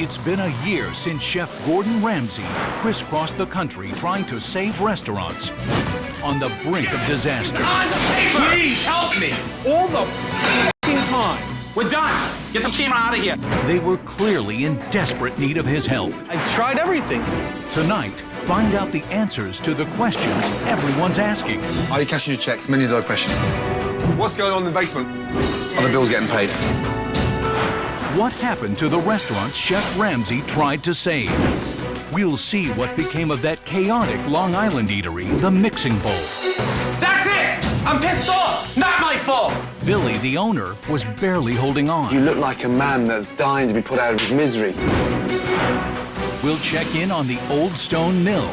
It's been a year since Chef Gordon Ramsay crisscrossed the country trying to save restaurants on the brink of disaster. On the paper! Please help me! All the time. We're done. Get the camera out of here. They were clearly in desperate need of his help. I tried everything. Tonight, find out the answers to the questions everyone's asking. Are you cashing your checks? Million dollar question. What's going on in the basement? Are the bills getting paid? What happened to the restaurants Chef Ramsay tried to save? We'll see what became of that chaotic Long Island eatery, the Mixing Bowl. That's it! I'm pissed off! Not my fault! Billy, the owner, was barely holding on. You look like a man that's dying to be put out of his misery. We'll check in on the Olde Stone Mill.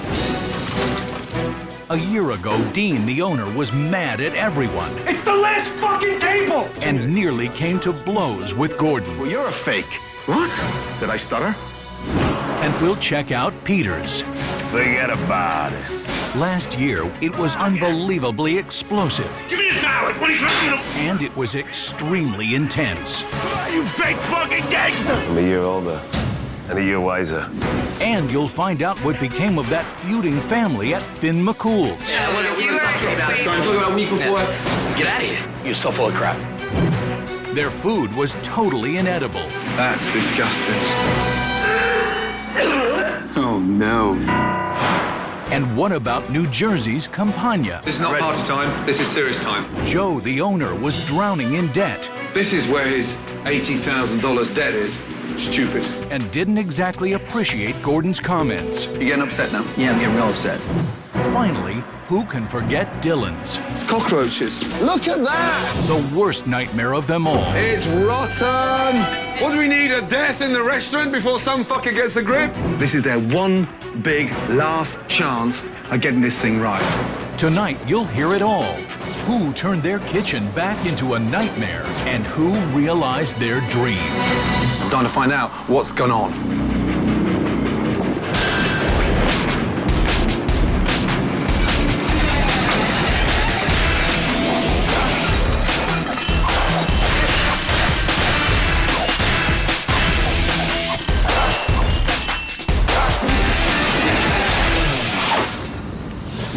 A year ago, Dean, the owner, was mad at everyone It's the last fucking table! and nearly came to blows with Gordon. Well, you're a fake. What? Did I stutter? And we'll check out Peter's. Forget about it. Last year, it was unbelievably explosive, Give me a salad. What are you trying to do? and it was extremely intense. You fake fucking gangster. I'm a year older and a year wiser. And you'll find out what became of that feuding family at Finn McCool's. A week before. Get out of here. You're so full of crap. Their food was totally inedible. That's disgusting. Oh, no. And what about New Jersey's Campania? This is not party time. This is serious time. Joe, the owner, was drowning in debt This is where his $80,000 debt is. Stupid. and didn't exactly appreciate Gordon's comments. You getting upset now? Yeah, I'm getting real upset. Finally, who can forget Dillon's? It's cockroaches. Look at that! The worst nightmare of them all. It's rotten! What do we need, a death in the restaurant before some fucker gets a grip? This is their one big last chance of getting this thing right. Tonight, you'll hear it all. Who turned their kitchen back into a nightmare and who realized their dream? I'm trying to find out what's gone on.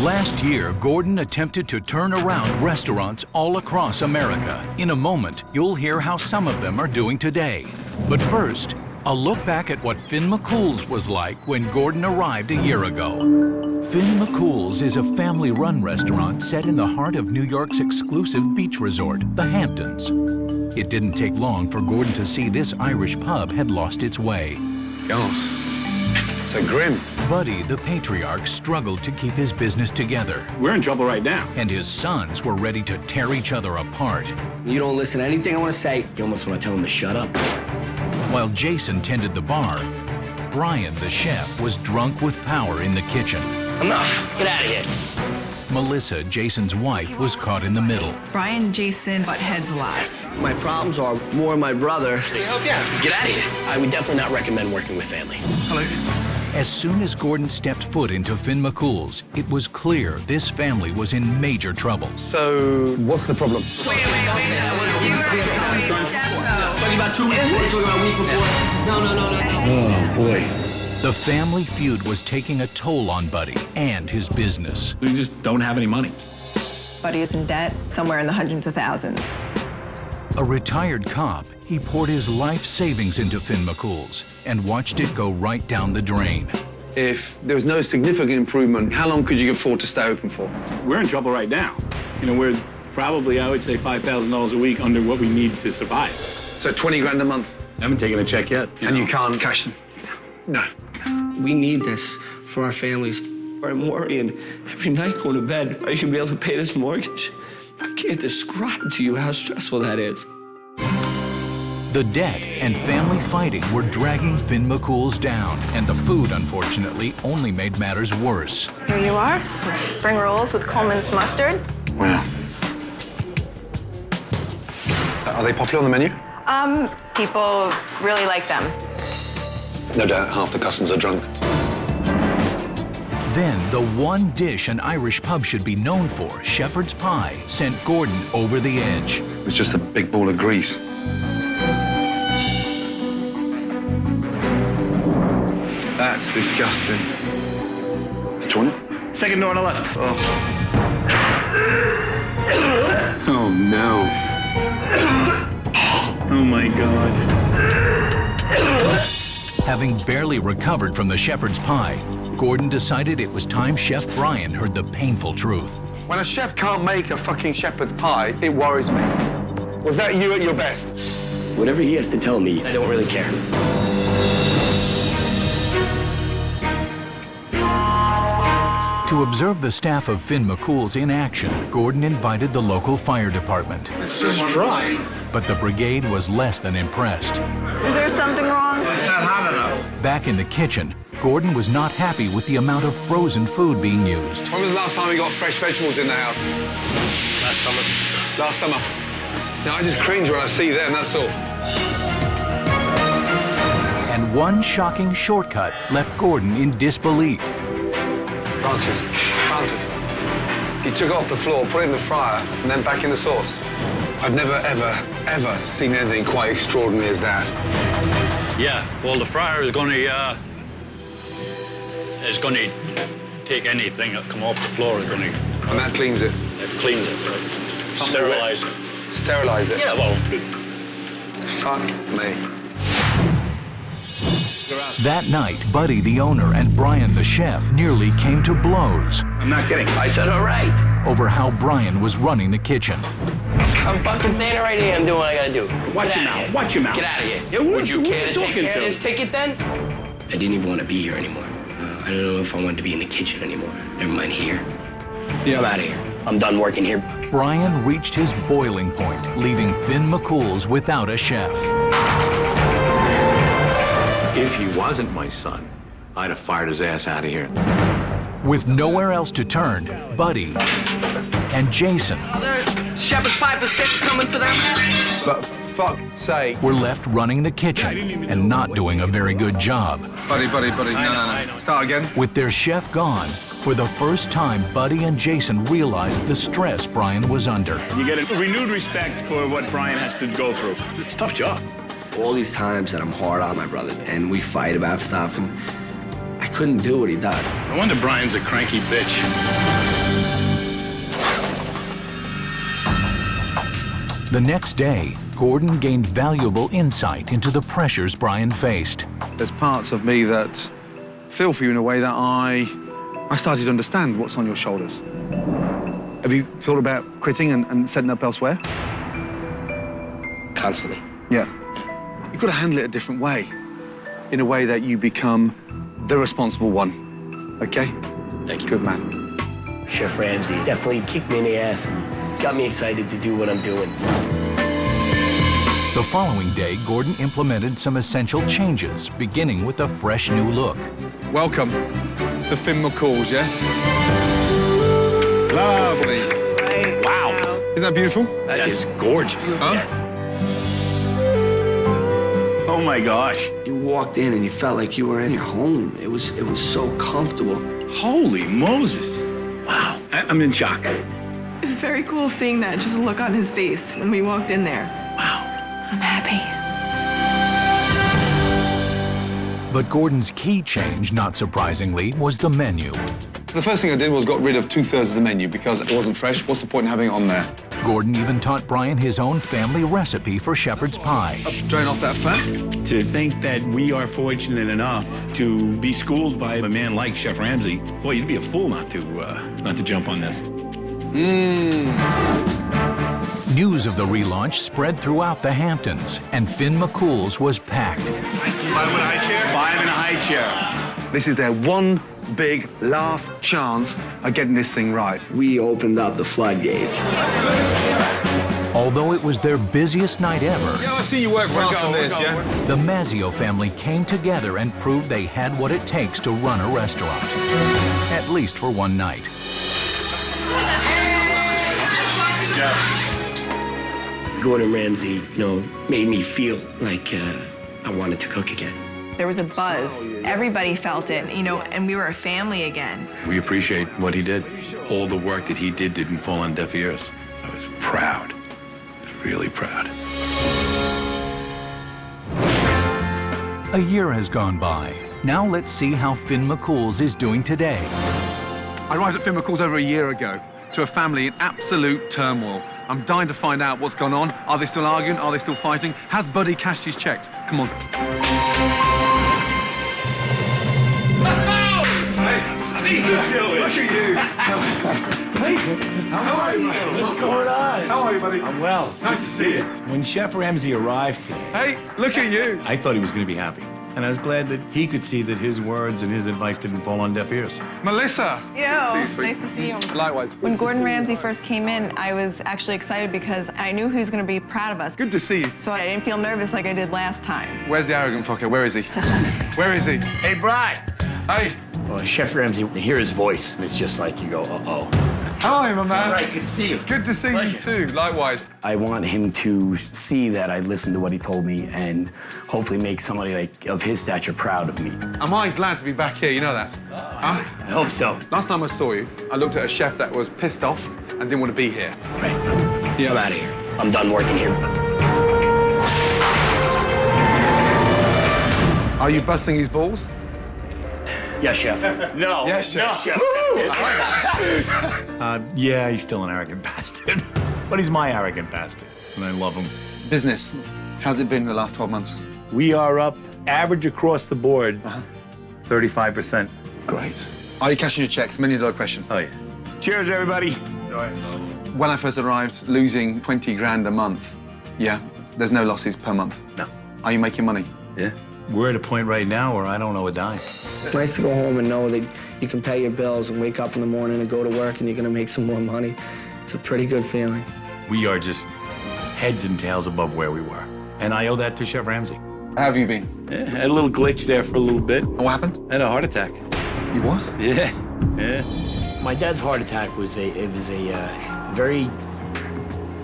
Last year, Gordon attempted to turn around restaurants all across America. In a moment, you'll hear how some of them are doing today. But first, a look back at what Finn McCool's was like when Gordon arrived a year ago. Finn McCool's is a family-run restaurant set in the heart of New York's exclusive beach resort, the Hamptons. It didn't take long for Gordon to see this Irish pub had lost its way. God, so grim. Buddy, the patriarch, struggled to keep his business together, We're in trouble right now. and his sons were ready to tear each other apart. You don't listen to anything I want to say. You almost want to tell him to shut up. While Jason tended the bar, Brian, the chef, was drunk with power in the kitchen. Enough. Get out of here. Melissa, Jason's wife, was caught in the middle. Brian and Jason butt heads a lot. My problems are more my brother. Get out of here. I would definitely not recommend working with family. As soon as Gordon stepped foot into Finn McCool's, it was clear this family was in major trouble. So, what's the problem? About 2 weeks before. Talking about a week before. No. Oh, boy. The family feud was taking a toll on Buddy and his business. We just don't have any money. Buddy is in debt, somewhere in the hundreds of thousands. A retired cop, he poured his life savings into Finn McCool's and watched it go right down the drain. If there was no significant improvement, how long could you afford to stay open for? We're in trouble right now. We're probably, I would say, $5,000 a week under what we need to survive. So 20 grand a month, I haven't taken a check yet. and you can't cash them? No. We need this for our families. I'm worrying every night going to bed. Are you going to be able to pay this mortgage? I can't describe to you how stressful that is. The debt and family fighting were dragging Finn McCool's down, and the food, unfortunately, only made matters worse. Here you are, some spring rolls with Coleman's mustard. Wow. Are they popular on the menu? People really like them. No doubt half the customers are drunk. Then, the one dish an Irish pub should be known for, shepherd's pie, sent Gordon over the edge. It was just a big ball of grease. That's disgusting. Join it. Second door on the left. Oh no. Oh my God. Having barely recovered from the shepherd's pie, Gordon decided it was time Chef Brian heard the painful truth. When a chef can't make a fucking shepherd's pie, it worries me. Was that you at your best? Whatever he has to tell me, I don't really care. To observe the staff of Finn McCool's in action, Gordon invited the local fire department. It's just dry. But the brigade was less than impressed. Is there something wrong? It's not hot enough. Back in the kitchen, Gordon was not happy with the amount of frozen food being used. When was the last time we got fresh vegetables in the house? Last summer. Last summer. Now, I just cringe when I see them, that's all. And one shocking shortcut left Gordon in disbelief. Francis, he took it off the floor, put it in the fryer, and then back in the sauce. I've never, ever seen anything quite extraordinary as that. Yeah, well, the fryer is going to take anything that come off the floor. And that cleans it. It cleans it, right? Sterilize it. Sterilize it? Yeah, well, Fuck me. That night, Buddy the owner and Brian the chef nearly came to blows I'm not kidding. I said, all right. over how Brian was running the kitchen. I'm fucking standing right here. I'm doing what I gotta do. Watch your mouth. Watch your mouth. Get out of here. Yeah, Would you what care are you to take talking care to? of this ticket then? I didn't even want to be here anymore. I don't know if I wanted to be in the kitchen anymore. Never mind here. Yeah, I'm out of here. I'm done working here. Brian reached his boiling point, leaving Finn McCool's without a chef. If he wasn't my son, I'd have fired his ass out of here. With nowhere else to turn, Buddy and Jason Shepherd's pie for 6 coming for them. But fuck's sake. were left running the kitchen and not doing a very good job. Buddy. No. Start again. With their chef gone, for the first time, Buddy and Jason realized the stress Brian was under. You get a renewed respect for what Brian has to go through. It's a tough job. All these times that I'm hard on my brother and we fight about stuff and I couldn't do what he does. No wonder Brian's a cranky bitch. The next day, Gordon gained valuable insight into the pressures Brian faced. There's parts of me that feel for you in a way that I started to understand what's on your shoulders. Have you thought about quitting and setting up elsewhere? Constantly. Yeah. You've got to handle it a different way, in a way that you become the responsible one, okay? Thank you. Good man. Chef Ramsay definitely kicked me in the ass and got me excited to do what I'm doing. The following day, Gordon implemented some essential changes, beginning with a fresh new look. Welcome to Finn McCool's, yes? Lovely. Wow. Isn't that beautiful? That is gorgeous. Huh? Yes. Oh my gosh. You walked in and you felt like you were in your home. It was so comfortable. Holy Moses. Wow. I'm in shock. It was very cool seeing that, just look on his face when we walked in there. Wow. I'm happy. But Gordon's key change, not surprisingly, was the menu. The first thing I did was got rid of 2/3 of the menu because it wasn't fresh. What's the point in having it on there? Gordon even taught Brian his own family recipe for shepherd's pie. Drain off that fat. To think that we are fortunate enough to be schooled by a man like Chef Ramsay, boy, you'd be a fool not to jump on this. News of the relaunch spread throughout the Hamptons, and Finn McCool's was packed. 5 in a high chair? 5 in a high chair. This is their one big last chance of getting this thing right. We opened up the floodgates. Although it was their busiest night ever, Yeah, I see you work for us on this, yeah? the Mazzio family came together and proved they had what it takes to run a restaurant. At least for one night. Gordon Ramsay, made me feel like I wanted to cook again. There was a buzz. Everybody felt it, and we were a family again. We appreciate what he did. All the work that he did didn't fall on deaf ears. I was proud. I was really proud. A year has gone by, Now let's see how Finn McCool's is doing today. I arrived at Finn McCool's over a year ago to a family in absolute turmoil. I'm dying to find out what's gone on. Are they still arguing? Are they still fighting? Has Buddy cashed his checks? Come on. Look at you. Hey, how are you? What's going on? How are you, buddy? I'm well. Nice to see you. When Chef Ramsay arrived today, Hey, look at you. I thought he was going to be happy. And I was glad that he could see that his words and his advice didn't fall on deaf ears. Melissa. Yo, sweet. nice to see you. Likewise. When Gordon Ramsay first came in, I was actually excited because I knew he was going to be proud of us. Good to see you. So I didn't feel nervous like I did last time. Where's the arrogant fucker? Where is he? Where is he? Hey, Brian. Hey. Well, Chef Ramsay, you hear his voice, and it's just like you go, uh-oh. Hi, my man. All right, good to see you. Good to see you too. Likewise. I want him to see that I listened to what he told me and hopefully make somebody like of his stature proud of me. Am I glad to be back here? You know that? Huh? I hope so. Last time I saw you, I looked at a chef that was pissed off and didn't want to be here. Right. I'm out of here. I'm done working here. Are you busting his balls? Yes, Chef. No. Yes, Chef. No, Chef. Yeah, he's still an arrogant bastard. But he's my arrogant bastard, and I love him. Business. How's it been the last 12 months? We are up, average across the board, 35%. Great. Are you cashing your checks? $1 million question. Oh, yeah. Cheers, everybody. When I first arrived, losing 20 grand a month. Yeah, there's no losses per month. No. Are you making money? Yeah. We're at a point right now where I don't know a dime. It's nice to go home and know that you can pay your bills and wake up in the morning and go to work and you're gonna make some more money. It's a pretty good feeling. We are just heads and tails above where we were. And I owe that to Chef Ramsay. How have you been? Yeah, had a little glitch there for a little bit. What happened? I had a heart attack. You what? Yeah. My dad's heart attack was a very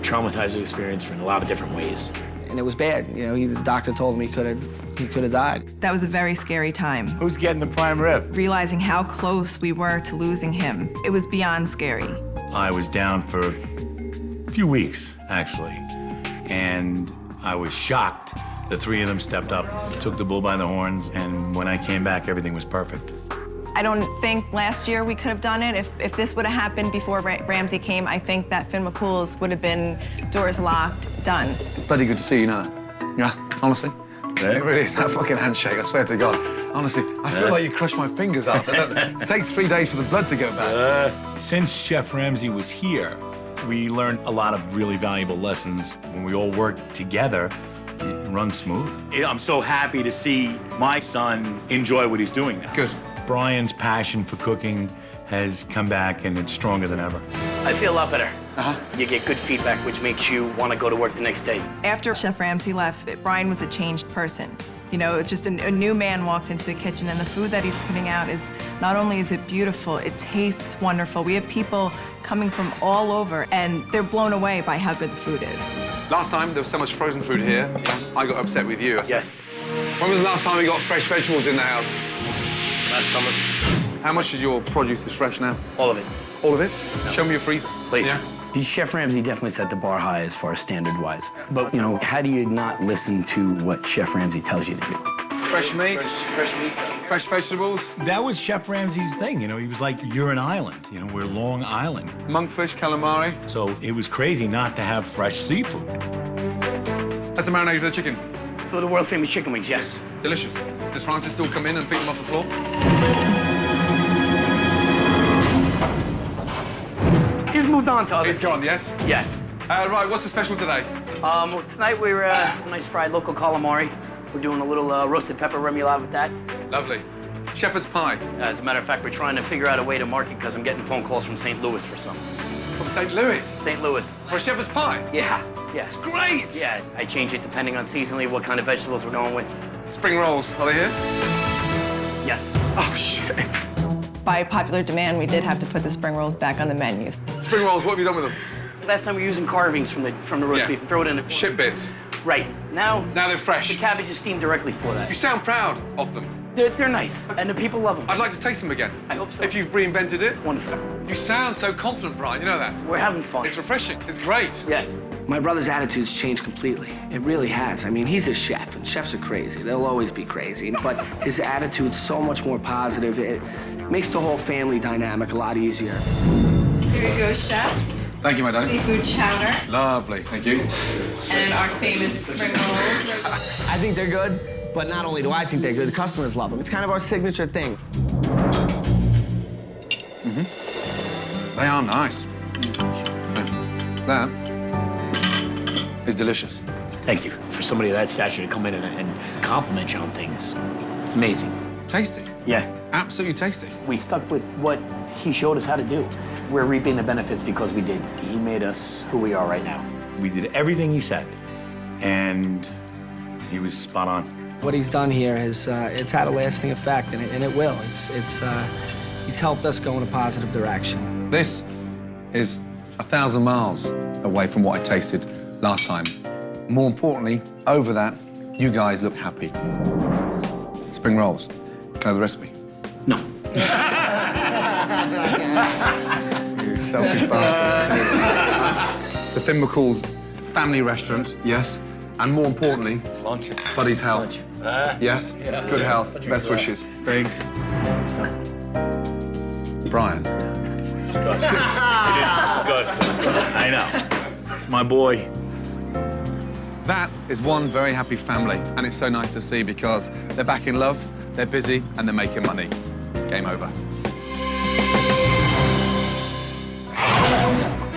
traumatizing experience in a lot of different ways. And it was bad. You know, the doctor told him he could have died. That was a very scary time. Who's getting the prime rib? Realizing how close we were to losing him, it was beyond scary. I was down for a few weeks, actually. And I was shocked. The three of them stepped up, took the bull by the horns, and when I came back, everything was perfect. I don't think last year we could have done it. If this would have happened before Ramsay came, I think that Finn McCool's would have been doors locked, done. Bloody good to see you, know that? Yeah, honestly. Yeah. It really is that fucking handshake, I swear to God. Honestly, I feel like you crushed my fingers up. It takes 3 days for the blood to go back. Since Chef Ramsay was here, we learned a lot of really valuable lessons. When we all work together, it runs smooth. I'm so happy to see my son enjoy what he's doing now. Good. Brian's passion for cooking has come back, and it's stronger than ever. I feel a lot better. You get good feedback, which makes you want to go to work the next day. After Chef Ramsay left, Brian was a changed person. You know, just a new man walked into the kitchen, and the food that he's putting out is, not only is it beautiful, it tastes wonderful. We have people coming from all over, and they're blown away by how good the food is. Last time, there was so much frozen food here, I got upset with you. Yes. When was the last time we got fresh vegetables in the house? Last summer. How much of your produce is fresh now? All of it. All of it? No. Show me your freezer. Please. Yeah. Chef Ramsay definitely set the bar high as far as standard-wise. But, you know, how do you not listen to what Chef Ramsay tells you to do? Fresh meat? Fresh meat stuff. Fresh vegetables? That was Chef Ramsay's thing, you know, he was like, you're an island, you know, we're Long Island. Monkfish, calamari? So it was crazy not to have fresh seafood. That's the marinade for the chicken. For the world-famous chicken wings, yes. Delicious. Does Francis still come in and pick them off the floor? He's moved on to others. He's gone, yes? Yes. Right, what's the special today? Well, tonight we're a nice fried local calamari. We're doing a little roasted pepper remoulade with that. Lovely. Shepherd's pie. As a matter of fact, we're trying to figure out a way to market because I'm getting phone calls from St. Louis for some. From St. Louis? St. Louis. For a shepherd's pie? Yeah, yeah. It's great! Yeah, I change it depending on seasonally what kind of vegetables we're going with. Spring rolls, are they here? Yes. Oh, shit. By popular demand, we did have to put the spring rolls back on the menus. Spring rolls, what have you done with them? Last time we were using carvings from the roast beef and throw it in the... Shit bits. Right. Now they're fresh. The cabbage is steamed directly for that. You sound proud of them. They're nice, and the people love them. I'd like to taste them again. I hope so. If you've reinvented it. Wonderful. You sound so confident, Brian, you know that? We're having fun. It's refreshing, it's great. Yes. My brother's attitude's changed completely. It really has. I mean, he's a chef, and chefs are crazy. They'll always be crazy. But his attitude's so much more positive. It makes the whole family dynamic a lot easier. Here you go, chef. Thank you, my darling. Seafood chowder. Lovely, thank you. And our famous spring rolls. I think they're good, but not only do I think they're good, the customers love them. It's kind of our signature thing. They are nice. That is delicious. Thank you. For somebody of that stature to come in and compliment you on things, it's amazing. Tasty. Yeah. Absolutely tasty. We stuck with what he showed us how to do. We're reaping the benefits because we did. He made us who we are right now. We did everything he said, and he was spot on. What he's done here has it's had a lasting effect, and it will. He's helped us go in a positive direction. This is 1,000 miles away from what I tasted last time. More importantly, over that, you guys look happy. Spring rolls. Can I have the recipe? No. You selfish bastard. The Finn McCool's family restaurant, yes. And more importantly, Buddy's health. Yes, good health, best wishes. Thanks. Brian. Disgusting. I know. It's my boy. That is one very happy family, and it's so nice to see because they're back in love, they're busy, and they're making money. Game over.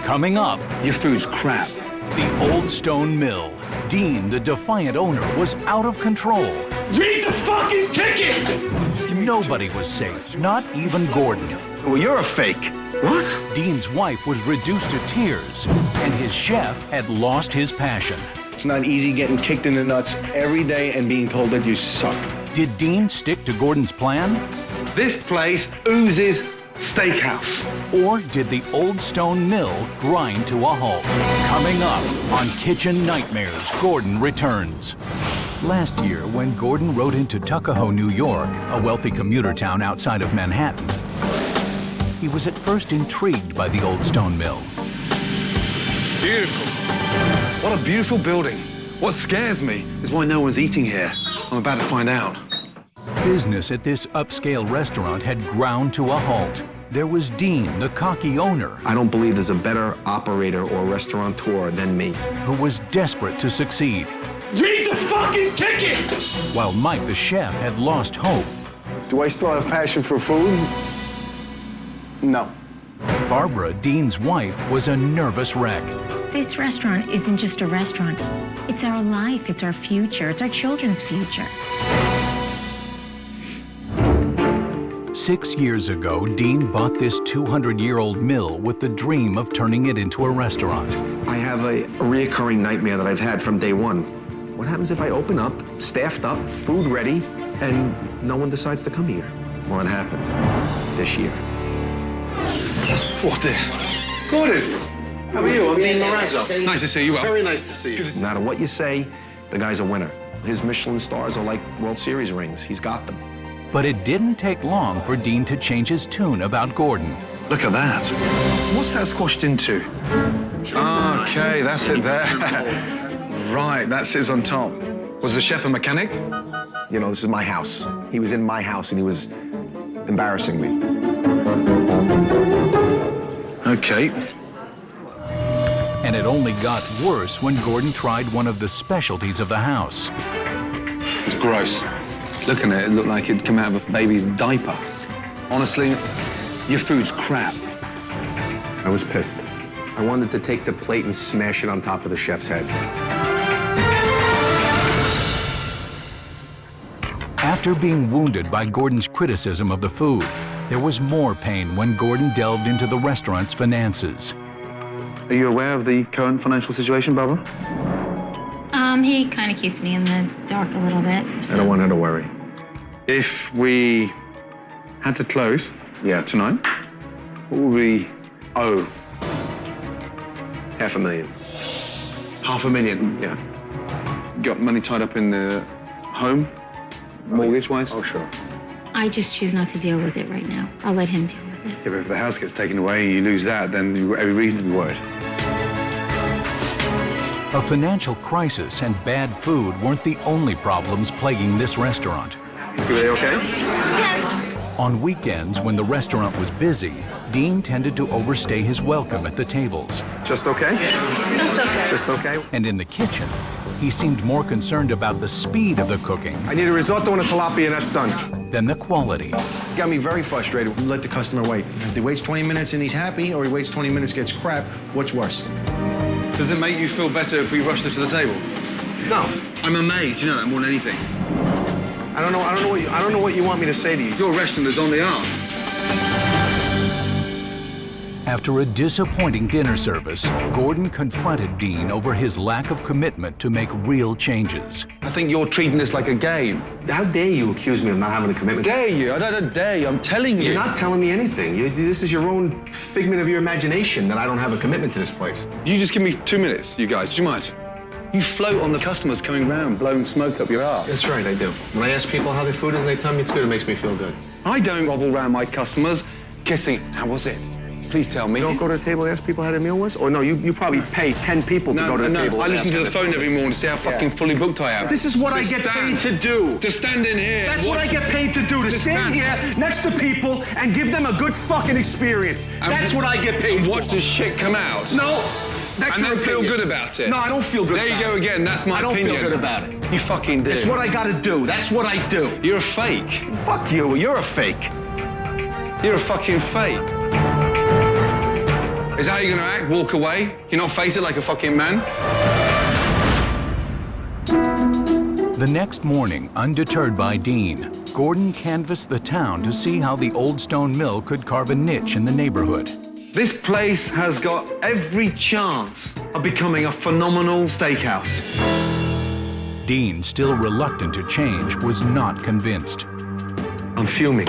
Coming up, Your food's crap. the Olde Stone Mill. Dean, the defiant owner, was out of control. Read the fucking ticket! Nobody was safe, not even Gordon. Well, you're a fake. What? Dean's wife was reduced to tears, and his chef had lost his passion. It's not easy getting kicked in the nuts every day and being told that you suck. Did Dean stick to Gordon's plan? This place oozes steakhouse. Or did the Olde Stone Mill grind to a halt? Coming up on Kitchen Nightmares, Gordon returns. Last year, when Gordon rode into Tuckahoe, New York, a wealthy commuter town outside of Manhattan, he was at first intrigued by the Olde Stone Mill. Beautiful. What a beautiful building. What scares me is why no one's eating here. I'm about to find out. Business at this upscale restaurant had ground to a halt. There was Dean, the cocky owner, I don't believe there's a better operator or restaurateur than me. who was desperate to succeed, Read the fucking ticket! while Mike, the chef, had lost hope. Do I still have passion for food? No. Barbara, Dean's wife, was a nervous wreck. This restaurant isn't just a restaurant. It's our life, it's our future, it's our children's future. 6 years ago, Dean bought this 200-year-old mill with the dream of turning it into a restaurant. I have a reoccurring nightmare that I've had from day one. What happens if I open up, staffed up, food ready, and no one decides to come here? Well, it happened this year. What the? Gordon! How are you? I'm Dean Lorazzo. Nice to see you. Very nice to see you. No matter what you say, the guy's a winner. His Michelin stars are like World Series rings. He's got them. But it didn't take long for Dean to change his tune about Gordon. Look at that. What's that squashed into? Okay, that's it there. Right, that sits on top. Was the chef a mechanic? You know, this is my house. He was in my house and he was embarrassing me. Okay. And it only got worse when Gordon tried one of the specialties of the house. It's gross. Looking at it, it looked like it'd come out of a baby's diaper. Honestly, your food's crap. I was pissed. I wanted to take the plate and smash it on top of the chef's head. After being wounded by Gordon's criticism of the food, there was more pain when Gordon delved into the restaurant's finances. Are you aware of the current financial situation, Barbara? He kind of keeps me in the dark a little bit. So. I don't want her to worry. If we had to close, tonight, what would we owe? $500,000. $500,000? Yeah. Got money tied up in the home? Mortgage-wise? Oh, sure. I just choose not to deal with it right now. I'll let him deal with it. Yeah, but if the house gets taken away and you lose that, then you've got every reason to be worried. A financial crisis and bad food weren't the only problems plaguing this restaurant. You okay? On weekends, when the restaurant was busy, Dean tended to overstay his welcome at the tables. Just okay? Just okay. Just okay? And in the kitchen, he seemed more concerned about the speed of the cooking I need a risotto and a tilapia, and that's done. than the quality. Got me very frustrated. Let the customer wait. If he waits 20 minutes and he's happy, or he waits 20 minutes, gets crap, what's worse? Does it make you feel better if we rush her to the table? No. I'm amazed, you know that more than anything. I don't know what you want me to say to you. Your restaurant is on the arse. After a disappointing dinner service, Gordon confronted Dean over his lack of commitment to make real changes. I think you're treating this like a game. How dare you accuse me of not having a commitment? Dare you? I don't dare you. I'm telling you. You're not telling me anything. This is your own figment of your imagination that I don't have a commitment to this place. You just give me 2 minutes, you guys. Do you mind? You float on the customers coming round, blowing smoke up your ass. That's right, I do. When I ask people how their food is and they tell me it's good, it makes me feel good. I don't grovel around my customers, kissing. How was it? Please tell me. You don't go to the table and ask people how their meal was? Or no, you probably pay 10 people to go to the table. I listen to the phone every morning to see how fucking fully booked I am. This is what I get paid to do. To stand in here. That's what I get paid to do, to stand here next to people and give them a good fucking experience. That's what I get paid for. Watch this shit come out. No, that's and your then feel opinion. good about it. No, I don't feel good There about you go it. again. That's my opinion. I don't feel good about it. You fucking do. It's what I gotta do. That's what I do. You're a fake. Fuck you. You're a fake. You're a fucking fake. Is that how you're gonna act? Walk away? You not face it like a fucking man? The next morning, undeterred by Dean, Gordon canvassed the town to see how the Olde Stone Mill could carve a niche in the neighborhood. This place has got every chance of becoming a phenomenal steakhouse. Dean, still reluctant to change, was not convinced. I'm fuming.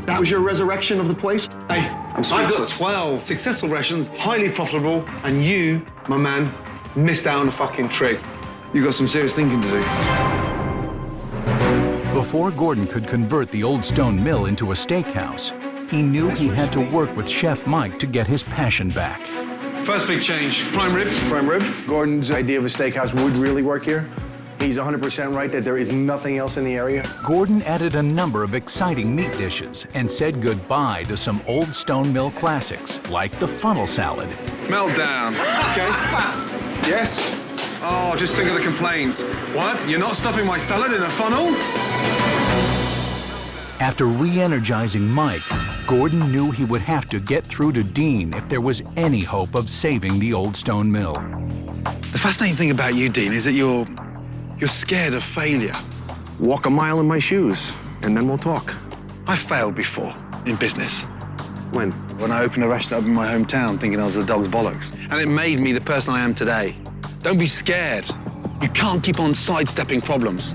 That was your resurrection of the place? Hey, I've got 12 successful restaurants, highly profitable, and you, my man, missed out on a fucking trick. You've got some serious thinking to do. Before Gordon could convert the Olde Stone Mill into a steakhouse, he knew he had to work with Chef Mike to get his passion back. First big change, prime rib. Prime rib. Gordon's idea of a steakhouse would really work here. He's 100% right that there is nothing else in the area. Gordon added a number of exciting meat dishes and said goodbye to some Olde Stone Mill classics, like the funnel salad. Meltdown. Okay. Yes. Oh, just think of the complaints. What? You're not stuffing my salad in a funnel? After re-energizing Mike, Gordon knew he would have to get through to Dean if there was any hope of saving the Olde Stone Mill. The fascinating thing about you, Dean, is that you're scared of failure. Walk a mile in my shoes, and then we'll talk. I failed before in business. When? When I opened a restaurant up in my hometown thinking I was the dog's bollocks. And it made me the person I am today. Don't be scared. You can't keep on sidestepping problems.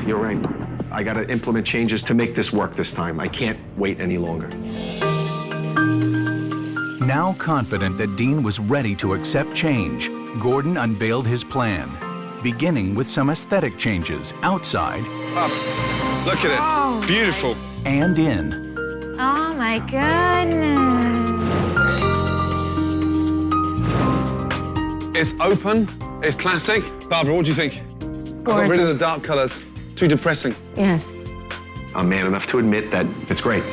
You're right. I gotta implement changes to make this work this time. I can't wait any longer. Now confident that Dean was ready to accept change, Gordon unveiled his plan, beginning with some aesthetic changes outside. Up. Look at it. Oh. Beautiful. And in. Oh my goodness. It's open. It's classic. Barbara, what do you think? I got rid of the dark colors. Too depressing. Yes. I'm man enough to admit that it's great.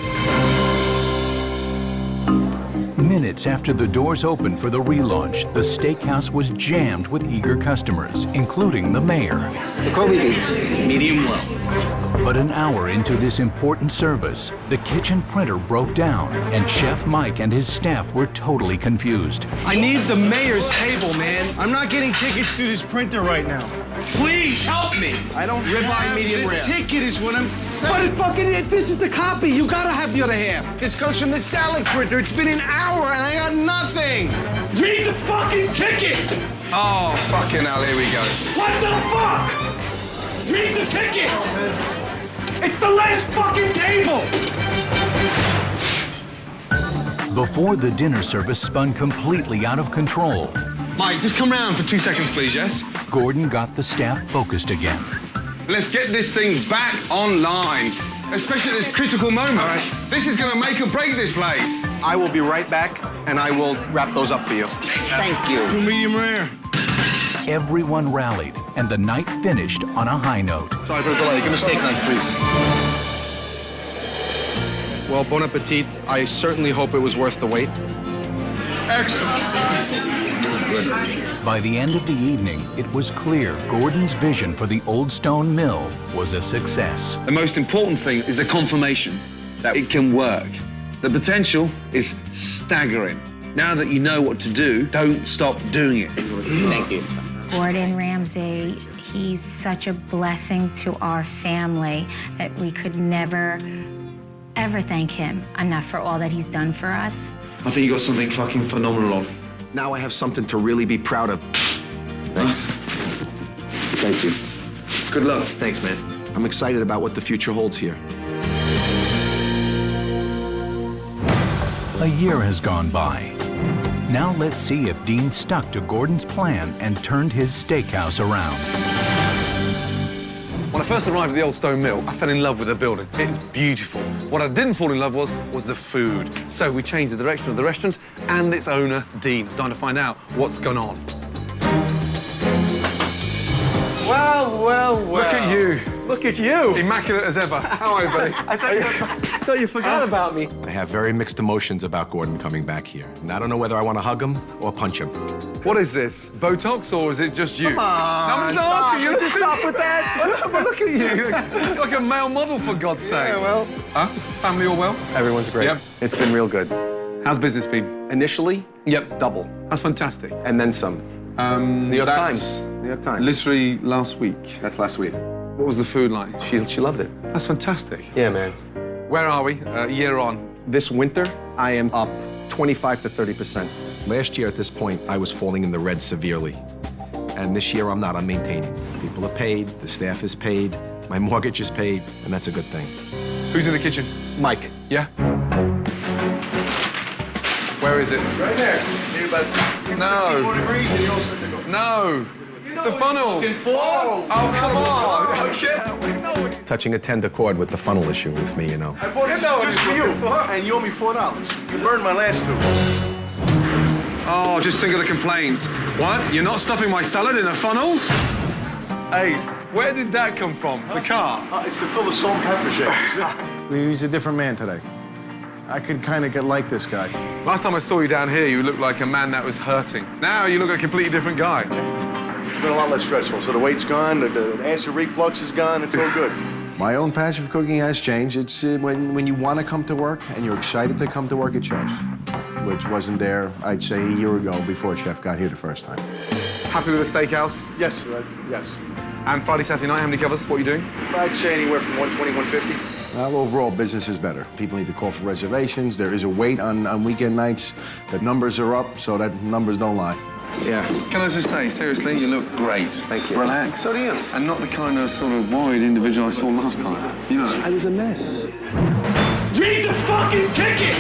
Minutes after the doors opened for the relaunch, the steakhouse was jammed with eager customers, including the mayor. The Kobe beef, medium well. But an hour into this important service, the kitchen printer broke down, and Chef Mike and his staff were totally confused. I need the mayor's table, man. I'm not getting tickets through this printer right now. Please help me. I don't Ribeye, have medium the rare. ticket is what I'm saying. But this is the copy. You gotta have the other half. This comes from the salad printer. It's been an hour and I got nothing. Read the fucking ticket! Oh, fucking hell, here we go. What the fuck? Read the ticket! It's the last fucking table! Before the dinner service spun completely out of control, Mike, just come round for 2 seconds, please, yes? Gordon got the staff focused again. Let's get this thing back online, especially at this critical moment. All right. This is going to make or break this place. I will be right back, and I will wrap those up for you. Thank you. 2 medium rare. Everyone rallied, and the night finished on a high note. Sorry for the delay. Give me a steak knife, please. Well, bon appetit. I certainly hope it was worth the wait. Excellent. By the end of the evening, it was clear Gordon's vision for the Olde Stone Mill was a success. The most important thing is the confirmation that it can work. The potential is staggering. Now that you know what to do, don't stop doing it. Thank you. Gordon Ramsay, he's such a blessing to our family that we could never, ever thank him enough for all that he's done for us. I think you got something fucking phenomenal on. Now I have something to really be proud of. Thanks. Thank you. Good luck. Thanks, man. I'm excited about what the future holds here. A year has gone by. Now let's see if Dean stuck to Gordon's plan and turned his steakhouse around. When I first arrived at the Olde Stone Mill, I fell in love with the building. It's beautiful. What I didn't fall in love with was the food. So we changed the direction of the restaurant and its owner, Dean. I'm trying to find out what's gone on. Well, well, well. Look at you. Look at you. Immaculate as ever. How are you, buddy? I thought you forgot about me. I have very mixed emotions about Gordon coming back here. And I don't know whether I want to hug him or punch him. What is this? Botox or is it just you? Come on, No, I'm just asking you. Just stop with that. But look at you. You're like a male model, for God's sake. Yeah, well. Huh? Family all well? Everyone's great. Yep. It's been real good. How's business been? Initially, Yep. double. That's fantastic. And then some. New York Times. New York Times. Literally last week. That's last week. What was the food like? She loved it. That's fantastic. Yeah, man. Where are we? A year on. This winter, I am up 25 to 30%. Last year at this point, I was falling in the red severely. And this year, I'm not. I'm maintaining. People are paid, the staff is paid, my mortgage is paid, and that's a good thing. Who's in the kitchen? Mike. Yeah? Where is it? Right there. Maybe about No. 54 degrees and you're all set to go. No. The funnel. Oh, come on. Okay. Touching a tender chord with the funnel issue with me, you know. I bought this just for you, and you owe me $4. You burned my last two. Oh, just think of the complaints. What? You're not stuffing my salad in a funnel? Hey. Where did that come from? The car? It's to fill the salt and pepper shakers. He's a different man today. I could kind of get like this guy. Last time I saw you down here, you looked like a man that was hurting. Now you look like a completely different guy. It's been a lot less stressful. So the weight's gone, the acid reflux is gone, it's all good. My own passion for cooking has changed. It's when you want to come to work and you're excited to come to work, it shows. Which wasn't there, I'd say, a year ago before Chef got here the first time. Happy with the steakhouse? Yes, yes. And Friday, Saturday night, how many covers? What are you doing? I'd say anywhere from 120, 150. Overall, business is better. People need to call for reservations. There is a wait on weekend nights. The numbers are up, so that numbers don't lie. Yeah. Can I just say, seriously, you look great. Thank you. Relax. So do you. And not the kind of sort of worried individual I saw last time. You know. I was a mess. Read the fucking ticket!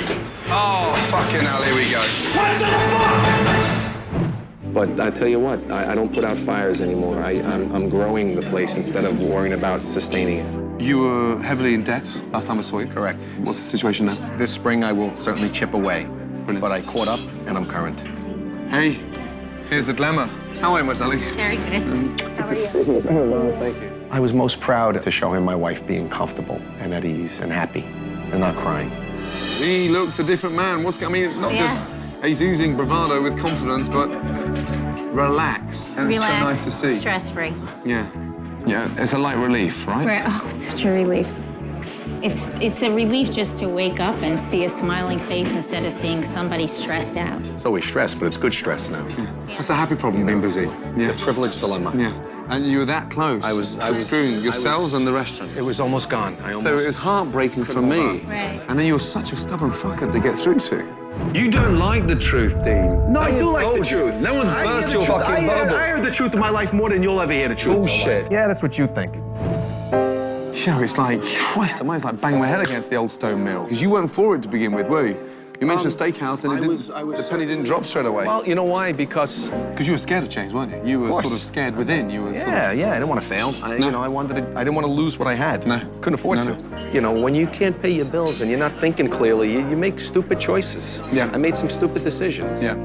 Oh, fucking hell, here we go. What the fuck? But I tell you what, I don't put out fires anymore. I'm growing the place instead of worrying about sustaining it. You were heavily in debt last time I saw you? Correct. What's the situation now? This spring, I will certainly chip away. Brilliant. But I caught up, and I'm current. Hey, here's the glamour. How are you, my darling? Very good. How are you? Thank you. I was most proud to show him my wife being comfortable and at ease and happy and not crying. He looks a different man. Not just, he's oozing bravado with confidence, but relaxed. And Relaxed, it's so nice to see. stress-free. Yeah. Yeah, it's a light relief, right? Oh, it's such a relief. It's a relief just to wake up and see a smiling face instead of seeing somebody stressed out. It's always stress, but it's good stress now. Yeah. That's a happy problem, being busy. It's Yeah. a privilege dilemma. Yeah. And you were that close. I was screwing yourselves and the restaurant. It was almost gone. So it was heartbreaking for me. Right. And then you were such a stubborn fucker to get through to. You don't like the truth, Dean. No, I do like the truth. No one's burst your fucking bubble. I heard the truth of my life more than you'll ever hear the truth. Bullshit. Yeah, that's what you think. Sure, it's like, Christ, I might as like bang my head against the Olde Stone Mill. Because you weren't for it to begin with, were you? You mentioned steakhouse, and the penny didn't drop straight away. Well, you know why? Because you were scared of change, weren't you? You were sort of scared within. You were I didn't want to fail. I didn't want to lose what I had. No. Couldn't afford to. You know, when you can't pay your bills and you're not thinking clearly, you make stupid choices. Yeah. I made some stupid decisions. Yeah.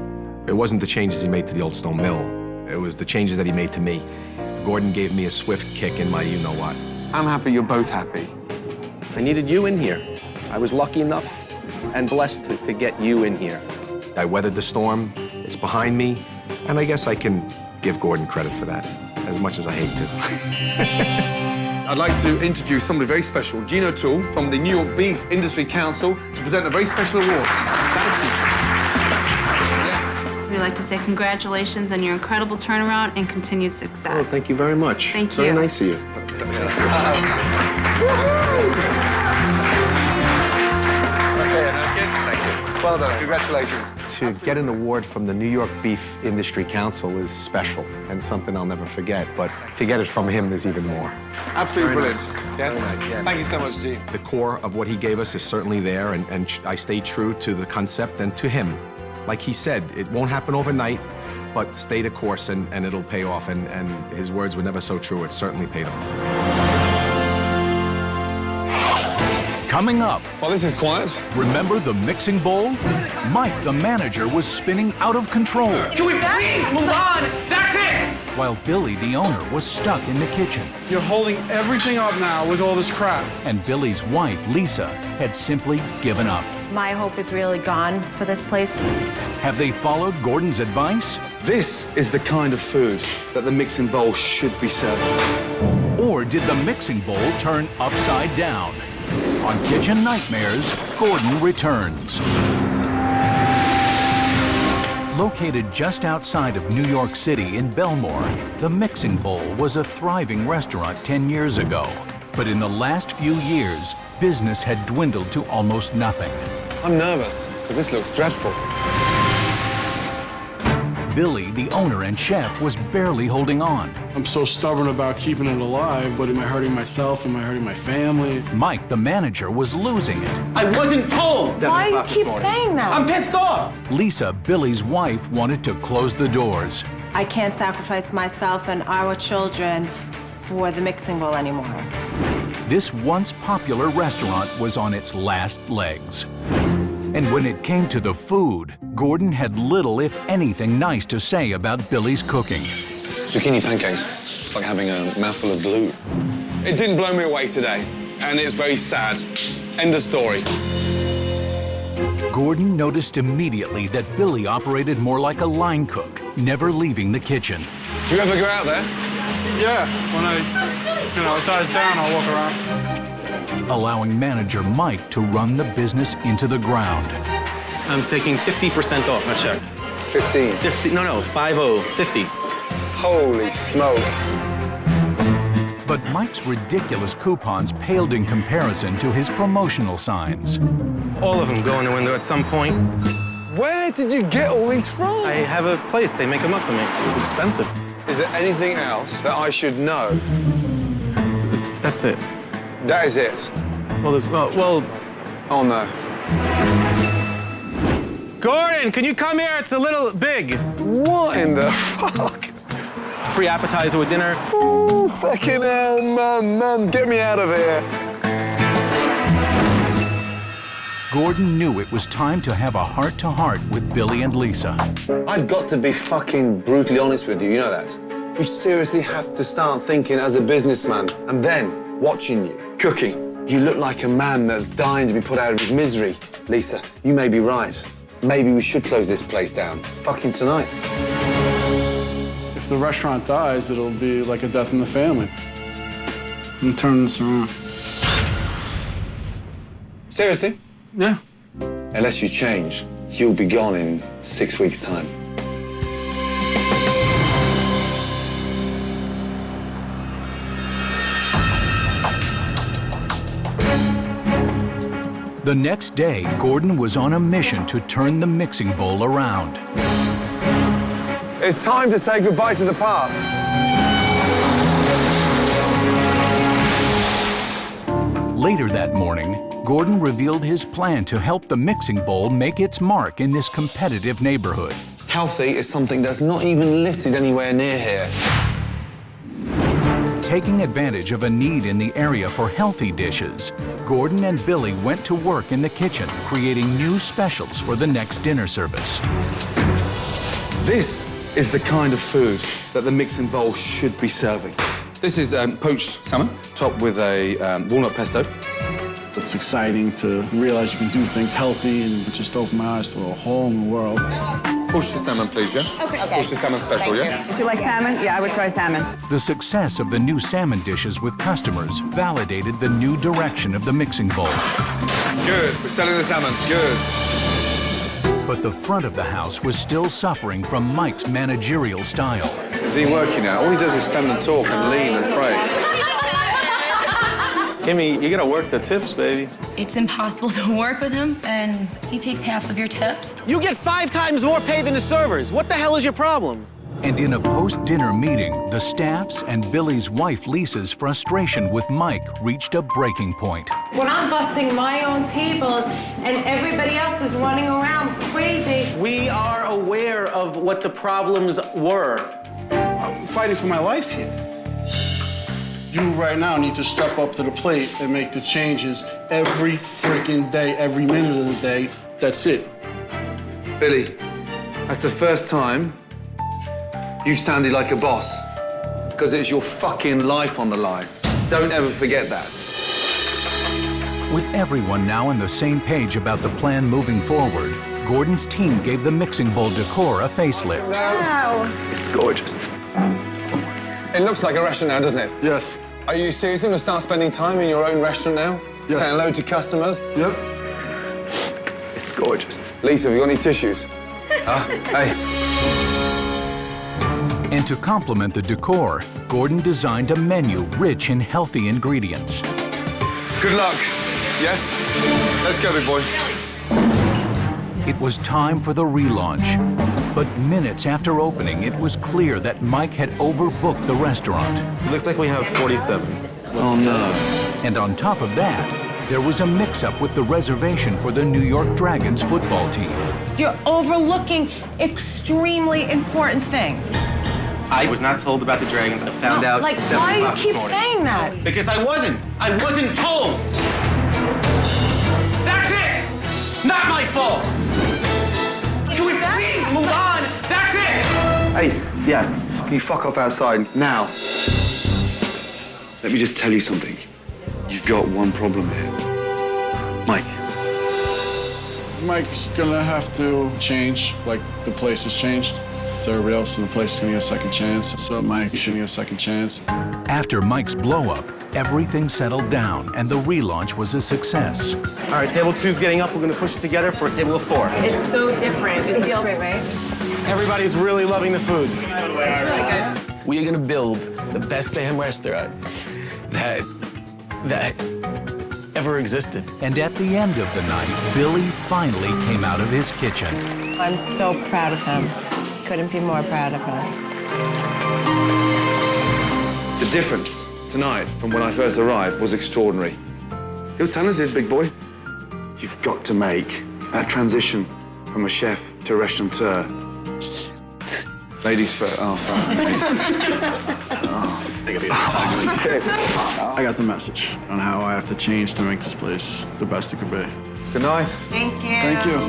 It wasn't the changes he made to the Olde Stone Mill. It was the changes that he made to me. Gordon gave me a swift kick in my you-know-what. I'm happy you're both happy. I needed you in here. I was lucky enough and blessed to get you in here. I weathered the storm. It's behind me. And I guess I can give Gordon credit for that, as much as I hate to. I'd like to introduce somebody very special, Gino Toole, from the New York Beef Industry Council, to present a very special award. Thank you. We'd like to say congratulations on your incredible turnaround and continued success. Oh, thank you very much. Thank you. Very nice of you. Well done. Congratulations. To get an award from the New York Beef Industry Council is special and something I'll never forget, but to get it from him is even more. Absolutely Very brilliant. nice. Yes. Very nice, yeah. Thank you so much, G. The core of what he gave us is certainly there, and I stayed true to the concept and to him. Like he said, it won't happen overnight, but stay the course and it'll pay off. And his words were never so true. It certainly paid off. Coming up. Well, this is quiet. Remember the mixing bowl? Mike, the manager, was spinning out of control. Can we please move on? That's it! While Billy, the owner, was stuck in the kitchen. You're holding everything up now with all this crap. And Billy's wife, Lisa, had simply given up. My hope is really gone for this place. Have they followed Gordon's advice? This is the kind of food that the mixing bowl should be serving. Or did the mixing bowl turn upside down? On Kitchen Nightmares, Gordon returns. Located just outside of New York City in Belmore, the Mixing Bowl was a thriving restaurant 10 years ago. But in the last few years, business had dwindled to almost nothing. I'm nervous, because this looks dreadful. Billy, the owner and chef, was barely holding on. I'm so stubborn about keeping it alive, but am I hurting myself? Am I hurting my family? Mike, the manager, was losing it. I wasn't told! Why do you keep saying that? I'm pissed off! Lisa, Billy's wife, wanted to close the doors. I can't sacrifice myself and our children for the mixing bowl anymore. This once popular restaurant was on its last legs. And when it came to the food, Gordon had little, if anything, nice to say about Billy's cooking. Zucchini pancakes. It's like having a mouthful of glue. It didn't blow me away today, and it's very sad. End of story. Gordon noticed immediately that Billy operated more like a line cook, never leaving the kitchen. Do you ever go out there? Yeah, when it dies down, I'll walk around. Allowing manager Mike to run the business into the ground. I'm taking 50% off my check. 15. 50, no, 50. Holy smoke. But Mike's ridiculous coupons paled in comparison to his promotional signs. All of them go in the window at some point. Where did you get all these from? I have a place. They make them up for me. It was expensive. Is there anything else that I should know? That's it. That is it? Well, Oh, no. Gordon, can you come here? It's a little big. What in the fuck? Free appetizer with dinner. Ooh, fucking hell, man, get me out of here. Gordon knew it was time to have a heart-to-heart with Billy and Lisa. I've got to be fucking brutally honest with you, you know that? You seriously have to start thinking as a businessman, and then watching you, cooking. You look like a man that's dying to be put out of his misery. Lisa, you may be right. Maybe we should close this place down. Fucking tonight. If the restaurant dies, it'll be like a death in the family. I'm turning this around. Seriously? Yeah. Unless you change, you'll be gone in 6 weeks' time. The next day, Gordon was on a mission to turn the mixing bowl around. It's time to say goodbye to the past. Later that morning, Gordon revealed his plan to help the mixing bowl make its mark in this competitive neighborhood. Healthy is something that's not even listed anywhere near here. Taking advantage of a need in the area for healthy dishes, Gordon and Billy went to work in the kitchen, creating new specials for the next dinner service. This is the kind of food that the mixing bowl should be serving. This is poached salmon, topped with a walnut pesto. It's exciting to realize you can do things healthy and just open my eyes to a whole new world. Push the salmon, please, yeah? Okay. Push the salmon special, yeah? Would you like salmon? Yeah, I would try salmon. The success of the new salmon dishes with customers validated the new direction of the mixing bowl. Good, we're selling the salmon, good. But the front of the house was still suffering from Mike's managerial style. Is he working out? All he does is stand and talk and lean and pray. Kimmy, you gotta work the tips, baby. It's impossible to work with him, and he takes half of your tips. You get 5 times more pay than the servers. What the hell is your problem? And in a post-dinner meeting, the staff's and Billy's wife Lisa's frustration with Mike reached a breaking point. When I'm busting my own tables and everybody else is running around crazy. We are aware of what the problems were. I'm fighting for my life here. You right now need to step up to the plate and make the changes every freaking day, every minute of the day. That's it. Billy, that's the first time you sounded like a boss. Because it's your fucking life on the line. Don't ever forget that. With everyone now on the same page about the plan moving forward, Gordon's team gave the mixing bowl decor a facelift. Wow. It's gorgeous. It looks like a restaurant now, doesn't it? Yes. Are you serious? You're going to start spending time in your own restaurant now? Yes. Saying hello to customers? Yep. It's gorgeous. Lisa, have you got any tissues? Hey. And to complement the decor, Gordon designed a menu rich in healthy ingredients. Good luck. Yes? Let's go, big boy. It was time for the relaunch. But minutes after opening, it was clear that Mike had overbooked the restaurant. It looks like we have 47. Oh, no. And on top of that, there was a mix-up with the reservation for the New York Dragons football team. You're overlooking extremely important things. I was not told about the Dragons. I found out. Like, why do you keep saying that? Because I wasn't told. That's it! Not my fault! Can we please move on? That's it! Hey, yes. Can you fuck off outside now? Let me just tell you something. You've got one problem here. Mike. Mike's gonna have to change, like the place has changed. So everybody else in the place is gonna get a second chance. So Mike should get a second chance. After Mike's blow-up, everything settled down and the relaunch was a success. All right, table 2's getting up. We're gonna push it together for a table of 4. It's so different. It feels great, right? Everybody's really loving the food. It's really good. We are gonna build the best damn restaurant that ever existed. And at the end of the night, Billy finally came out of his kitchen. I'm so proud of him. Couldn't be more proud of him. The difference tonight from when I first arrived was extraordinary. You're talented, big boy. You've got to make that transition from a chef to a restaurateur. Ladies first. Oh, I got the message on how I have to change to make this place the best it could be. Good night. Thank you. Thank you.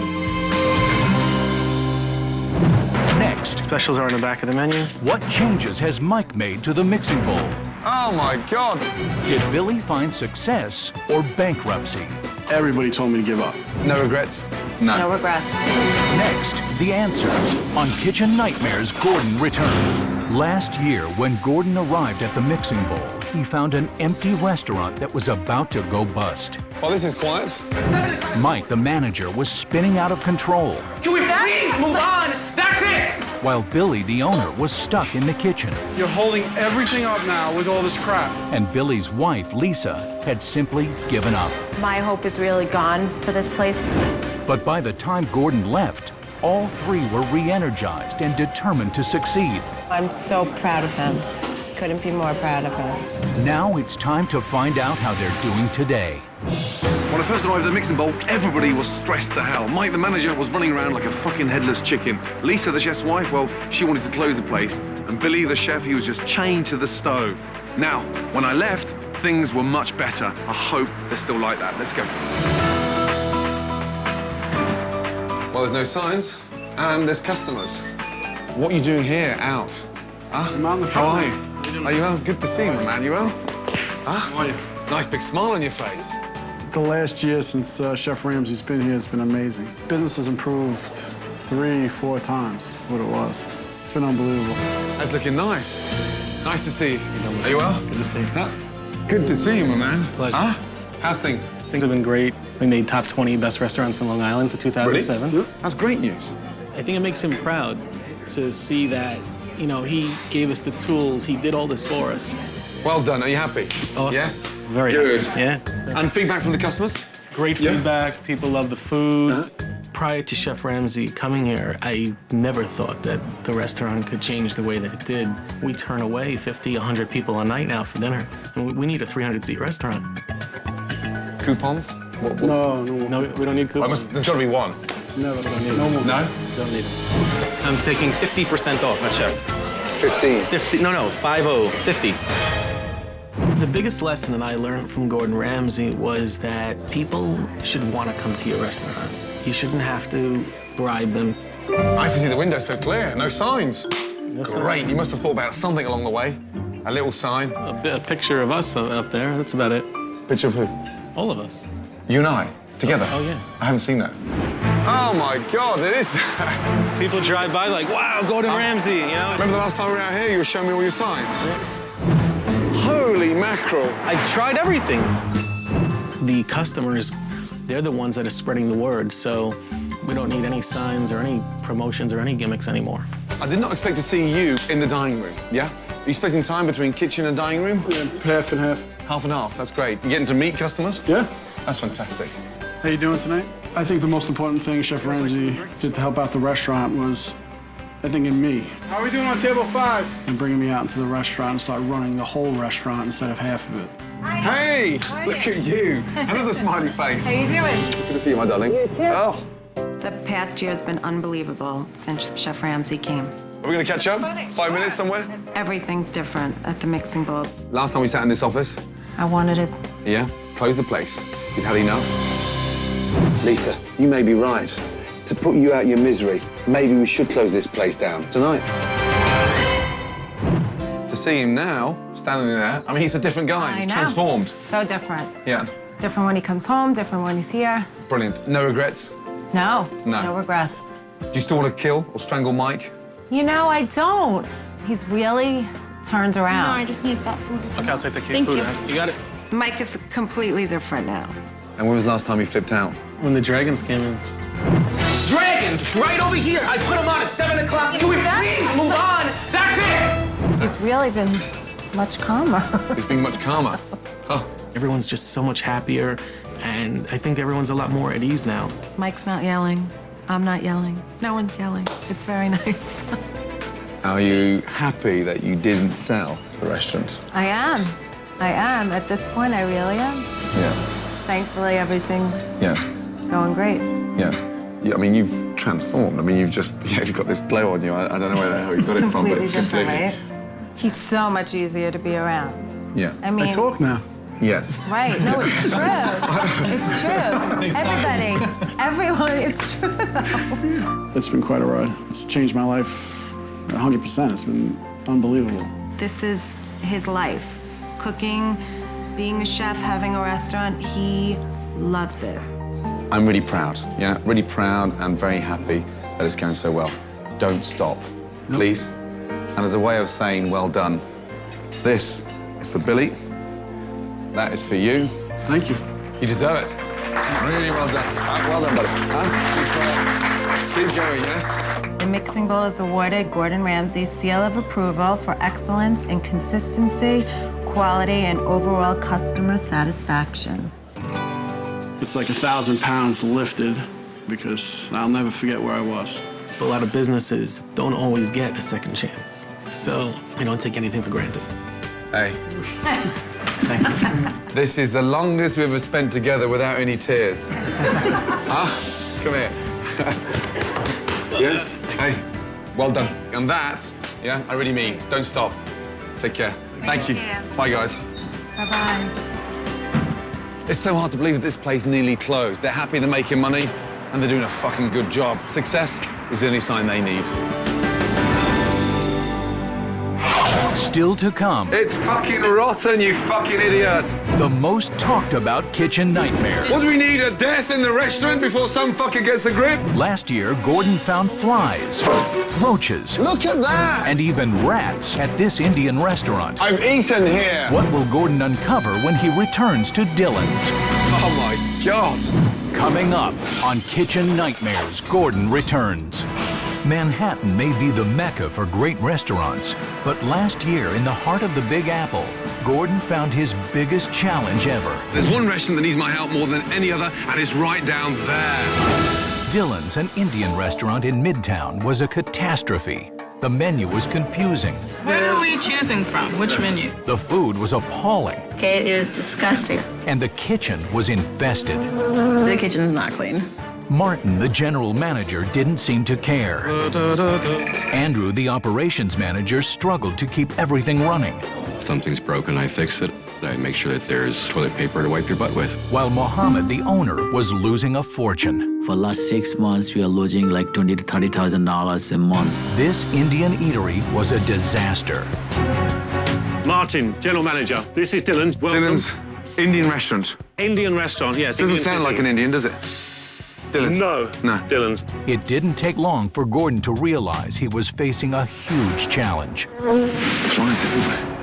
Next, Specials are in the back of the menu. what changes has Mike made to the mixing bowl? Oh, my God. Did Billy find success or bankruptcy? Everybody told me to give up. No regrets? No regret. Next, the answers on Kitchen Nightmares. Gordon returned. Last year, when Gordon arrived at the mixing bowl, he found an empty restaurant that was about to go bust. Oh, this is quiet. Mike, the manager, was spinning out of control, Can we please move on? That's it! while Billy, the owner, was stuck in the kitchen. You're holding everything up now with all this crap. And Billy's wife, Lisa, had simply given up. My hope is really gone for this place. But by the time Gordon left, all three were re-energized and determined to succeed. I'm so proud of him. Couldn't be more proud of him. Now it's time to find out how they're doing today. When I first arrived at the mixing bowl, everybody was stressed to hell. Mike, the manager, was running around like a fucking headless chicken. Lisa, the chef's wife, well, she wanted to close the place. And Billy, the chef, he was just chained to the stove. Now, when I left, things were much better. I hope they're still like that. Let's go. Well, there's no signs, and there's customers. What are you doing here, out? Huh? I'm out in the How are front. you? Are you well? Good to see you, my man. You well? Huh? How are you? Nice big smile on your face. The last year since Chef Ramsay's been here has been amazing. Business has improved 3-4 times what it was. It's been unbelievable. That's looking nice. Nice to see you. Are you well? Good to see you. Good to see you, my man. Pleasure. Huh? How's things? Things have been great. We made top 20 best restaurants in Long Island for 2007. Really? That's great news. I think it makes him proud to see that, you know, he gave us the tools, he did all this for us. Well done. Are you happy? Awesome. Yes? Very good. happy. Yeah. And feedback from the customers? Great feedback. People love the food. Prior to Chef Ramsay coming here, I never thought that the restaurant could change the way that it did. We turn away 50, 100 people a night now for dinner. And we need a 300-seat restaurant. Coupons? No, we don't need coupons. There's got to be one. No, No more. No? Don't need them. I'm taking 50% off, my chef. 15. 50, no, 50. The biggest lesson that I learned from Gordon Ramsay was that people should want to come to your restaurant. You shouldn't have to bribe them. Nice to see the window so clear. No signs. No Great. signs. You must have thought about something along the way. A little sign. A picture of us out there, that's about it. Picture of who? All of us. You and I, together? Oh, yeah. I haven't seen that. Oh, my God, it is. People drive by like, wow, Gordon Ramsay, you know? Remember the last time we were out here, you were showing me all your signs? Holy mackerel. I tried everything. The customers, they're the ones that are spreading the word, so we don't need any signs or any promotions or any gimmicks anymore. I did not expect to see you in the dining room, yeah? Are you splitting time between kitchen and dining room? Yeah, half and half. Half and half, that's great. You getting to meet customers? Yeah. That's fantastic. How you doing tonight? I think the most important thing Chef Ramsay did to help out the restaurant was, I think, in me. How are we doing on table 5? And bringing me out into the restaurant and start running the whole restaurant instead of half of it. Hey, look at you. Another smiley face. How you doing? Good to see you, my darling. Oh, The past year has been unbelievable since Chef Ramsay came. are we going to catch up? 5 minutes somewhere? Everything's different at the mixing bowl. Last time we sat in this office, I wanted it. yeah, close the place. He'd had enough. Lisa, you may be right. To put you out your misery, maybe we should close this place down tonight. To see him now, standing there, I mean, he's a different guy. I He's know. transformed. So different. Yeah, Different when he comes home, different when he's here. brilliant. No regrets? No. No. No regrets. Do you still want to kill or strangle Mike? You know, I don't. He's really turns around. No, I just need that food. Okay, I'll take the Thank food. you. You got it. Mike is completely different now. And when was the last time you flipped out? When the dragons came in. Dragons, right over here. I put them on at 7 o'clock. Can we please move on? That's it. He's really been much calmer. He's being much calmer. Oh, Everyone's just so much happier, and I think everyone's a lot more at ease now. Mike's not yelling. I'm not yelling. No one's yelling. It's very nice. are you happy that you didn't sell the restaurant? I am. At this point, I really am. Yeah. Thankfully, everything's Yeah. going great. Yeah. Yeah, I mean, you've transformed. I mean, you've got this glow on you. I don't know where the hell you got it from, but Completely different, right? He's so much easier to be around. Yeah. I mean, I talk now. Yeah. right? No, it's true. It's true. Everyone, it's true though. It's been quite a ride. It's changed my life 100%. It's been unbelievable. This is his life. Cooking, being a chef, having a restaurant, he loves it. I'm really proud, yeah? Really proud and very happy that it's going so well. Don't stop, please. And as a way of saying well done, this is for Billy. That is for you. Thank you. You deserve it. Really well done. Well done, buddy. Keep going, yes? The Mixing Bowl is awarded Gordon Ramsay's seal of approval for excellence in consistency, quality, and overall customer satisfaction. It's like 1,000 pounds lifted because I'll never forget where I was. A lot of businesses don't always get a second chance, so I don't take anything for granted. Hey. This is the longest we've ever spent together without any tears. Huh? Come here. Yes? Hey, well done. And that, yeah, I really mean, don't stop. Take care. Thank you. Bye, guys. Bye-bye. It's so hard to believe that this place nearly closed. They're happy, they're making money, and they're doing a fucking good job. Success is the only sign they need. Still to come. It's fucking rotten, you fucking idiot. The most talked about kitchen nightmares. What do we need, a death in the restaurant before some fucker gets a grip? Last year, Gordon found flies, roaches. Look at that! And even rats at this Indian restaurant. I've eaten here. What will Gordon uncover when he returns to Dillon's? Oh my God. Coming up on Kitchen Nightmares, Gordon returns. Manhattan may be the mecca for great restaurants, but last year in the heart of the Big Apple, Gordon found his biggest challenge ever. There's one restaurant that needs my help more than any other, and it's right down there. Dillon's, an Indian restaurant in Midtown, was a catastrophe. The menu was confusing. What are we choosing from? Which menu? The food was appalling. Okay, it is disgusting. And the kitchen was infested. The kitchen is not clean. Martin, the general manager, didn't seem to care. Andrew, the operations manager, struggled to keep everything running. If something's broken, I fix it. I make sure that there's toilet paper to wipe your butt with. While Mohammed, the owner, was losing a fortune. For the last 6 months, we are losing like $20,000 to $30,000 a month. This Indian eatery was a disaster. Martin, general manager, this is Dillon's. Welcome. Dillon's Indian restaurant. Indian restaurant, yes. Doesn't sound like an Indian, does it? Dillon's. No. Dillon's. It didn't take long for Gordon to realize he was facing a huge challenge. Flies everywhere.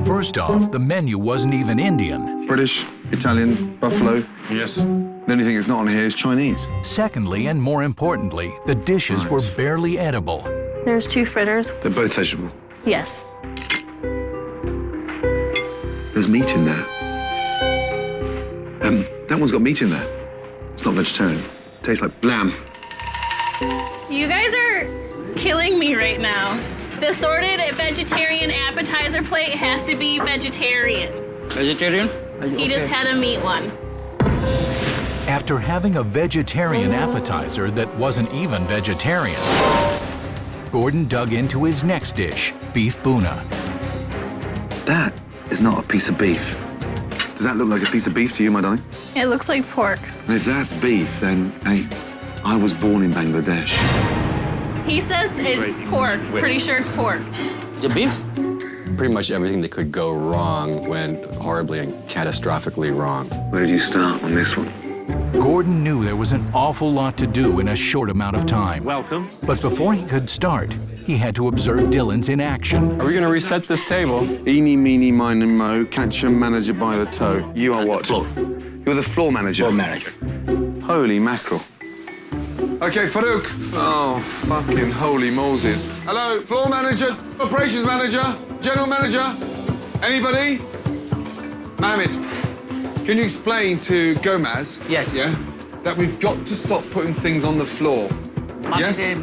First off, the menu wasn't even Indian. British, Italian, buffalo. Yes. The only thing that's not on here is Chinese. Secondly, and more importantly, the dishes were barely edible. There's 2 fritters. They're both vegetable. Yes. There's meat in there. That one's got meat in there. It's not vegetarian. Tastes like lamb. You guys are killing me right now. The assorted vegetarian appetizer plate has to be vegetarian. Vegetarian? He just had a meat one. After having a vegetarian appetizer that wasn't even vegetarian, Gordon dug into his next dish, beef boona. That is not a piece of beef. Does that look like a piece of beef to you, my darling? It looks like pork. And if that's beef, then, hey, I was born in Bangladesh. He says it's pork. Pretty sure it's pork. Is it beef? Pretty much everything that could go wrong went horribly and catastrophically wrong. Where did you start on this one? Gordon knew there was an awful lot to do in a short amount of time. Welcome. But before he could start, he had to observe Dillon's in action. Are we going to reset this table? Eeny, meeny, miny, mo, catch a manager by the toe. You are what? Floor. You're the floor manager? Floor manager. Holy mackerel. Okay, Farouk. Oh, fucking holy Moses. Hello, floor manager, operations manager, general manager. Anybody? Mohammed, can you explain to Gomez? Yes. Yeah? That we've got to stop putting things on the floor. Yes? Yeah.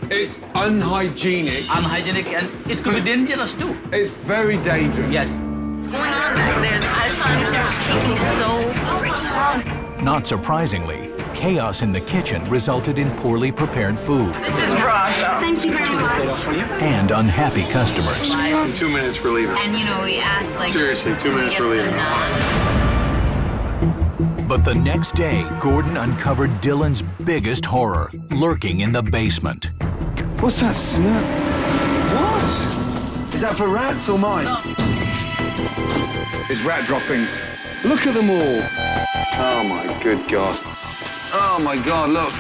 It's unhygienic. Unhygienic and it could be dangerous too. It's very dangerous. Yes. What's going on back there? I just don't understand what's taking so long. Not surprisingly, chaos in the kitchen resulted in poorly prepared food This is raw, so. Thank you very much. and unhappy customers. 2 minutes for leaving. And you know, we asked like. Seriously, 2 minutes for leaving. But the next day, Gordon uncovered Dillon's biggest horror, lurking in the basement. What's that smell? What? Is that for rats or mice? It's rat droppings. Look at them all. Oh my good God. Oh my God, look.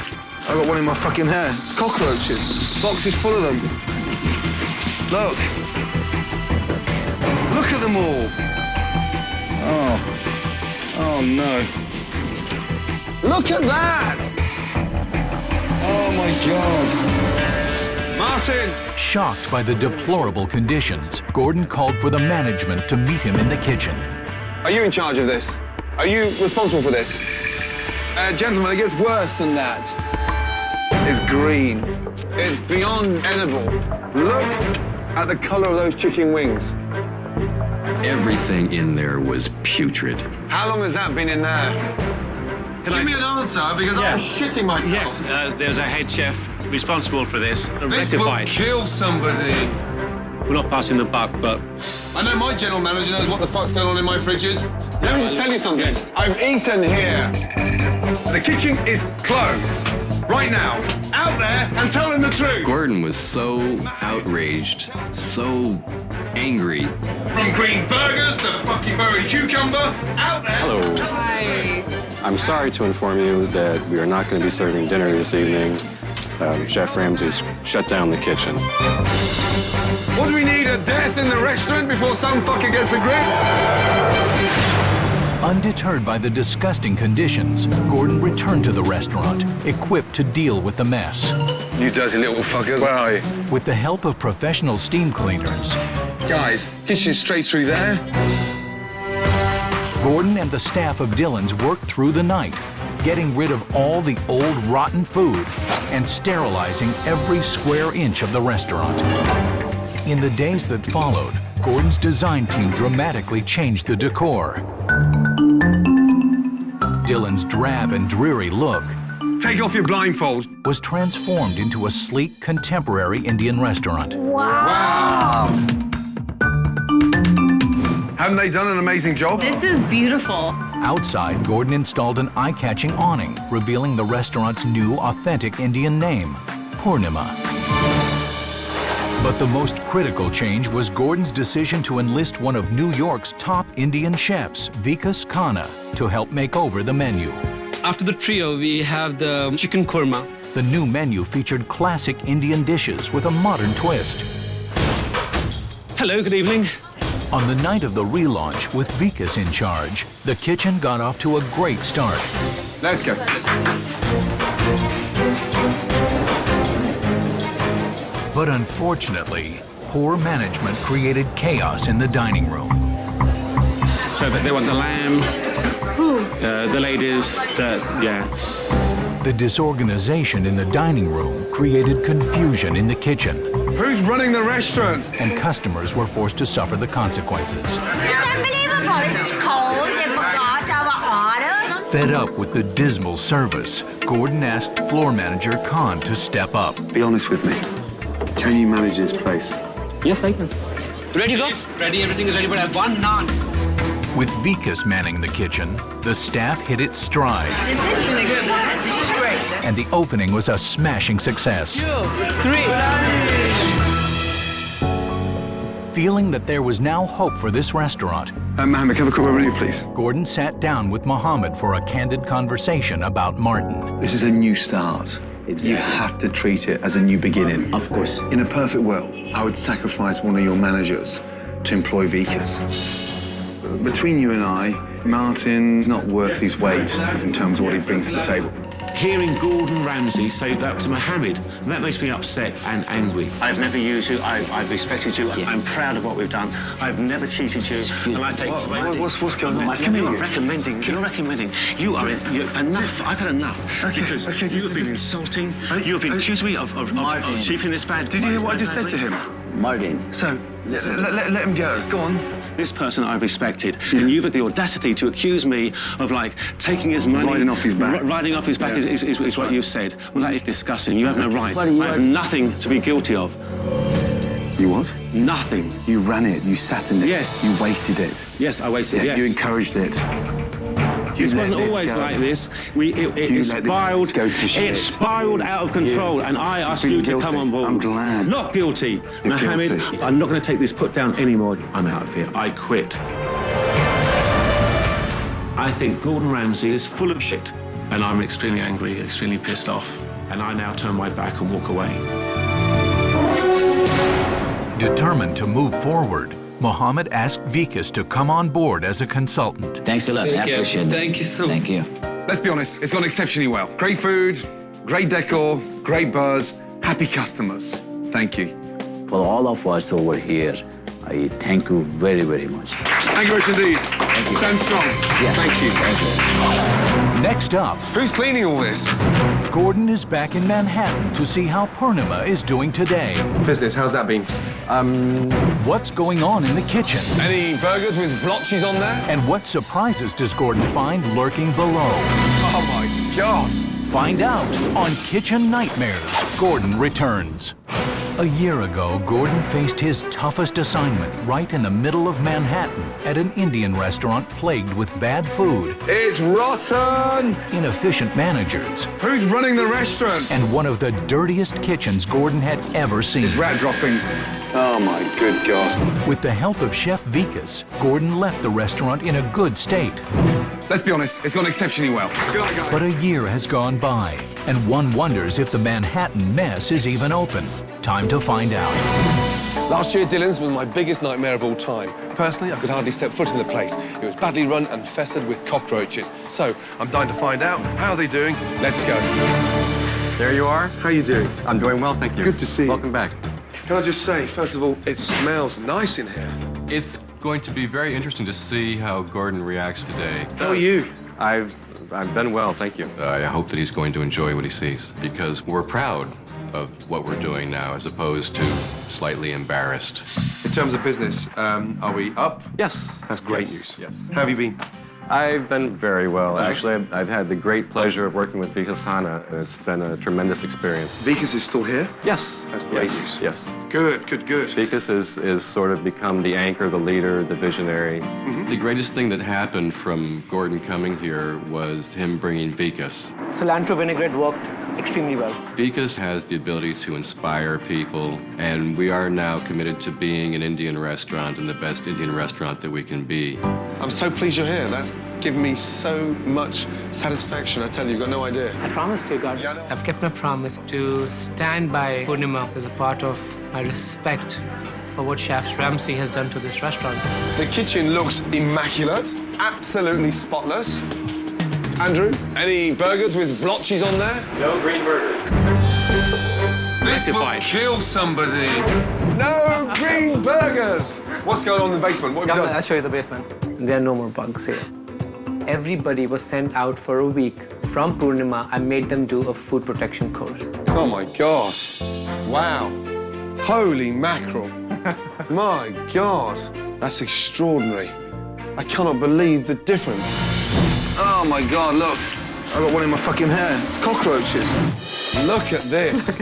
I got one in my fucking hair. It's cockroaches. Boxes full of them. Look. Look at them all. Oh. Oh no. Look at that! Oh my God. Martin! Shocked by the deplorable conditions, Gordon called for the management to meet him in the kitchen. Are you in charge of this? Are you responsible for this? Gentlemen, it gets worse than that. It's green. It's beyond edible. Look at the color of those chicken wings. Everything in there was putrid. How long has that been in there? Give me an answer, because I'm shitting myself. Yes, there's a head chef responsible for this. This will kill somebody. We're not passing the buck, but... I know my general manager knows what the fuck's going on in my fridges. Let me just tell you something. Yes. I've eaten here. The kitchen is closed. Right now. Out there and tell them the truth. Gordon was so outraged, so angry. From green burgers to fucking berry cucumber. Out there. Hello. Hi. I'm sorry to inform you that we are not going to be serving dinner this evening. Chef Ramsay's shut down the kitchen. What do we need, a death in the restaurant before some fucker gets a grip? Undeterred by the disgusting conditions, Gordon returned to the restaurant, equipped to deal with the mess. You dirty little fuckers, where are you? With the help of professional steam cleaners, Guys, kitchen straight through there. Gordon and the staff of Dillon's worked through the night, getting rid of all the old rotten food and sterilizing every square inch of the restaurant. In the days that followed, Gordon's design team dramatically changed the decor. Dillon's drab and dreary look Take off your blindfolds. Was transformed into a sleek, contemporary Indian restaurant. Wow. Haven't they done an amazing job? This is beautiful. Outside, Gordon installed an eye-catching awning, revealing the restaurant's new, authentic Indian name, Purnima. But the most critical change was Gordon's decision to enlist one of New York's top Indian chefs, Vikas Khanna, to help make over the menu. After the trio, we have the chicken korma. The new menu featured classic Indian dishes with a modern twist. Hello, good evening. On the night of the relaunch, with Vikas in charge, the kitchen got off to a great start. Let's go. But unfortunately, poor management created chaos in the dining room. So that they want the lamb, the ladies, The disorganization in the dining room created confusion in the kitchen. Who's running the restaurant? And customers were forced to suffer the consequences. It's unbelievable. It's cold. They forgot our order. Fed up with the dismal service, Gordon asked floor manager Khan to step up. Be honest with me. Can you manage this place? Yes, I can. Ready to go? Ready, everything is ready, but I have one naan. With Vikas manning the kitchen, the staff hit its stride. It tastes really good. This is great. And the opening was a smashing success. 2, 3. Feeling that there was now hope for this restaurant, Mohammed, can I have a quick word with you, please? Gordon sat down with Mohammed for a candid conversation about Martin. This is a new start. You have to treat it as a new beginning. Of course. In a perfect world, I would sacrifice one of your managers to employ Vikas. Between you and I, Martin's not worth his weight in terms of what he brings to the table. Hearing Gordon Ramsay say that to Mohammed, that makes me upset and angry. I've never used you. I've respected you. Yeah. I'm proud of what we've done. I've never cheated you. And I take what's going on? You're not recommending. You're recommending. You are enough. I've had enough. Because you've been insulting. You've been accusing me of chiefing this bad. Did you hear what I just said to him? Martin. So, let him go. Go on. This person I've respected, and you've had the audacity to accuse me of, like, taking his money... Riding off his back. Riding off his back is what you said. Well, that is disgusting. You have no right. I have nothing to be guilty of. You what? Nothing. You ran it. You sat in it. Yes. You wasted it. Yes, I wasted it, yes. You encouraged it. This wasn't always like this. It spiraled. It spiraled out of control, and I asked you to come on board. I'm glad. Not guilty, Mohammed. Guilty. I'm not going to take this put down anymore. I'm out of here. I quit. I think Gordon Ramsay is full of shit, and I'm extremely angry, extremely pissed off, and I now turn my back and walk away. Determined to move forward, Mohammed asked Vikas to come on board as a consultant. Thanks a lot. I appreciate it. Thank you so much. Thank you. Let's be honest, it's gone exceptionally well. Great food, great decor, great buzz, happy customers. Thank you. For all of us over here, I thank you very, very much. Thank you much indeed. Thank you. Stand strong. Yeah. Thank you. Next up, who's cleaning all this? Gordon is back in Manhattan to see how Purnima is doing today. Business, how's that been? What's going on in the kitchen? Any burgers with blotches on there? And what surprises does Gordon find lurking below? Oh my God. Find out on Kitchen Nightmares. Gordon returns. A year ago, Gordon faced his toughest assignment right in the middle of Manhattan at an Indian restaurant plagued with bad food, It's rotten. inefficient managers, Who's running the restaurant? and one of the dirtiest kitchens Gordon had ever seen. Rat droppings. Oh, my good God. With the help of Chef Vikas, Gordon left the restaurant in a good state. Let's be honest, it's gone exceptionally well. Good night, guys. But a year has gone by, and one wonders if the Manhattan mess is even open. Time to find out. Last year, Dillon's was my biggest nightmare of all time. Personally, I could hardly step foot in the place. It was badly run and festered with cockroaches. So, I'm dying to find out. How are they doing? Let's go. There you are. How are you doing? I'm doing well, thank you. Good to see you. Welcome back. Can I just say, first of all, it smells nice in here. It's going to be very interesting to see how Gordon reacts today. How are you? I've been well, thank you. I hope that he's going to enjoy what he sees, because we're proud of what we're doing now, as opposed to slightly embarrassed. In terms of business, are we up? Yes. That's great news. Yeah. How have you been? I've been very well. Actually, I've had the great pleasure of working with Vikas Hanna. It's been a tremendous experience. Vikas is still here? Yes. That's great news. Yes. Good, good, good. Vikas is sort of become the anchor, the leader, the visionary. The greatest thing that happened from Gordon coming here was him bringing Vikas. Cilantro vinaigrette worked extremely well. Vikas has the ability to inspire people, and we are now committed to being an Indian restaurant and the best Indian restaurant that we can be. I'm so pleased you're here. That's given me so much satisfaction. I tell you, you've got no idea. I promised you, God. I've kept my promise to stand by Purnima as a part of my respect for what Chef Ramsay has done to this restaurant. The kitchen looks immaculate, absolutely spotless. Andrew, any burgers with blotches on there? No green burgers. This will kill somebody. No green burgers. What's going on in the basement? What have you done? I'll show you the basement. There are no more bugs here. Everybody was sent out for a week from Purnima. I made them do a food protection course. Oh my God. Wow. Holy mackerel. My God. That's extraordinary. I cannot believe the difference. Oh, my God, look. I got one in my fucking hand. It's cockroaches. Look at this.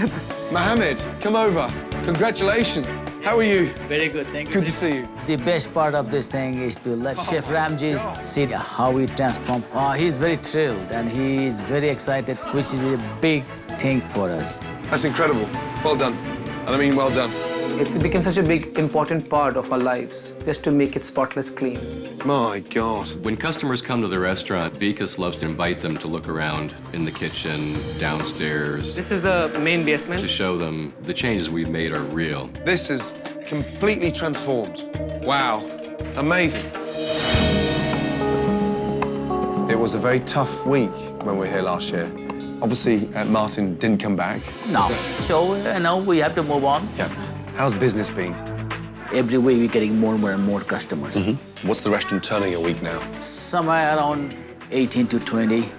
Mohammed, come over. Congratulations. How are you? Very good, thank you. Good to see you. The best part of this thing is to let Chef Ramsay see how he transformed. He's very thrilled and he's very excited, which is a big thing for us. That's incredible. Well done. And I mean well done. It became such a big, important part of our lives, just to make it spotless clean. My God. When customers come to the restaurant, Vikas loves to invite them to look around in the kitchen, downstairs. This is the main basement. To show them the changes we've made are real. This is completely transformed. Wow. Amazing. It was a very tough week when we were here last year. Obviously, Martin didn't come back. No. So, we have to move on. Yeah. How's business been? Every week we're getting more and more customers. What's the restaurant turning a week now? Somewhere around 18 to 20.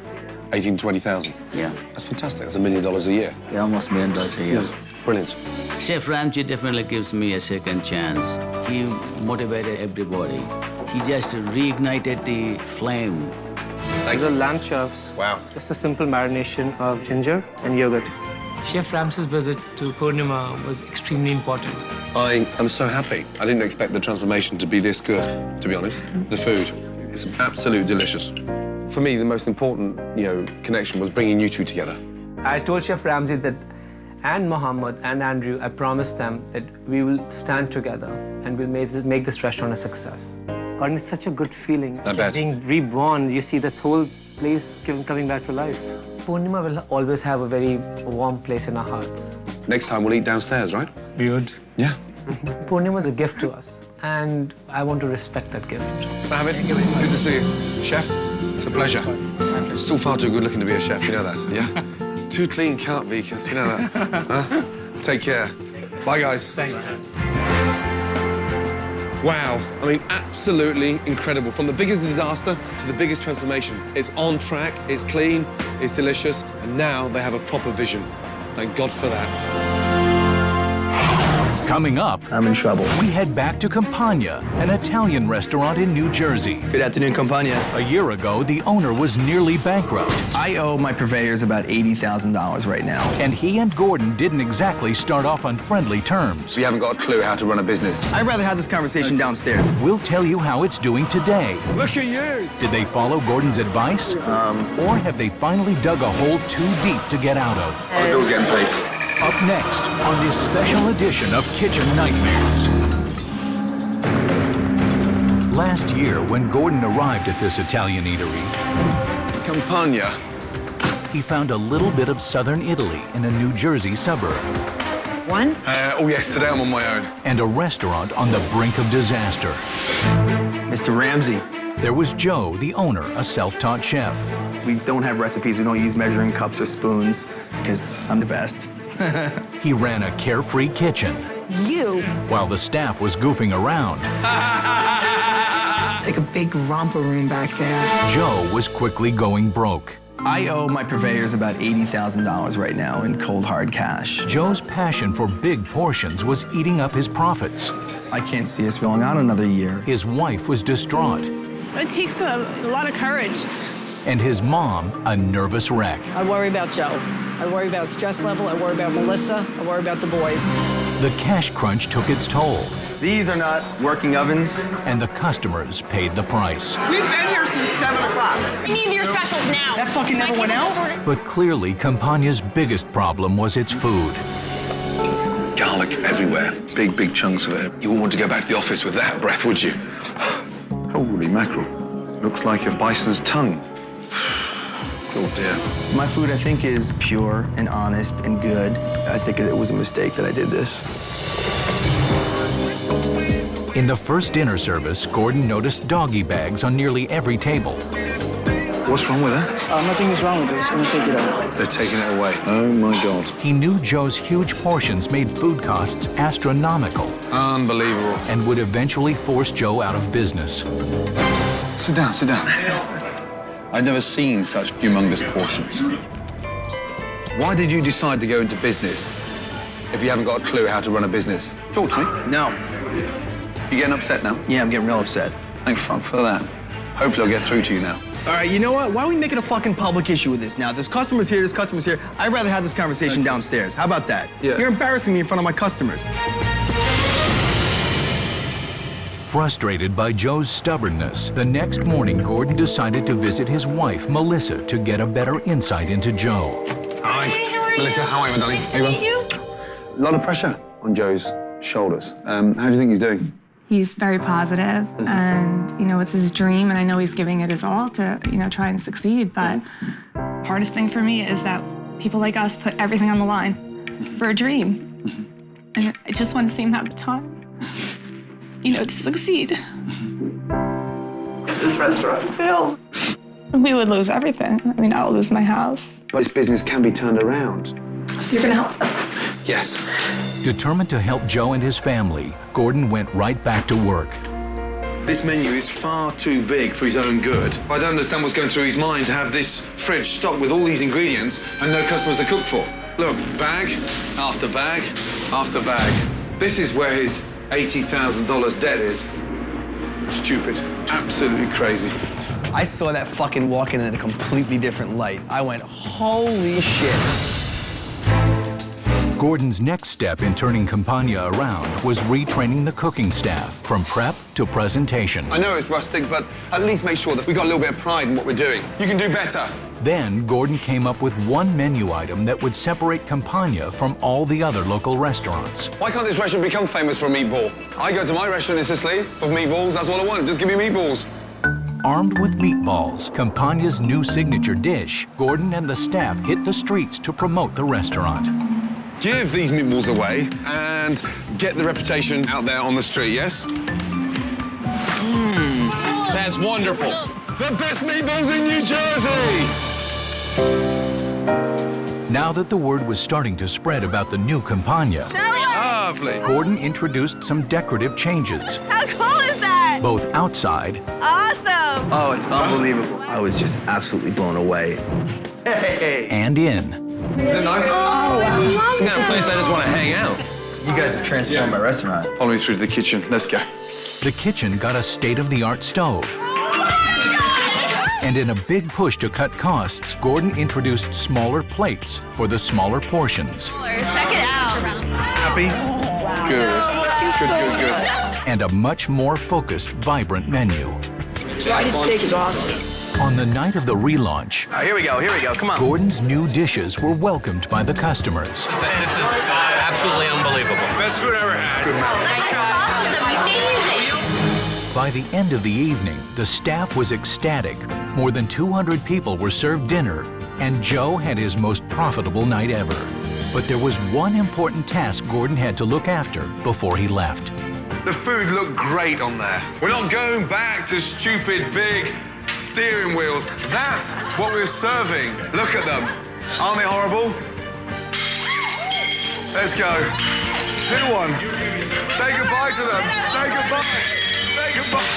18 to 20,000? Yeah. That's fantastic. That's $1 million a year. Yeah, almost $1 million a year. Brilliant. Chef Ramsay definitely gives me a second chance. He motivated everybody. He just reignited the flame. These are lamb chops. Wow. Just a simple marination of ginger and yogurt. Chef Ramsay's visit to Purnima was extremely important. I am so happy. I didn't expect the transformation to be this good, to be honest. The food, it's absolutely delicious. For me, the most important, connection was bringing you two together. I told Chef Ramsay that, and Mohammed and Andrew, I promised them that we will stand together and we'll make this restaurant a success. God, it's such a good feeling. I bet. Being reborn, you see the whole place coming back to life. Purnima will always have a very warm place in our hearts. Next time we'll eat downstairs, right? We would. Yeah. Purnima is a gift to us, and I want to respect that gift. Mohammed, good to see you. Chef, it's a pleasure. Still far too good looking to be a chef, you know that, yeah? Too clean cut, Vikas, you know that. Huh? Take care. Bye, guys. Thank you. Wow, I mean, absolutely incredible. From the biggest disaster to the biggest transformation. It's on track, it's clean, it's delicious, and now they have a proper vision. Thank God for that. Coming up, I'm in trouble. we head back to Campania, an Italian restaurant in New Jersey. Good afternoon, Compania. A year ago, the owner was nearly bankrupt. I owe my purveyors about $80,000 right now. And he and Gordon didn't exactly start off on friendly terms. We haven't got a clue how to run a business. I'd rather have this conversation downstairs. We'll tell you how it's doing today. Look at you! Did they follow Gordon's advice? Or have they finally dug a hole too deep to get out of? The bill's getting paid. Up next on this special edition of Kitchen Nightmares. Last year, when Gordon arrived at this Italian eatery, Campania. he found a little bit of southern Italy in a New Jersey suburb. One? Oh yes, today I'm on my own. And a restaurant on the brink of disaster. Mr. Ramsay. There was Joe, the owner, a self-taught chef. We don't have recipes. We don't use measuring cups or spoons because I'm the best. He ran a carefree kitchen. You. While the staff was goofing around, It's like a big romper room back there. Joe was quickly going broke. I owe my purveyors about $80,000 right now in cold hard cash. Joe's passion for big portions was eating up his profits. I can't see us going on another year. His wife was distraught. It takes a lot of courage. And his mom, a nervous wreck. I worry about Joe. I worry about stress level. I worry about Melissa. I worry about the boys. The cash crunch took its toll. These are not working ovens. And the customers paid the price. We've been here since 7 o'clock. We need your specials now. That fucking never went out? But clearly, Campania's biggest problem was its food. Garlic everywhere. Big chunks of it. You wouldn't want to go back to the office with that breath, would you? Holy mackerel. Looks like a bison's tongue. Oh dear. My food, I think, is pure and honest and good. I think it was a mistake that I did this. In the first dinner service, Gordon noticed doggy bags on nearly every table. What's wrong with that? Nothing is wrong with this. I'm gonna take it out. They're taking it away. Oh my God. He knew Joe's huge portions made food costs astronomical. Unbelievable. And would eventually force Joe out of business. Sit down, sit down. I've never seen such humongous portions. Why did you decide to go into business if you haven't got a clue how to run a business? Talk to me. No. You getting upset now? Yeah, I'm getting real upset. Thank fuck for that. Hopefully I'll get through to you now. All right, you know what? Why are we making a fucking public issue with this now? There's customers here, there's customers here. I'd rather have this conversation downstairs. How about that? Yeah. You're embarrassing me in front of my customers. Frustrated by Joe's stubbornness, the next morning Gordon decided to visit his wife, Melissa, to get a better insight into Joe. Hi. Melissa, how are you, darling? Thank you. A lot of pressure on Joe's shoulders. How do you think he's doing? He's very positive, and it's his dream, and I know he's giving it his all to try and succeed. But hardest thing for me is that people like us put everything on the line for a dream, and I just want to see him have the time, to succeed. This restaurant failed. We would lose everything. I mean, I'll lose my house. But this business can be turned around. So you're gonna help us? Yes. Determined to help Joe and his family, Gordon went right back to work. This menu is far too big for his own good. I don't understand what's going through his mind to have this fridge stocked with all these ingredients and no customers to cook for. Look, bag after bag after bag. This is where his $80,000 debt is. Stupid. Absolutely crazy. I saw that fucking walk-in in a completely different light. I went, holy shit. Gordon's next step in turning Compania around was retraining the cooking staff from prep to presentation. I know it's rustic, but at least make sure that we've got a little bit of pride in what we're doing. You can do better. Then Gordon came up with one menu item that would separate Compania from all the other local restaurants. Why can't this restaurant become famous for a meatball? I go to my restaurant in Sicily for meatballs. That's all I want. Just give me meatballs. Armed with meatballs, Compania's new signature dish, Gordon and the staff hit the streets to promote the restaurant. Give these meatballs away and get the reputation out there on the street, yes? That's wonderful. The best meatballs in New Jersey! Now that the word was starting to spread about the new Compania, Lovely. Gordon introduced some decorative changes, How cool is that? both outside Awesome. Oh, it's unbelievable. I was just absolutely blown away. Hey! and in. Is it nice? Oh, I love It's the kind of place I just want to hang out. You guys have transformed my restaurant. Follow me through to the kitchen. Let's go. The kitchen got a state-of-the-art stove. And in a big push to cut costs, Gordon introduced smaller plates for the smaller portions. Check it out. Happy? Good. And a much more focused, vibrant menu. Fried steak is awesome. On the night of the relaunch, Here we go, come on. Gordon's new dishes were welcomed by the customers. This is absolutely unbelievable. Best food I ever had. Good By the end of the evening, the staff was ecstatic. More than 200 people were served dinner, and Joe had his most profitable night ever. But there was one important task Gordon had to look after before he left. The food looked great on there. We're not going back to stupid big steering wheels. That's what we're serving. Look at them. Aren't they horrible? Let's go. New one. Say goodbye to them. Say goodbye. Say goodbye.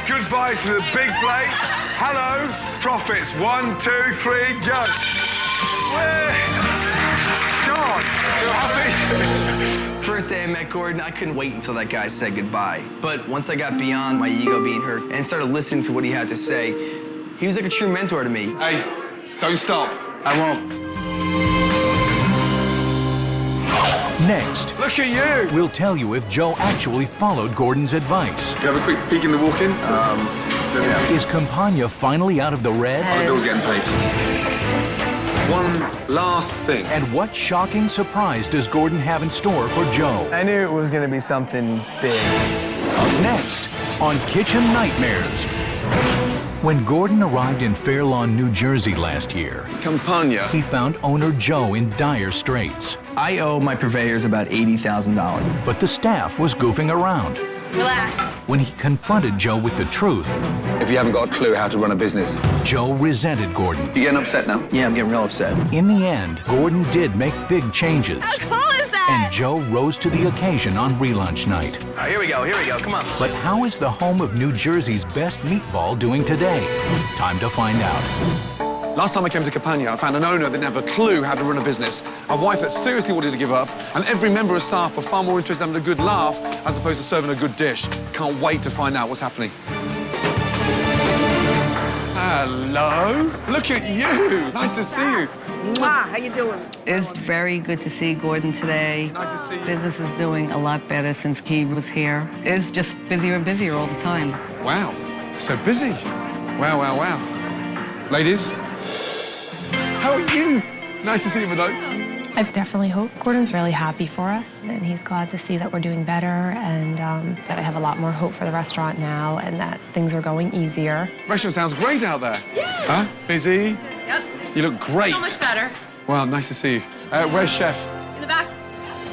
Goodbye to the big plate. Hello, profits. 1, 2, 3, go. God, you're happy? First day I met Gordon, I couldn't wait until that guy said goodbye. But once I got beyond my ego being hurt and started listening to what he had to say, he was like a true mentor to me. Hey, don't stop. I won't. Next, look at you. We'll tell you if Joe actually followed Gordon's advice. You have a quick peek in the walk-ins? Is Compana finally out of the red? The bill's getting paid. One last thing. And what shocking surprise does Gordon have in store for Joe? I knew it was going to be something big. Up next on Kitchen Nightmares. When Gordon arrived in Fair Lawn, New Jersey last year, Campania, he found owner Joe in dire straits. I owe my purveyors about $80,000. But the staff was goofing around. Relax. When he confronted Joe with the truth, if you haven't got a clue how to run a business. Joe resented Gordon. You getting upset now? Yeah, I'm getting real upset. In the end, Gordon did make big changes. How cool is that? And Joe rose to the occasion on relaunch night. All right, here we go, come on. But how is the home of New Jersey's best meatball doing today? Time to find out. Last time I came to Campania, I found an owner that didn't have a clue how to run a business, a wife that seriously wanted to give up, and every member of staff were far more interested in having a good laugh as opposed to serving a good dish. Can't wait to find out what's happening. Hello. Look at you. Nice to see you. Mwah, how you doing? It's very good to see Gordon today. Nice to see you. Business is doing a lot better since he was here. It's just busier and busier all the time. Wow. So busy. Wow. Ladies, how are you? Nice to see you, Madonna. I definitely hope Gordon's really happy for us, and he's glad to see that we're doing better, and that I have a lot more hope for the restaurant now, and that things are going easier. Restaurant sounds great out there. Yeah. Huh? Busy? Yep. You look great. So much better. Wow, nice to see you. Where's Chef? In the back.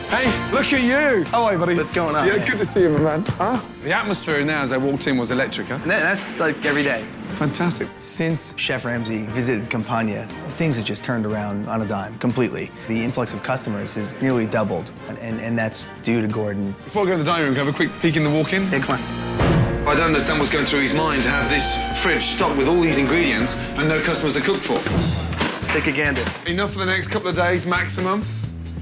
Hey, look at you. How are you, buddy? What's going on? Yeah, good to see you, my man. Huh? The atmosphere now as I walked in was electric, huh? That's like every day. Fantastic. Since Chef Ramsay visited Campania, things have just turned around on a dime, completely. The influx of customers has nearly doubled, and that's due to Gordon. Before I go to the dining room, can I have a quick peek in the walk-in? Yeah, come on. I don't understand what's going through his mind to have this fridge stocked with all these ingredients and no customers to cook for. Take a gander. Enough for the next couple of days maximum?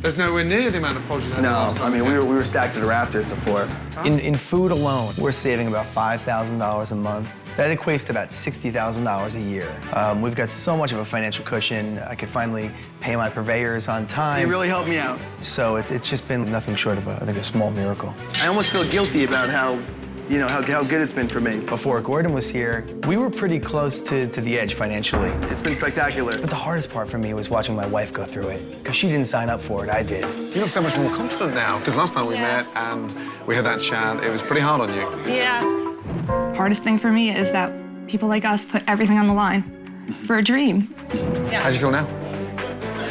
There's nowhere near the amount of produce. No, I mean, we were stacked to the rafters before. In food alone, we're saving about $5,000 a month. That equates to about $60,000 a year. We've got so much of a financial cushion. I could finally pay my purveyors on time. You really helped me out. So it's just been nothing short of, I think, a small miracle. I almost feel guilty about how good it's been for me. Before Gordon was here, we were pretty close to the edge financially. It's been spectacular. But the hardest part for me was watching my wife go through it, because she didn't sign up for it, I did. You look so much more confident now, because last time we met and we had that chat, it was pretty hard on you. Yeah. Hardest thing for me is that people like us put everything on the line for a dream. Yeah. How do you feel now?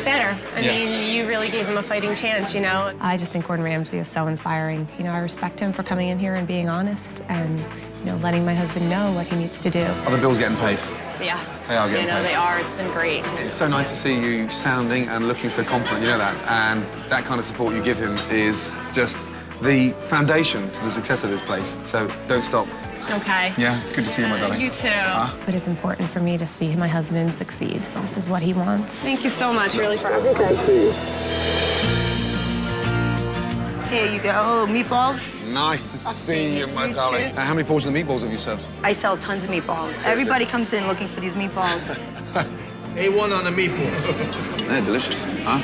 Better. I mean, you really gave him a fighting chance, you know? I just think Gordon Ramsay is so inspiring. You know, I respect him for coming in here and being honest and, you know, letting my husband know what he needs to do. Are the bills getting paid? Yeah. They are getting paid. They are. It's been great. It's so nice to see you sounding and looking so confident, you know that. And that kind of support you give him is just the foundation to the success of this place. So don't stop. Okay. Yeah, good to see you, my darling. You too. But it's important for me to see my husband succeed. This is what he wants. Thank you so much, really, for everything. Here you go, meatballs. Nice to see you, my darling. How many portions of meatballs have you served? I sell tons of meatballs. Everybody comes in looking for these meatballs. A1 on the meatball. They're delicious, huh?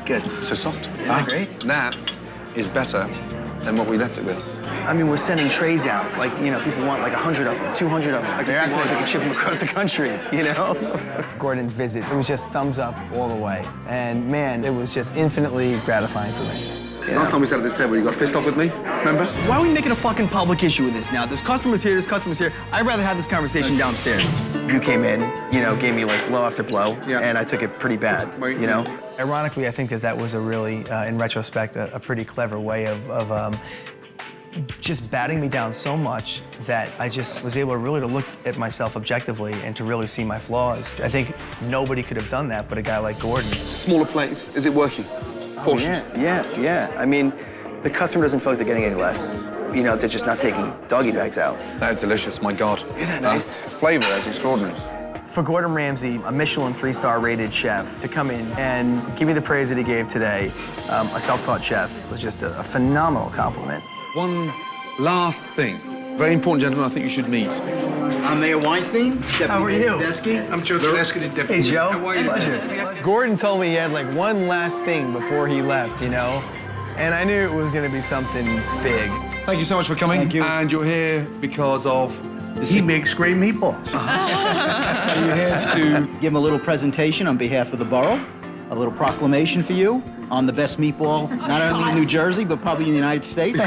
Good. So soft. Yeah, great. That is better than what we left it with. I mean, we're sending trays out. Like, you know, people want like 100 of them, 200 of them. Like, they're asking if they can ship them across the country, you know? Gordon's visit, it was just thumbs up all the way. And man, it was just infinitely gratifying for me. Last time we sat at this table, you got pissed off with me, remember? Why are we making a fucking public issue with this now? There's customers here, there's customers here. I'd rather have this conversation downstairs. You came in, you know, gave me like blow after blow, and I took it pretty bad, you know? Ironically, I think that was a really, in retrospect, a pretty clever way of just batting me down so much that I just was able to really look at myself objectively and to really see my flaws. I think nobody could have done that but a guy like Gordon. Smaller plates, is it working? Portions? Yeah. I mean, the customer doesn't feel like they're getting any less. You know, they're just not taking doggy bags out. That is delicious, my God. Isn't that nice? The flavor is extraordinary. For Gordon Ramsay, a Michelin 3-star rated chef, to come in and give me the praise that he gave today, a self-taught chef, was just a phenomenal compliment. One last thing. Very important gentleman I think you should meet. I'm Mayor Weinstein. How are you? I'm Joe Tedeschi, Deputy. Hey, Joe. How are you? Pleasure. Gordon told me he had like one last thing before he left, you know? And I knew it was going to be something big. Thank you so much for coming. Thank you. And you're here because of... He makes great meatballs. So you're here to... Give him a little presentation on behalf of the borough, a little proclamation for you on the best meatball, not only in New Jersey, but probably in the United States.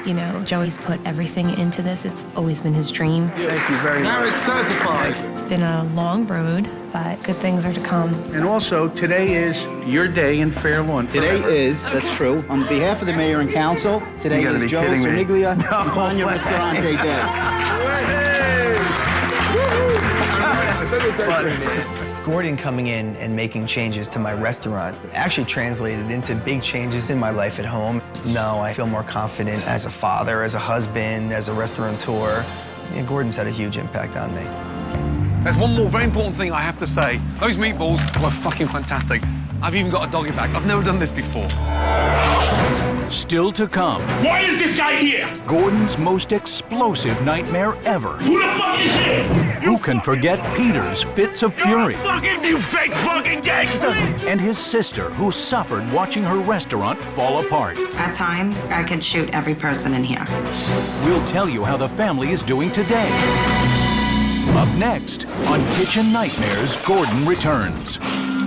You know, Joey's put everything into this. It's always been his dream. Thank you very much. Now it's certified. It's been a long road, but good things are to come. And also, today is your day in Fair Lawn. Today is, that's true. On behalf of the mayor and council, today You gotta is be Joe kidding me. Cerniglia No Compania way. Ristorante Day. Gordon coming in and making changes to my restaurant actually translated into big changes in my life at home. Now I feel more confident as a father, as a husband, as a restaurateur. Yeah, Gordon's had a huge impact on me. There's one more very important thing I have to say. Those meatballs were fucking fantastic. I've even got a doggy bag. I've never done this before. Still to come. Why is this guy here? Gordon's most explosive nightmare ever. Who the fuck is here? Who can forget Peter's fits of fury? You fake fucking gangster! And his sister, who suffered watching her restaurant fall apart. At times, I could shoot every person in here. We'll tell you how the family is doing today. Up next, on Kitchen Nightmares, Gordon returns.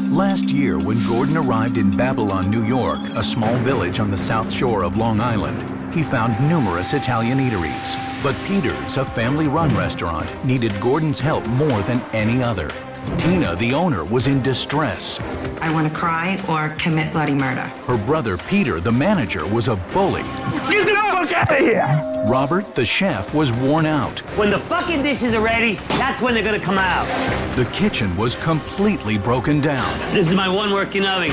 Last year, when Gordon arrived in Babylon, New York, a small village on the south shore of Long Island, he found numerous Italian eateries. But Peter's, a family-run restaurant, needed Gordon's help more than any other. Tina, the owner, was in distress. I want to cry or commit bloody murder. Her brother, Peter, the manager, was a bully. Get the fuck out of here! Robert, the chef, was worn out. When the fucking dishes are ready, that's when they're gonna come out. The kitchen was completely broken down. This is my one working oven.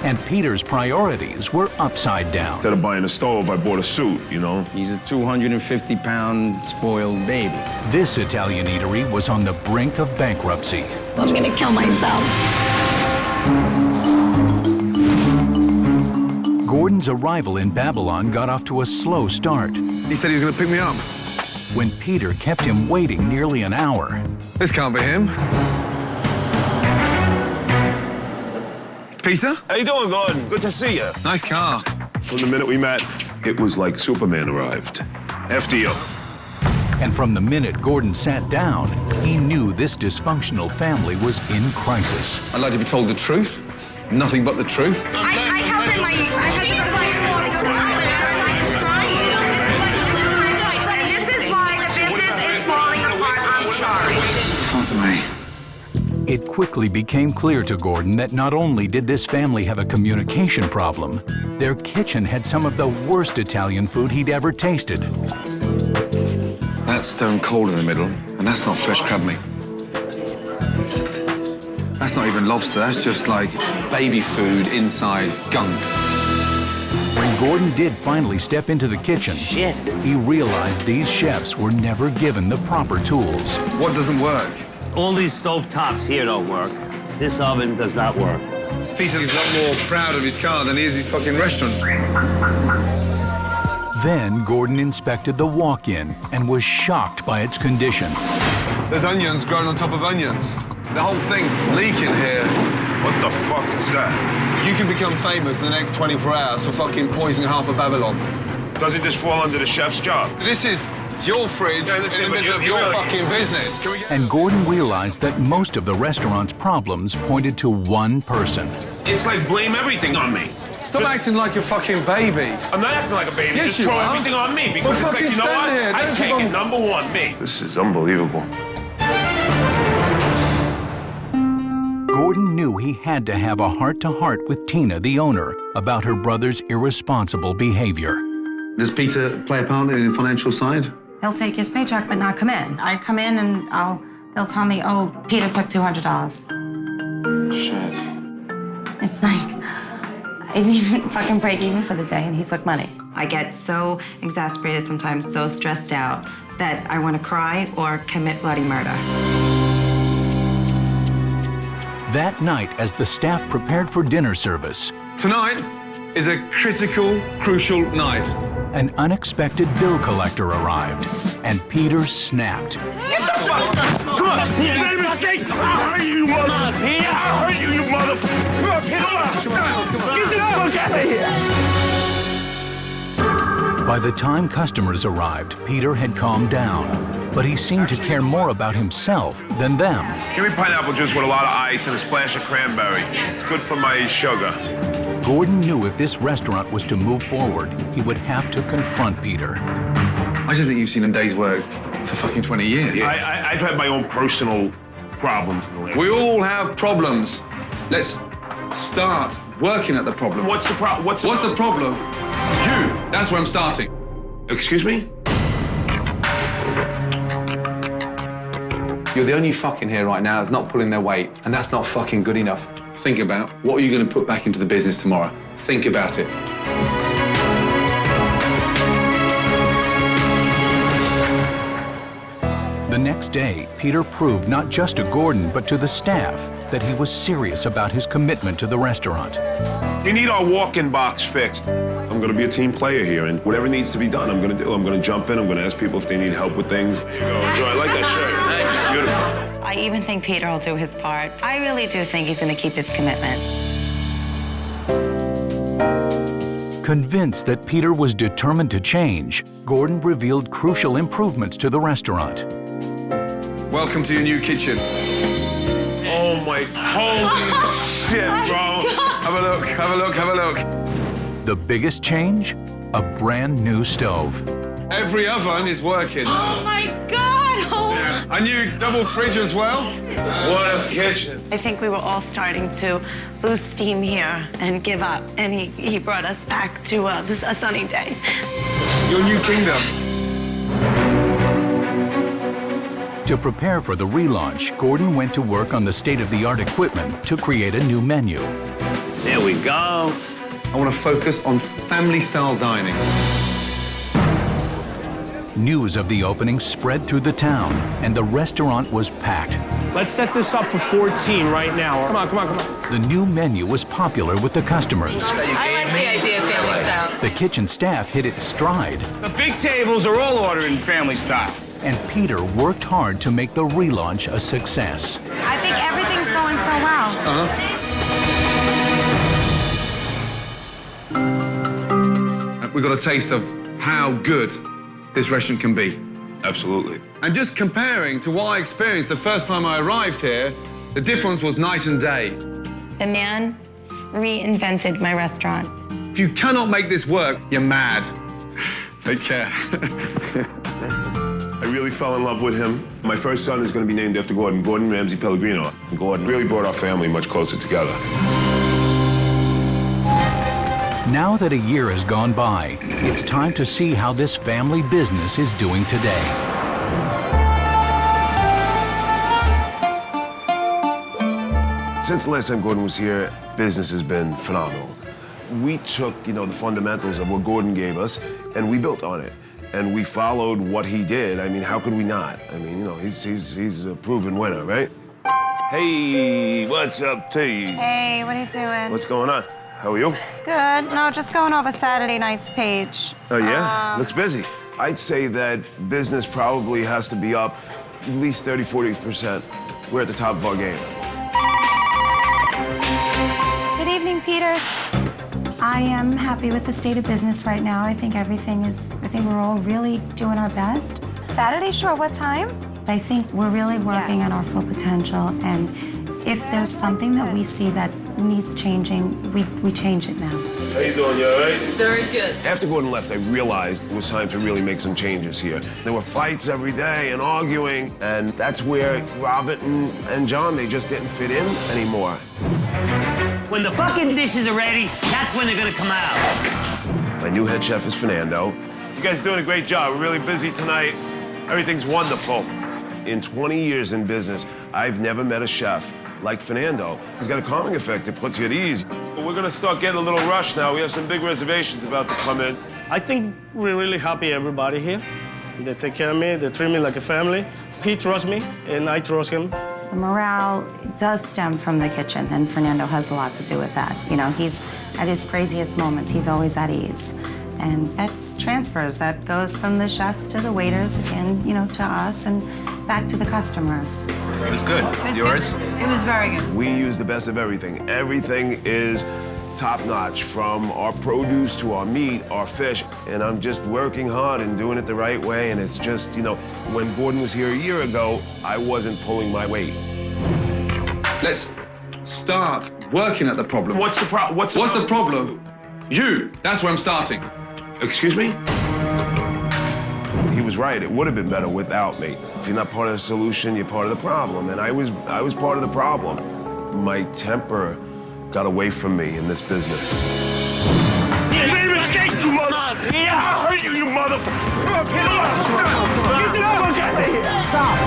And Peter's priorities were upside down. Instead of buying a stove, I bought a suit, you know? He's a 250-pound spoiled baby. This Italian eatery was on the brink of bankruptcy. I'm gonna kill myself. Gordon's arrival in Babylon got off to a slow start. He said he was going to pick me up. When Peter kept him waiting nearly an hour. This can't be him. Peter? How you doing, Gordon? Good to see you. Nice car. From the minute we met, it was like Superman arrived. After you. And from the minute Gordon sat down, he knew this dysfunctional family was in crisis. I'd like to be told the truth. Nothing but the truth. I held in my... I had to go to the... This is why the business is falling apart. I'm sorry. It quickly became clear to Gordon that not only did this family have a communication problem, their kitchen had some of the worst Italian food he'd ever tasted. That's stone cold in the middle, and that's not fresh crab meat. That's not even lobster, that's just like baby food inside gunk. When Gordon did finally step into the kitchen, he realized these chefs were never given the proper tools. What doesn't work? All these stove tops here don't work. This oven does not work. Peter is a lot more proud of his car than he is his fucking restaurant. Then Gordon inspected the walk-in and was shocked by its condition. There's onions growing on top of onions. The whole thing's leaking here. What the fuck is that? You can become famous in the next 24 hours for fucking poisoning half of Babylon. Doesn't this fall under the chef's job? This is your fridge in the middle of your fucking business. And Gordon realized that most of the restaurant's problems pointed to one person. It's like blame everything on me. Stop acting like a fucking baby. I'm not acting like a baby. Yes, Just you throw are. everything on me because Well, it's like, you know what? stand here. I take it number one, me. This is unbelievable. Gordon knew he had to have a heart-to-heart with Tina, the owner, about her brother's irresponsible behavior. Does Peter play a part in the financial side? He'll take his paycheck but not come in. I come in and they'll tell me, oh, Peter took $200. Shit. It's like, I didn't even fucking break even for the day and he took money. I get so exasperated sometimes, so stressed out, that I want to cry or commit bloody murder. That night, as the staff prepared for dinner service, Tonight is a critical, crucial night. an unexpected bill collector arrived, and Peter snapped. Get the fuck! Come on, Peter! You made a mistake! I'll hurt you, motherfucker! I'll hurt you, you motherfucker! Come on, Peter! Come on! Get the fuck out of here! By the time customers arrived, Peter had calmed down, but he seemed to care more about himself than them. Give me pineapple juice with a lot of ice and a splash of cranberry. It's good for my sugar. Gordon knew if this restaurant was to move forward, he would have to confront Peter. I just think you've seen a day's work for fucking 20 years. Yeah, I've had my own personal problems. We all have problems. Let's start working at the problem. What's the problem? What's the problem? You. That's where I'm starting. Excuse me? You're the only fuck in here right now that's not pulling their weight, and that's not fucking good enough. Think about what are you going to put back into the business tomorrow. Think about it. The next day, Peter proved not just to Gordon, but to the staff that he was serious about his commitment to the restaurant. You need our walk-in box fixed. I'm going to be a team player here, and whatever needs to be done, I'm going to do. I'm going to jump in. I'm going to ask people if they need help with things. There you go. Enjoy. I like that shirt. Thank you. Beautiful. I even think Peter will do his part. I really do think he's going to keep his commitment. Convinced that Peter was determined to change, Gordon revealed crucial improvements to the restaurant. Welcome to your new kitchen. Oh my, holy shit, bro. Have a look, have a look, have a look. The biggest change? A brand new stove. Every oven is working. Oh my God! Oh. Yeah. A new double fridge as well. What a kitchen. I think we were all starting to lose steam here and give up, and he brought us back to a sunny day. Your new kingdom. To prepare for the relaunch, Gordon went to work on the state-of-the-art equipment to create a new menu. There we go. I want to focus on family-style dining. News of the opening spread through the town, and the restaurant was packed. Let's set this up for 14 right now. Come on, come on, come on. The new menu was popular with the customers. I like the idea of family style. The kitchen staff hit its stride, The big tables are all ordering family style. and Peter worked hard to make the relaunch a success. I think everything's going so well. We got a taste of how good this restaurant can be. Absolutely. And just comparing to what I experienced the first time I arrived here, the difference was night and day. The man reinvented my restaurant. If you cannot make this work, you're mad. Take care. I really fell in love with him. My first son is going to be named after Gordon, Gordon Ramsay Pellegrino. Gordon really brought our family much closer together. Now that a year has gone by, it's time to see how this family business is doing today. Since the last time Gordon was here, business has been phenomenal. We took, the fundamentals of what Gordon gave us, and we built on it. And we followed what he did. I mean, how could we not? I mean, he's a proven winner, right? Hey, what's up, T? Hey, what are you doing? What's going on? How are you? Good. No, just going over Saturday night's page. Oh, yeah? Looks busy. I'd say that business probably has to be up at least 30–40%. We're at the top of our game. Good evening, Peter. I am happy with the state of business right now. I think we're all really doing our best. Saturday, sure. What time? I think we're really working at our full potential, and if there's something that we see that needs changing, we change it now. How you doing? You all right? Very good. After Gordon left, I realized it was time to really make some changes here. There were fights every day and arguing, and that's where Robert and John, they just didn't fit in anymore. When the fucking dishes are ready, that's when they're gonna come out. My new head chef is Fernando. You guys are doing a great job. We're really busy tonight. Everything's wonderful. In 20 years in business, I've never met a chef like Fernando. He's got a calming effect. It puts you at ease. But we're gonna start getting a little rushed now. We have some big reservations about to come in. I think we're really happy, everybody here. They take care of me, they treat me like a family. He trusts me, and I trust him. The morale does stem from the kitchen, and Fernando has a lot to do with that. You know, he's at his craziest moments, he's always at ease. And that transfers, that goes from the chefs to the waiters and, you know, to us and back to the customers. It was good. Yours? It was very good. We use the best of everything. Everything is top-notch, from our produce to our meat, our fish. And I'm just working hard and doing it the right way. And it's just, you know, when Gordon was here a year ago, I wasn't pulling my weight. Let's start working at the problem. What's the problem? What's the problem? You. That's where I'm starting. Excuse me? He was right. It would have been better without me. If you're not part of the solution, you're part of the problem. And I was part of the problem. My temper got away from me in this business. You made a mistake, you mother! I'll hurt you, you motherfucker! Get the fuck out of here! Stop!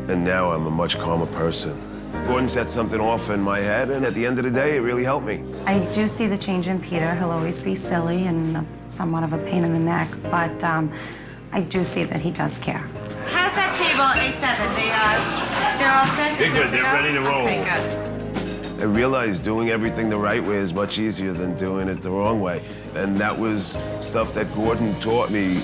And now I'm a much calmer person. Gordon set something off in my head, and at the end of the day, it really helped me. I do see the change in Peter. He'll always be silly and somewhat of a pain in the neck, but I do see that he does care. How's that table, A7? They're all set? They're good. They're ready to roll. Okay, good. I realized doing everything the right way is much easier than doing it the wrong way. And that was stuff that Gordon taught me.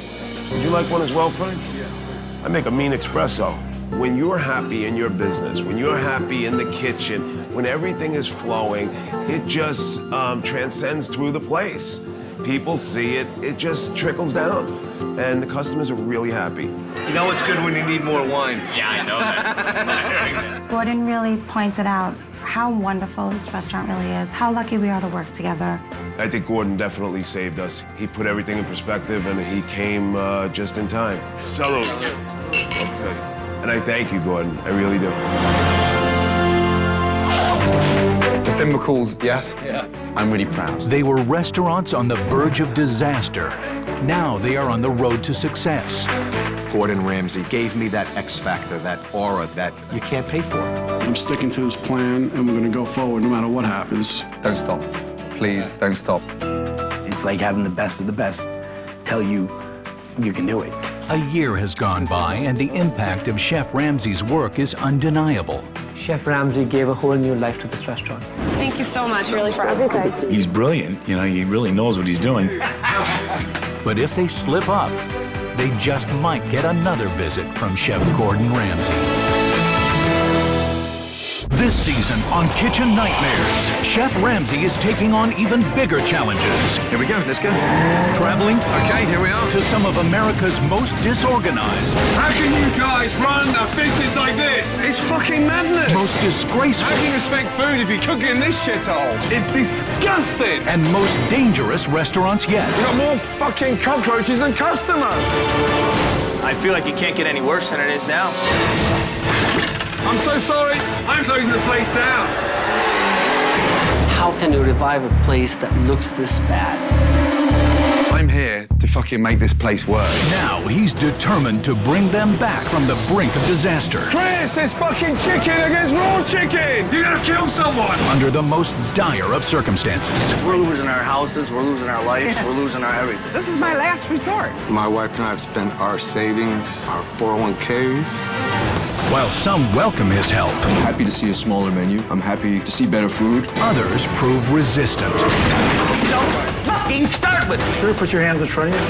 Would you like one as well, Frank? Yeah. I make a mean espresso. When you're happy in your business, when you're happy in the kitchen, when everything is flowing, it just transcends through the place. People see it, it just trickles down. And the customers are really happy. You know what's good when you need more wine? Yeah, I know that. Gordon really pointed out how wonderful this restaurant really is, how lucky we are to work together. I think Gordon definitely saved us. He put everything in perspective, and he came just in time. Salute. Okay. And I thank you, Gordon. I really do. The Finn McCools, yes? Yeah. I'm really proud. They were restaurants on the verge of disaster. Now they are on the road to success. Gordon Ramsay gave me that X factor, that aura that you can't pay for. I'm sticking to this plan, and we're gonna go forward no matter what happens. Don't stop. Please, don't stop. It's like having the best of the best tell you you can do it. A year has gone by, and the impact of Chef Ramsay's work is undeniable. Chef Ramsay gave a whole new life to this restaurant. Thank you so much, really, for everything. He's brilliant. You know, he really knows what he's doing. But if they slip up, they just might get another visit from Chef Gordon Ramsay. This season on Kitchen Nightmares, Chef Ramsay is taking on even bigger challenges. Here we go, let's go. Traveling Okay, here we are. to some of America's most disorganized, How can you guys run a business like this? It's fucking madness. most disgraceful, How can you expect food if you cook it in this shithole? It's disgusting. and most dangerous restaurants yet. We've got more fucking cockroaches than customers. I feel like it can't get any worse than it is now. I'm so sorry. I'm closing the place down. How can you revive a place that looks this bad? I'm here to fucking make this place work. Now he's determined to bring them back from the brink of disaster. Chris, it's fucking chicken against raw chicken! You're gonna kill someone! Under the most dire of circumstances. We're losing our houses, we're losing our lives, we're losing our everything. This is my last resort. My wife and I have spent our savings, our 401ks. While some welcome his help, I'm happy to see a smaller menu. I'm happy to see better food. Others prove resistant. Don't fucking start with me. Sure, put your hands in front of you.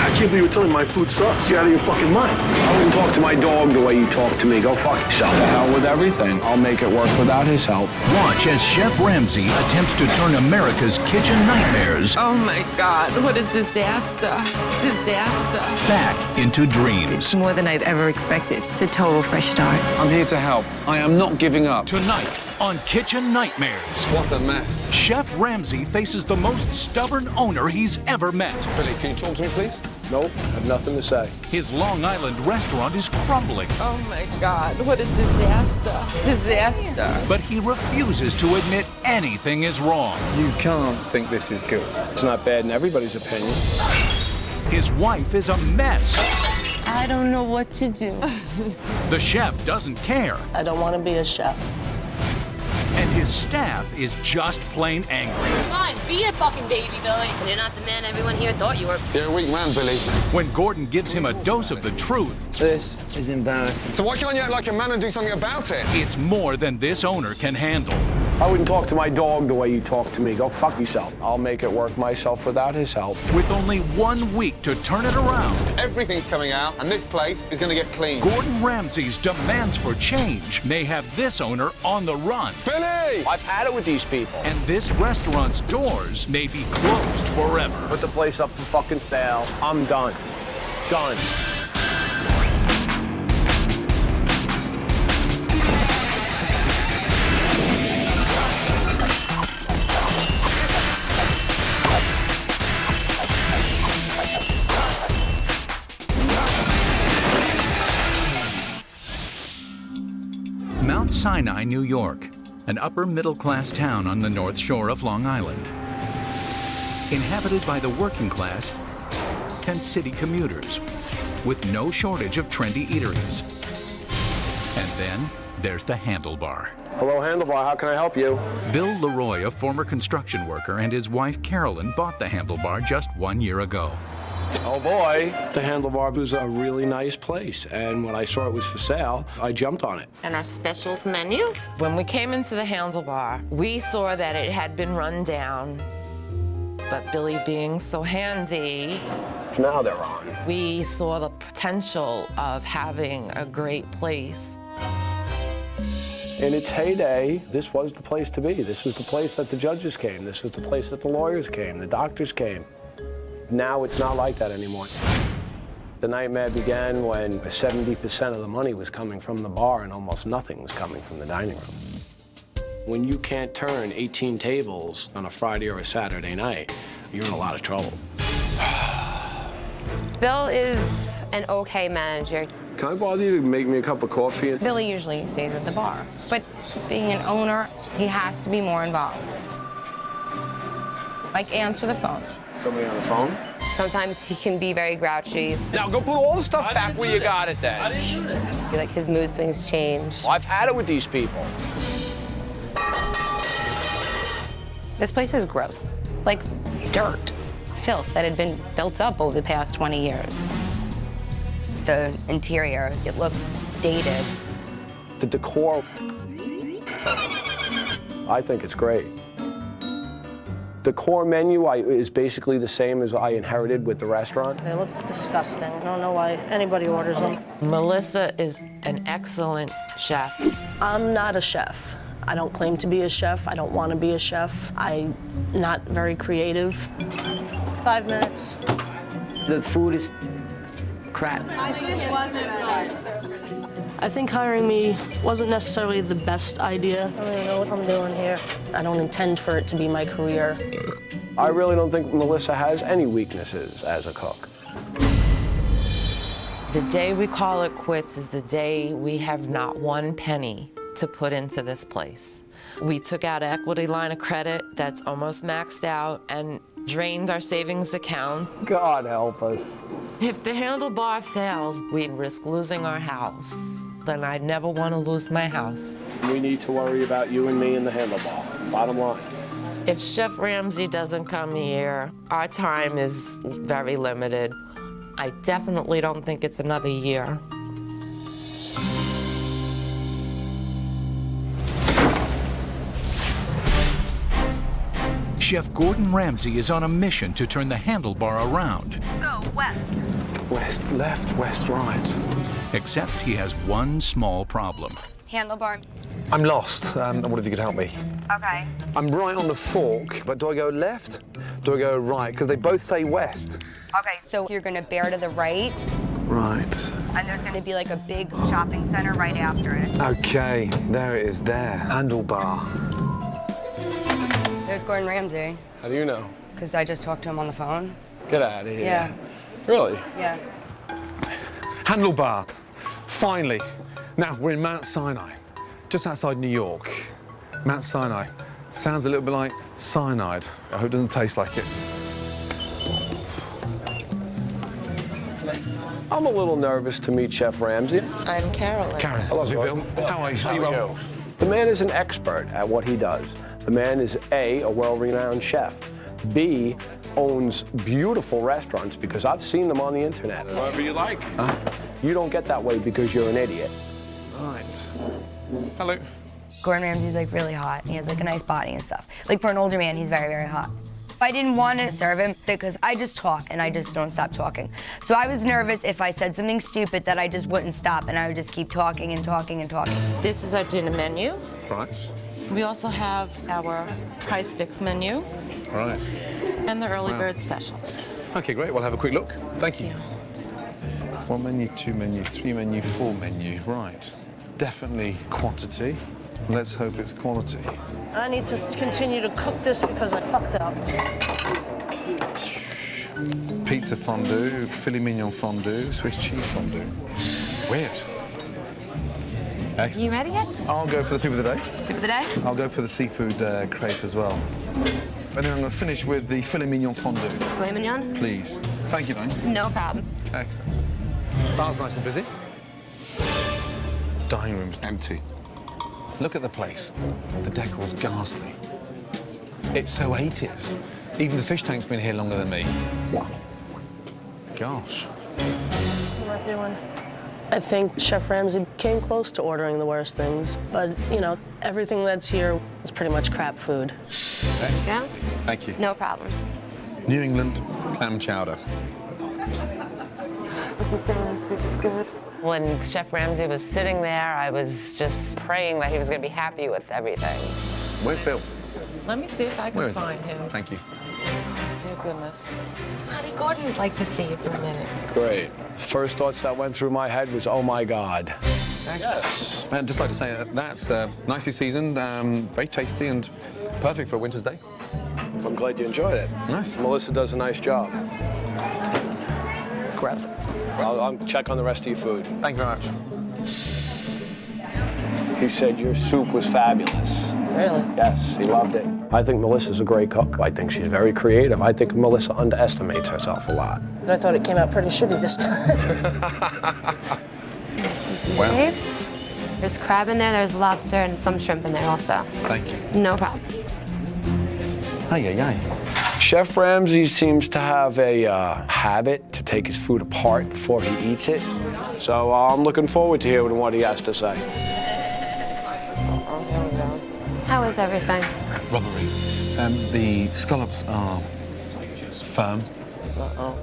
I can't believe you're telling me my food sucks. You're out of your fucking mind. I wouldn't talk to my dog the way you talk to me. Go fuck yourself. The hell with everything. I'll make it work without his help. Watch as Chef Ramsay attempts to turn America's kitchen nightmares Oh my God, what a disaster. Disaster. back into dreams. More than I'd ever expected. It's a total fresh start. I'm here to help. I am not giving up. Tonight on Kitchen Nightmares, What a mess. Chef Ramsay faces the most stubborn owner he's ever met. Billy, can you talk to me, please? Nope, I have nothing to say. His Long Island restaurant is crumbling, Oh my God, what a disaster. Disaster. but he refuses to admit anything is wrong. You can't think this is good. It's not bad in everybody's opinion. His wife is a mess. I don't know what to do. The chef doesn't care, I don't want to be a chef. and his staff is just plain angry. Come on, be a fucking baby, Billy. You're not the man everyone here thought you were. You're a weak man, Billy. When Gordon gives him a dose of the truth, This is embarrassing. So why can't you act like a man and do something about it? it's more than this owner can handle. I wouldn't talk to my dog the way you talk to me. Go fuck yourself. I'll make it work myself without his help. With only 1 week to turn it around, Everything's coming out, and this place is going to get clean. Gordon Ramsay's demands for change may have this owner on the run. Billy! I've had it with these people. And this restaurant's doors may be closed forever. Put the place up for fucking sale. I'm done. Done. Mount Sinai, New York, an upper-middle-class town on the North Shore of Long Island. Inhabited by the working class and city commuters, with no shortage of trendy eateries. And then there's the Handlebar. Hello, Handlebar. How can I help you? Bill Leroy, a former construction worker, and his wife Carolyn bought the Handlebar just 1 year ago. Oh, boy. The Handlebar was a really nice place, and when I saw it was for sale, I jumped on it. And our specials menu? When we came into the Handlebar, we saw that it had been run down. But Billy being so handsy, Now they're on. we saw the potential of having a great place. In its heyday, this was the place to be. This was the place that the judges came. This was the place that the lawyers came, the doctors came. Now it's not like that anymore. The nightmare began when 70% of the money was coming from the bar and almost nothing was coming from the dining room. When you can't turn 18 tables on a Friday or a Saturday night, you're in a lot of trouble. Bill is an okay manager. Can I bother you to make me a cup of coffee? Billy usually stays at the bar, but being an owner, he has to be more involved. Like answer the phone. Somebody on the phone? Sometimes he can be very grouchy. Now go put all the stuff back where you got it then. Like his mood swings change. Well, I've had it with these people. This place is gross. Like dirt, filth that had been built up over the past 20 years. The interior, it looks dated. The decor, I think it's great. The core menu is basically the same as I inherited with the restaurant. They look disgusting. I don't know why anybody orders them. Melissa is an excellent chef. I'm not a chef. I don't claim to be a chef. I don't want to be a chef. I'm not very creative. 5 minutes. The food is crap. My fish wasn't I think hiring me wasn't necessarily the best idea. I don't even know what I'm doing here. I don't intend for it to be my career. I really don't think Melissa has any weaknesses as a cook. The day we call it quits is the day we have not one penny to put into this place. We took out an equity line of credit that's almost maxed out, and drained our savings account. God help us. If the handlebar fails, we risk losing our house. Then I'd never want to lose my house. We need to worry about you and me and the handlebar. Bottom line. If Chef Ramsay doesn't come here, our time is very limited. I definitely don't think it's another year. Chef Gordon Ramsay is on a mission to turn the handlebar around. Go west. West, left, west, right. Except he has one small problem. Handlebar. I'm lost. I wonder if you could help me. Okay. I'm right on the fork, but do I go left? Do I go right? Because they both say west. Okay, so you're gonna bear to the right, Right. and there's gonna be like a big shopping center right after it. Okay, there it is there. Handlebar. There's Gordon Ramsay, How do you know? because I just talked to him on the phone. Get out of here. Yeah. Really? Yeah. Handlebar. Finally. Now, we're in Mount Sinai, just outside New York. Mount Sinai. Sounds a little bit like cyanide. I hope it doesn't taste like it. I'm a little nervous to meet Chef Ramsay. I'm Carolyn. Karen. Hello, Bill. How are you? How are you? The man is an expert at what he does. The man is A, well-renowned chef. B, owns beautiful restaurants because I've seen them on the internet. Whatever you like. You don't get that way because you're an idiot. Right. Hello. Gordon Ramsay's like really hot. He has like a nice body and stuff. Like for an older man, he's very, very hot. I didn't want to serve him because I just talk and I just don't stop talking. So I was nervous if I said something stupid that I just wouldn't stop and I would just keep talking and talking and talking. This is our dinner menu. Right. We also have our price fix menu Right. and the early bird specials. Okay, great. We'll have a quick look. Thank you. 1 menu, 2 menu, 3 menu, 4 menu. Right. Definitely quantity. Let's hope it's quality. I need to continue to cook this because I fucked up. Pizza fondue, filet mignon fondue, Swiss cheese fondue. Weird. Excellent. You ready yet? I'll go for the soup of the day. Soup of the day? I'll go for the seafood crepe as well. And then I'm going to finish with the filet mignon fondue. Filet mignon? Please. Thank you, Diane. No problem. Excellent. Bar's nice and busy. Dining room's empty. Look at the place. The decor's ghastly. It's so 80s. Even the fish tank's been here longer than me. Gosh. What am I feeling? I think Chef Ramsay came close to ordering the worst things, but, you know, everything that's here is pretty much crap food. Excellent. Yeah? Thank you. No problem. New England clam chowder. Is he saying the soup is good? When Chef Ramsay was sitting there, I was just praying that he was going to be happy with everything. Where's Bill? Let me see if I Where can is find he? him. Thank you. Dear goodness. Honey, Gordon would like to see you for a minute. Great. First thoughts that went through my head was, oh my God. Yes. I'd just like to say that's nicely seasoned, very tasty and perfect for a winter's day. I'm glad you enjoyed it. Nice. Melissa does a nice job. Grabs it. I'll check on the rest of your food. Thank you very much. He said your soup was fabulous. Really? Yes, he loved it. I think Melissa's a great cook. I think she's very creative. I think Melissa underestimates herself a lot. But I thought it came out pretty shitty this time. There's some grapes. There's crab in there, there's lobster, and some shrimp in there also. Thank you. No problem. Ay. Chef Ramsay seems to have a habit to take his food apart before he eats it. So I'm looking forward to hearing what he has to say. Oh, here we go. How is everything? Rubbery. The scallops are firm. Uh-oh.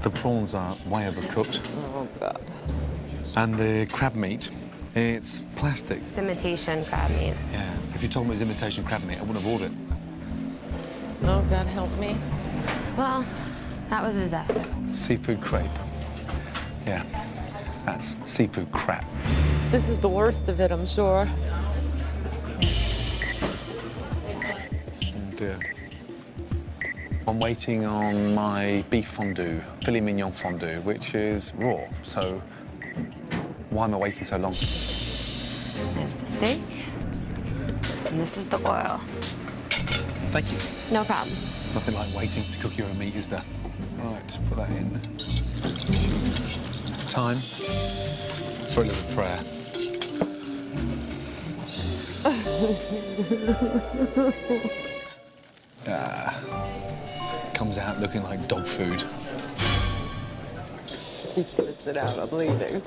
The prawns are way overcooked. Oh, God. And the crab meat, it's plastic. It's imitation crab meat. Yeah. If you told me it was imitation crab meat, I wouldn't have ordered it. Oh, God, help me. Well, that was a disaster. Seafood crepe. Yeah, that's seafood crap. This is the worst of it, I'm sure. Oh dear. I'm waiting on my beef fondue, filet mignon fondue, which is raw. So why am I waiting so long? There's the steak, and this is the oil. Thank you. No problem. Nothing like waiting to cook your own meat, is there? Right, put that in. Time for a little prayer. Comes out looking like dog food. He spits it out, I'm leaving.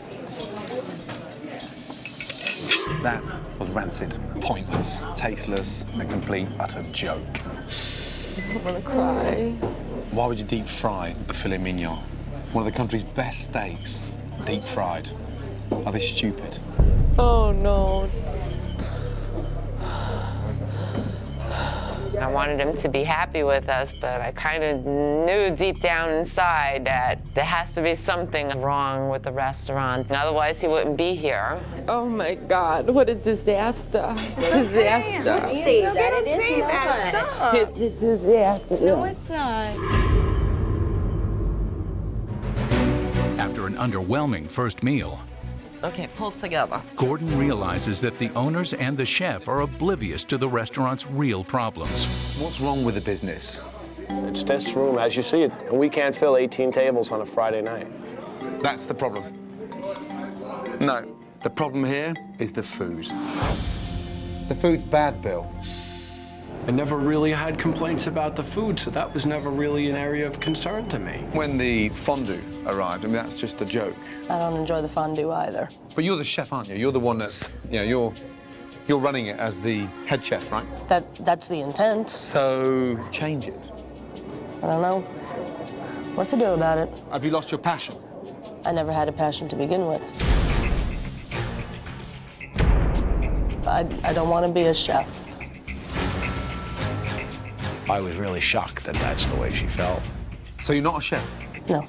That was rancid, pointless, tasteless, a complete, utter joke. I'm gonna cry. Why would you deep fry a filet mignon? One of the country's best steaks, deep fried. Are they stupid? Oh, no. I wanted him to be happy with us, but I kind of knew deep down inside that there has to be something wrong with the restaurant. Otherwise, he wouldn't be here. Oh, my God. What a disaster. Disaster. Say that it is not. It's a disaster. No, it's not. After an underwhelming first meal, Okay, pull together. Gordon realizes that the owners and the chef are oblivious to the restaurant's real problems. What's wrong with the business? It's this room as you see it, and we can't fill 18 tables on a Friday night. That's the problem. No, the problem here is the food. The food's bad, Bill. I never really had complaints about the food, so that was never really an area of concern to me. When the fondue arrived, I mean, that's just a joke. I don't enjoy the fondue either. But you're the chef, aren't you? You're the one that's, you're running it as the head chef, right? That's the intent. So change it. I don't know what to do about it. Have you lost your passion? I never had a passion to begin with. I don't want to be a chef. I was really shocked that that's the way she felt. So you're not a chef? No.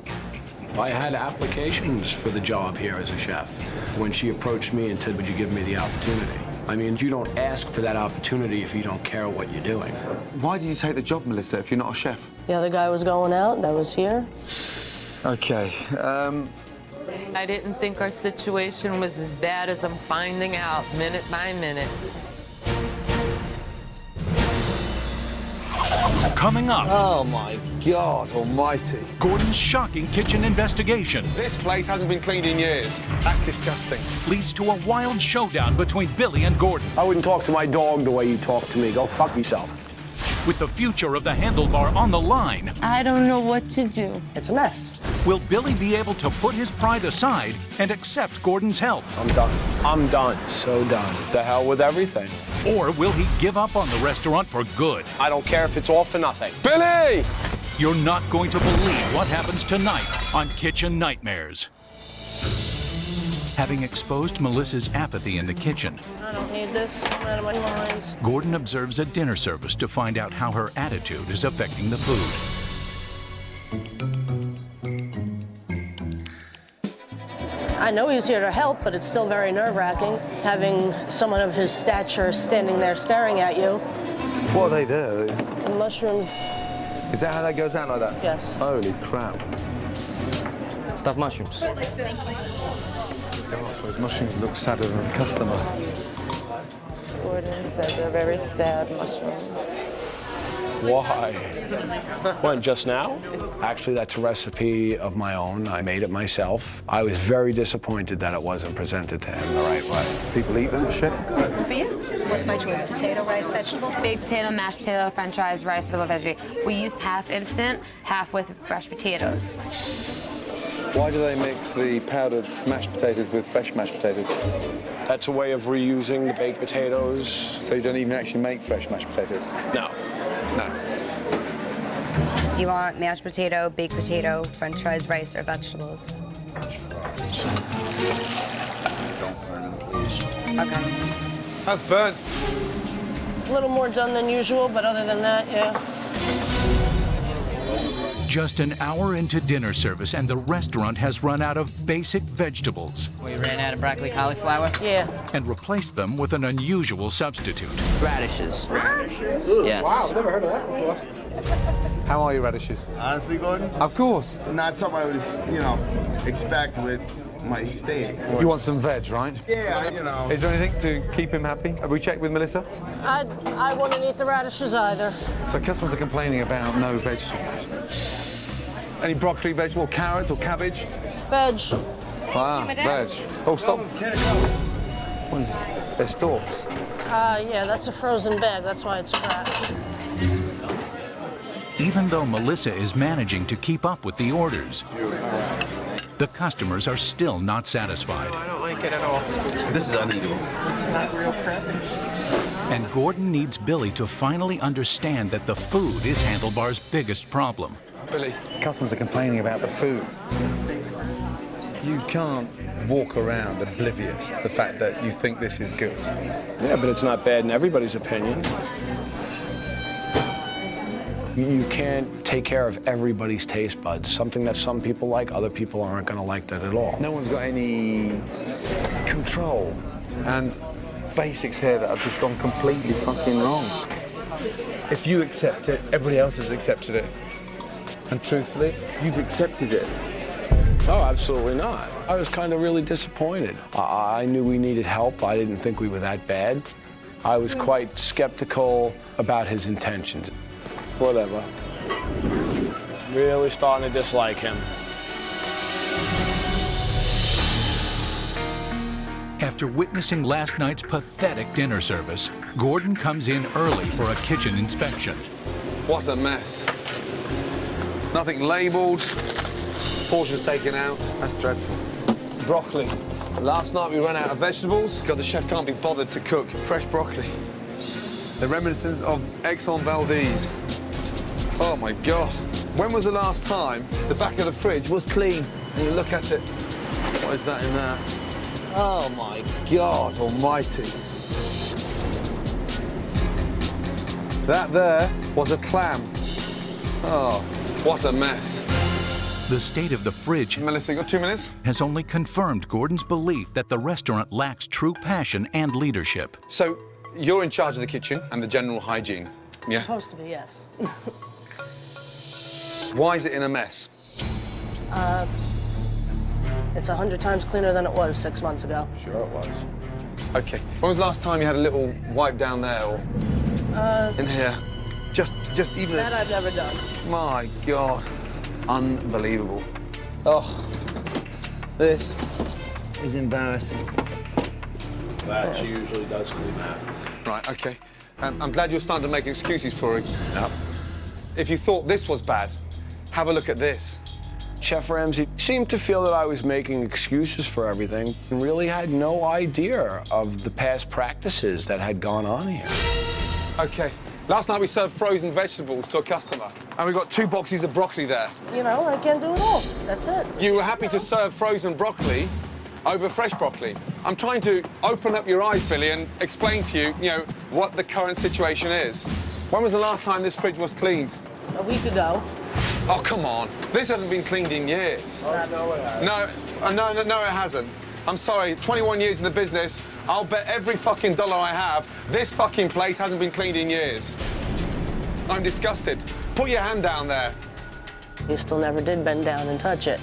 I had applications for the job here as a chef. When she approached me and said, would you give me the opportunity? I mean, you don't ask for that opportunity if you don't care what you're doing. Why did you take the job, Melissa, if you're not a chef? The other guy was going out, that was here. Okay, I didn't think our situation was as bad as I'm finding out minute by minute. Coming up. Oh, my God almighty. Gordon's shocking kitchen investigation This place hasn't been cleaned in years. That's disgusting. leads to a wild showdown between Billy and Gordon. I wouldn't talk to my dog the way you talk to me. Go fuck yourself. With the future of the Handlebar on the line, I don't know what to do. It's a mess. will Billy be able to put his pride aside and accept Gordon's help? I'm done. I'm done. So done. The hell with everything. Or will he give up on the restaurant for good? I don't care if it's all for nothing. Billy! You're not going to believe what happens tonight on Kitchen Nightmares. Having exposed Melissa's apathy in the kitchen, I don't need this. I'm out of my mind. Gordon observes a dinner service to find out how her attitude is affecting the food. I know he's here to help, but it's still very nerve-wracking having someone of his stature standing there staring at you. What are they do? And mushrooms. Is that how that goes out like that? Yes. Holy crap. Stuffed mushrooms. Gosh, those mushrooms look sadder than the customer. Gordon said they're very sad mushrooms. Why? When, just now? Actually, that's a recipe of my own. I made it myself. I was very disappointed that it wasn't presented to him the right way. People eat that shit? For you? What's my choice? Potato, rice, vegetables? Baked potato, mashed potato, french fries, rice, double veggie. We use half instant, half with fresh potatoes. Why do they mix the powdered mashed potatoes with fresh mashed potatoes? That's a way of reusing the baked potatoes. So you don't even actually make fresh mashed potatoes? No. No. Do you want mashed potato, baked potato, french fries, rice, or vegetables? Okay. That's burnt. A little more done than usual, but other than that, yeah. Just an hour into dinner service and the restaurant has run out of basic vegetables. We ran out of broccoli cauliflower? Yeah. And replaced them with an unusual substitute. Radishes. Radishes? Yes. Wow, I've never heard of that before. How are your radishes? Honestly, Gordon? Of course. Not something I would, expect with You want some veg, right? Yeah, you know. Is there anything to keep him happy? Have we checked with Melissa? I wouldn't eat the radishes either. So customers are complaining about no vegetables. Any broccoli, vegetable, carrots or cabbage? Veg. Ah, veg. Oh, stop. What is it? They're stalks. Yeah, that's a frozen bag. That's why it's crap. Even though Melissa is managing to keep up with the orders, the customers are still not satisfied. I don't like it at all. This is uneatable. It's not real crab. And Gordon needs Billy to finally understand that the food is Handlebar's biggest problem. Billy, customers are complaining about the food. You can't walk around oblivious to the fact that you think this is good. Yeah, but it's not bad in everybody's opinion. You can't take care of everybody's taste buds. Something that some people like, other people aren't going to like that at all. No one's got any control. And basics here that have just gone completely fucking wrong. If you accept it, everybody else has accepted it. And truthfully, you've accepted it. Oh, absolutely not. I was kind of really disappointed. I knew we needed help. I didn't think we were that bad. I was quite skeptical about his intentions. Whatever. Really starting to dislike him. After witnessing last night's pathetic dinner service, Gordon comes in early for a kitchen inspection. What a mess. Nothing labelled, portions taken out. That's dreadful. Broccoli. Last night we ran out of vegetables. God, the chef can't be bothered to cook fresh broccoli. The reminiscence of Exxon Valdez. Oh my God. When was the last time the back of the fridge was clean? And you look at it, what is that in there? Oh my God almighty. That there was a clam. Oh, what a mess. The state of the fridge, Melissa, you got 2 minutes? has only confirmed Gordon's belief that the restaurant lacks true passion and leadership. So, you're in charge of the kitchen and the general hygiene, yeah? Supposed to be, yes. Why is it in a mess? It's 100 times cleaner than it was 6 months ago. Sure it was. Okay. When was the last time you had a little wipe down there or in here? Just even... That I've never done. My God. Unbelievable. Oh, this is embarrassing. That she usually does clean that. Right, okay. I'm glad you're starting to make excuses for it. Yep. If you thought this was bad, have a look at this. Chef Ramsay seemed to feel that I was making excuses for everything and really had no idea of the past practices that had gone on here. Okay. Last night we served frozen vegetables to a customer, and we got 2 boxes of broccoli there. You know, I can't do it all. That's it. You were happy to serve frozen broccoli over fresh broccoli. I'm trying to open up your eyes, Billy, and explain to you, what the current situation is. When was the last time this fridge was cleaned? A week ago. Oh, come on. This hasn't been cleaned in years. No, it hasn't. No, it hasn't. I'm sorry, 21 years in the business, I'll bet every fucking dollar I have, this fucking place hasn't been cleaned in years. I'm disgusted. Put your hand down there. He still never did bend down and touch it.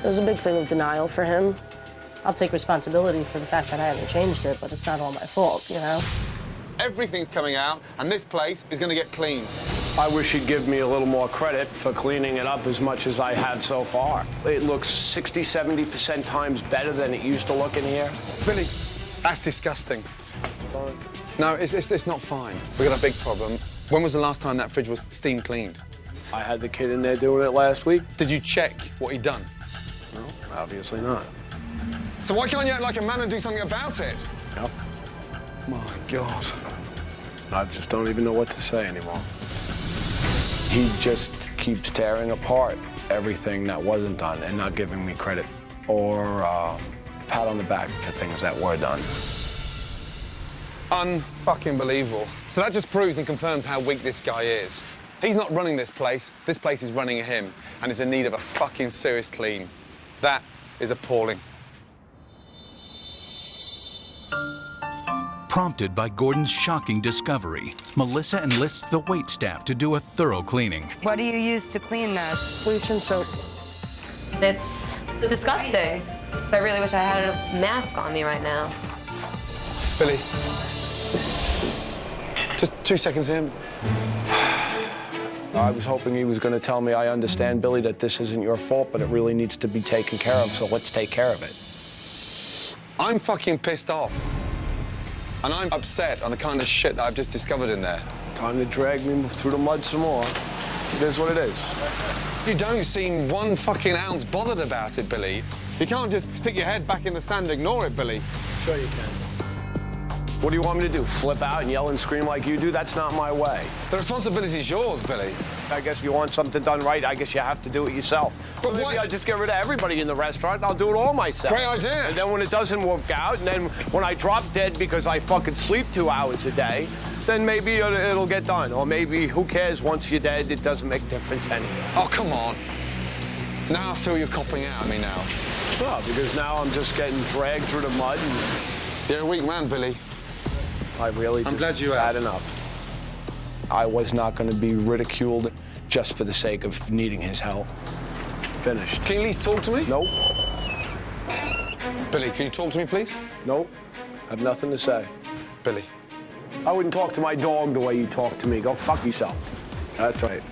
It was a big thing of denial for him. I'll take responsibility for the fact that I haven't changed it, but it's not all my fault, Everything's coming out, and this place is gonna get cleaned. I wish he'd give me a little more credit for cleaning it up as much as I have so far. It looks 60, 70% times better than it used to look in here. Billy, that's disgusting. Fine. No, it's not fine. We've got a big problem. When was the last time that fridge was steam cleaned? I had the kid in there doing it last week. Did you check what he'd done? No, obviously not. So why can't you act like a man and do something about it? Yep. My God. I just don't even know what to say anymore. He just keeps tearing apart everything that wasn't done and not giving me credit or a pat on the back for things that were done. Unfucking believable. So that just proves and confirms how weak this guy is. He's not running this place is running him, and is in need of a fucking serious clean. That is appalling. Prompted by Gordon's shocking discovery, Melissa enlists the waitstaff to do a thorough cleaning. What do you use to clean that? Bleach and soap. It's disgusting. I really wish I had a mask on me right now. Billy. Just 2 seconds in. I was hoping he was going to tell me, I understand, Billy, that this isn't your fault, but it really needs to be taken care of, so let's take care of it. I'm fucking pissed off. And I'm upset on the kind of shit that I've just discovered in there. Time to drag me through the mud some more. It is what it is. You don't seem 1 fucking ounce bothered about it, Billy. You can't just stick your head back in the sand and ignore it, Billy. Sure you can. What do you want me to do, flip out and yell and scream like you do? That's not my way. The responsibility's yours, Billy. I guess you want something done right, I guess you have to do it yourself. But maybe I'll just get rid of everybody in the restaurant and I'll do it all myself. Great idea. And then when it doesn't work out, and then when I drop dead because I fucking sleep 2 hours a day, then maybe it'll get done. Or maybe, who cares, once you're dead, it doesn't make a difference anyway. Oh, come on. Now I feel you're copping out at me now. Well, because now I'm just getting dragged through the mud and... You're a weak man, Billy. I really I'm glad you had enough. I was not going to be ridiculed just for the sake of needing his help. Finished. Can you at least talk to me? Nope. Billy, can you talk to me, please? Nope. Have nothing to say. Billy. I wouldn't talk to my dog the way you talk to me. Go fuck yourself. That's right.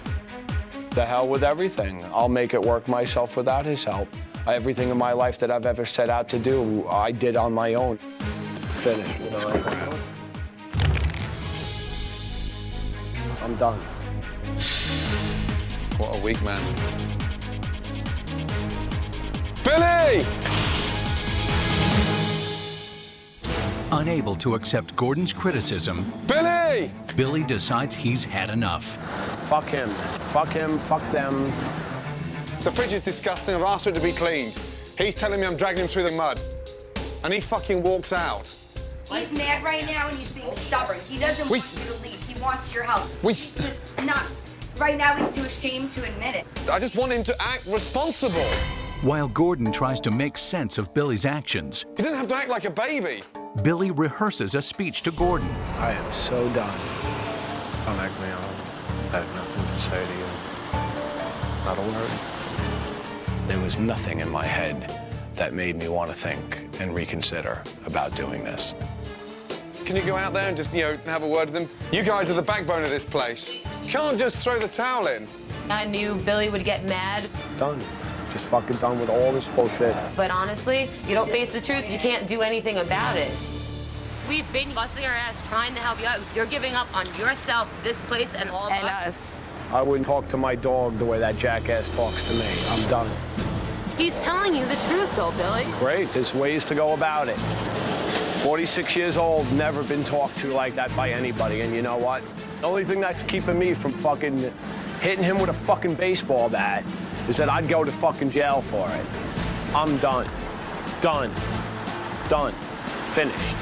The hell with everything. I'll make it work myself without his help. Everything in my life that I've ever set out to do, I did on my own. Finished. I'm done. What a weak man. Billy! Unable to accept Gordon's criticism, Billy! Billy decides he's had enough. Fuck him. Fuck him. Fuck them. The fridge is disgusting. I've asked for it to be cleaned. He's telling me I'm dragging him through the mud. And he fucking walks out. He's mad right now and he's being stubborn. He doesn't want you to leave. He wants your help. He's just not... Right now, he's too ashamed to admit it. I just want him to act responsible. While Gordon tries to make sense of Billy's actions, He doesn't have to act like a baby. Billy rehearses a speech to Gordon. I am so done. Don't egg me on. I have nothing to say to you. Not a word. There was nothing in my head that made me want to think and reconsider about doing this. Can you go out there and just, have a word with them? You guys are the backbone of this place. You can't just throw the towel in. I knew Billy would get mad, Done. Just fucking done with all this bullshit. but honestly, you don't face the truth, you can't do anything about it. We've been busting our ass trying to help you out. You're giving up on yourself, this place, and all of us. I wouldn't talk to my dog the way that jackass talks to me. I'm done. He's telling you the truth, though, Billy. Great, there's ways to go about it. 46 years old, never been talked to like that by anybody, and you know what? The only thing that's keeping me from fucking hitting him with a fucking baseball bat is that I'd go to fucking jail for it. I'm done. Done. Done. Finished.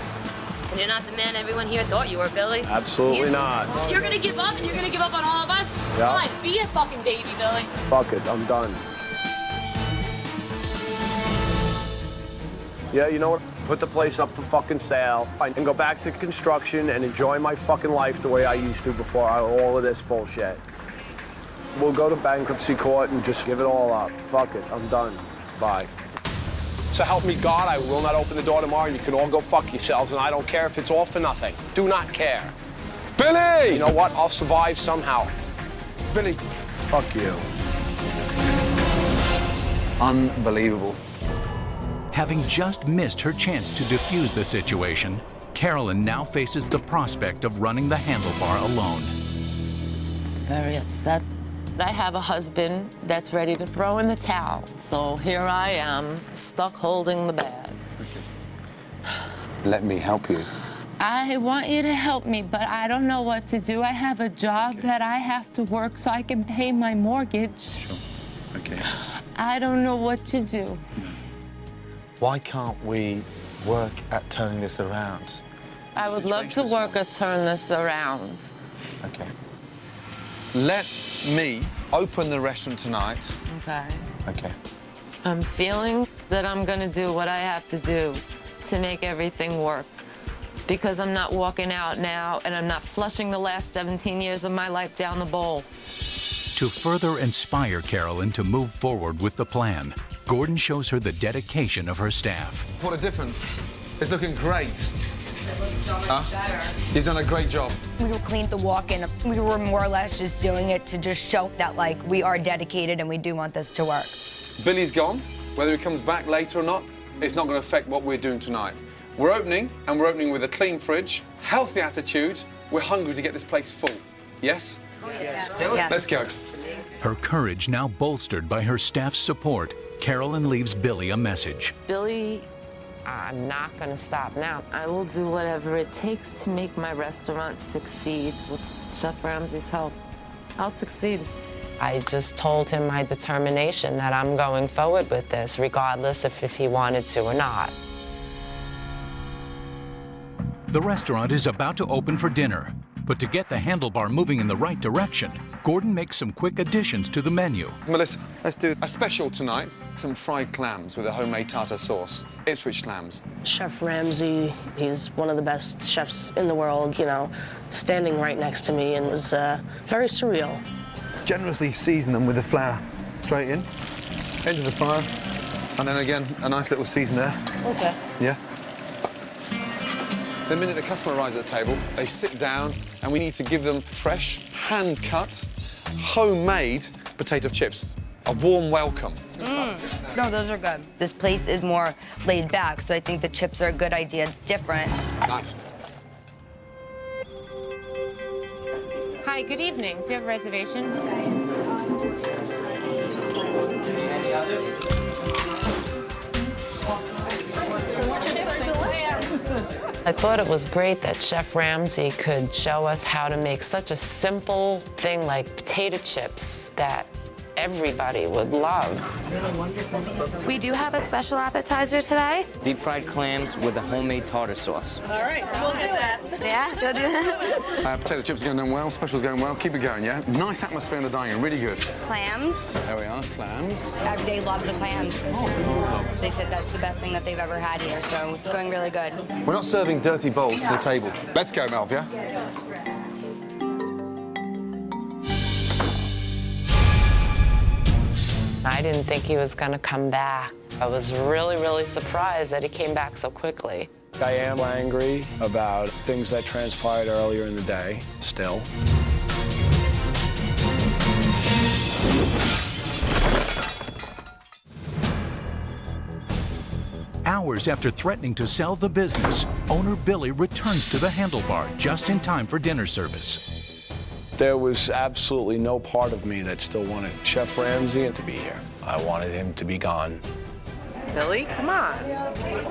And you're not the man everyone here thought you were, Billy. Absolutely not. You're gonna give up, and you're gonna give up on all of us? Yeah. Come on, be a fucking baby, Billy. Fuck it, I'm done. Yeah, you know what? Put the place up for fucking sale and go back to construction and enjoy my fucking life the way I used to before all of this bullshit. We'll go to bankruptcy court and just give it all up. Fuck it, I'm done. Bye. So help me God, I will not open the door tomorrow and you can all go fuck yourselves and I don't care if it's all for nothing. Do not care. Billy! You know what? I'll survive somehow. Billy. Fuck you. Unbelievable. Having just missed her chance to defuse the situation, Carolyn now faces the prospect of running the Handlebar alone. Very upset. I have a husband that's ready to throw in the towel, so here I am, stuck holding the bag. Let me help you. I want you to help me, but I don't know what to do. I have a job that I have to work so I can pay my mortgage. Sure. Okay. I don't know what to do. Why can't we work at turning this around? I would love to work or turn this around. Okay. Let me open the restaurant tonight. Okay. Okay. I'm feeling that I'm gonna do what I have to do to make everything work. Because I'm not walking out now and I'm not flushing the last 17 years of my life down the bowl. To further inspire Carolyn to move forward with the plan, Gordon shows her the dedication of her staff. What a difference. It's looking great. It looks so much better. You've done a great job. We cleaned the walk-in. We were more or less just doing it to just show that, like, we are dedicated and we do want this to work. Billy's gone. Whether he comes back later or not, it's not going to affect what we're doing tonight. We're opening, and we're opening with a clean fridge, healthy attitude. We're hungry to get this place full. Yes? Yes. Let's go. Her courage now bolstered by her staff's support, Carolyn leaves Billy a message. Billy, I'm not going to stop now. I will do whatever it takes to make my restaurant succeed with Chef Ramsay's help. I'll succeed. I just told him my determination that I'm going forward with this, regardless if he wanted to or not. The restaurant is about to open for dinner, but to get the Handlebar moving in the right direction, Gordon makes some quick additions to the menu. Melissa, let's do a special tonight. Some fried clams with a homemade tartar sauce. Ipswich clams. Chef Ramsay, he's one of the best chefs in the world, you know, standing right next to me, and it was very surreal. Generously season them with the flour. Straight in, into the fire, and then again, a nice little season there. Okay. Yeah. The minute the customer arrives at the table, they sit down, and we need to give them fresh, hand-cut, homemade potato chips. A warm welcome. No, those are good. This place is more laid back, so I think the chips are a good idea. It's different. Nice. Hi, good evening. Do you have a reservation? I thought it was great that Chef Ramsay could show us how to make such a simple thing like potato chips that everybody would love. We do have a special appetizer today. Deep fried clams with a homemade tartar sauce. All right, we'll do that. Yeah, we'll do that. Potato chips are going well, special's going well. Keep it going, yeah? Nice atmosphere in the dining room, really good. Clams. There we are, clams. They love the clams. They said that's the best thing that they've ever had here, so it's going really good. We're not serving dirty bowls to the table. Let's go, Melv, yeah? I didn't think he was going to come back. I was really, really surprised that he came back so quickly. I am angry about things that transpired earlier in the day, still. Hours after threatening to sell the business, owner Billy returns to the Handlebar just in time for dinner service. There was absolutely no part of me that still wanted Chef Ramsay to be here. I wanted him to be gone. Billy, come on.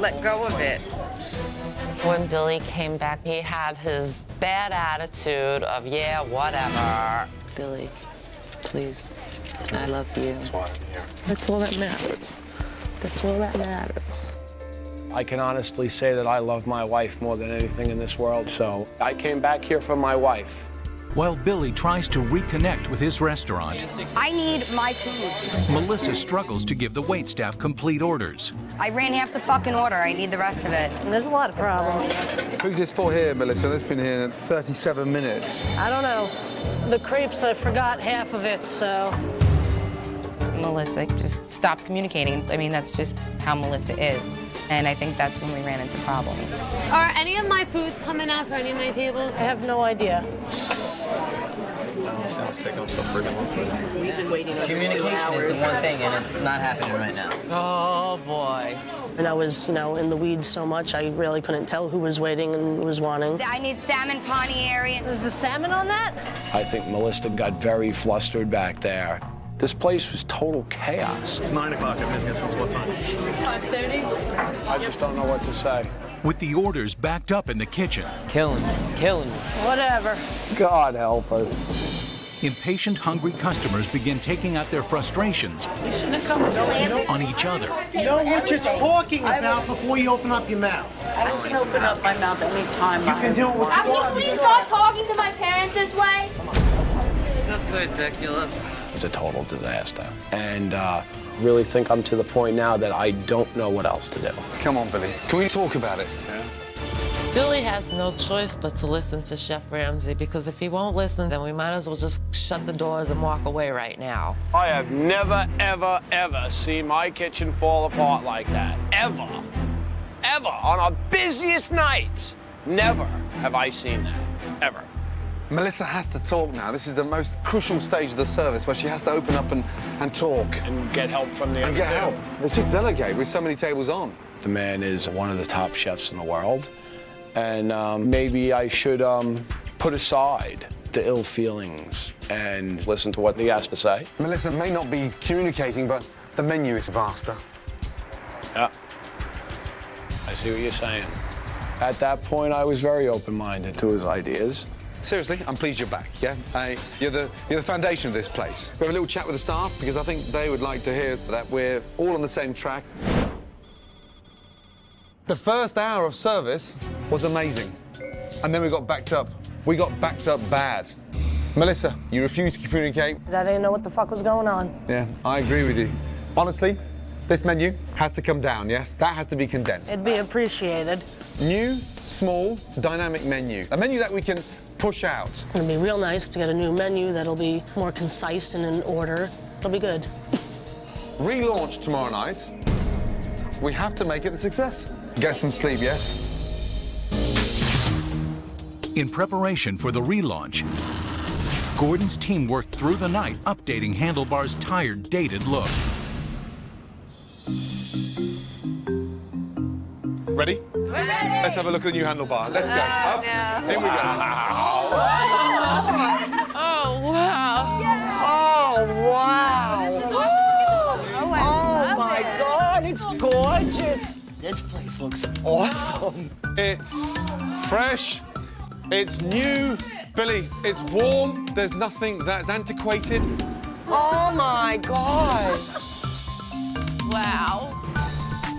Let go of it. When Billy came back, he had his bad attitude of, yeah, whatever. Billy, please, I love you. That's why I'm here. That's all that matters. That's all that matters. I can honestly say that I love my wife more than anything in this world, so I came back here for my wife. While Billy tries to reconnect with his restaurant, I need my food. Melissa struggles to give the waitstaff complete orders. I ran half the fucking order. I need the rest of it. And there's a lot of problems. Who's this for here, Melissa? That's been here in 37 minutes. I don't know. The crepes, I forgot half of it, so. Melissa, just stop communicating. I mean, that's just how Melissa is. And I think that's when we ran into problems. Are any of my foods coming out for any of my tables? I have no idea. We've been waiting over 2 hours. Communication is the one thing, and it's not happening right now. Oh, boy. And I was, you know, in the weeds so much, I really couldn't tell who was waiting and who was wanting. I need salmon panieri. Was the salmon on that? I think Melissa got very flustered back there. This place was total chaos. It's 9 o'clock. I've been here since what time? 5:30. I just don't know what to say. With the orders backed up in the kitchen, Killing me. Whatever. God help us. impatient, hungry customers begin taking out their frustrations You shouldn't have come. on each other. You know what you're talking about before you open up your mouth. I can open up my mouth anytime. You can do what you want. Can you please stop talking to my parents this way? That's ridiculous. It's a total disaster. And really think I'm to the point now that I don't know what else to do. Come on, Billy. Can we talk about it? Yeah. Billy has no choice but to listen to Chef Ramsay, because if he won't listen, then we might as well just shut the doors and walk away right now. I have never, ever, ever seen my kitchen fall apart like that. Ever. Ever. On our busiest nights. Never have I seen that. Ever. Melissa has to talk now. This is the most crucial stage of the service where she has to open up and talk. And get help from the And get help. It's just delegate with so many tables on. The man is one of the top chefs in the world. And maybe I should put aside the ill feelings and listen to what he has to say. Melissa may not be communicating, but the menu is vaster. Yeah. I see what you're saying. At that point, I was very open-minded to his ideas. Seriously, I'm pleased you're back, yeah? You're the foundation of this place. We have a little chat with the staff because I think they would like to hear that we're all on the same track. The first hour of service was amazing. And then we got backed up. We got backed up bad. Melissa, you refused to communicate. I didn't know what the fuck was going on. Yeah, I agree with you. Honestly, this menu has to come down, yes? That has to be condensed. It'd be appreciated. New, small, dynamic menu. A menu that we can push out. It'll be real nice to get a new menu that'll be more concise and in order. It'll be good. Relaunch tomorrow night. We have to make it a success. Get some sleep, yes? In preparation for the relaunch, Gordon's team worked through the night updating Handlebar's tired, dated look. Ready? Let's have a look at the new Handlebar. Let's go. Up. Yeah. Here we go. Oh, wow. Oh, wow. This is awesome. Oh, my God, it's gorgeous. This place looks awesome. It's fresh. It's new. Billy, it's warm. There's nothing that's antiquated. Oh, my God. Wow.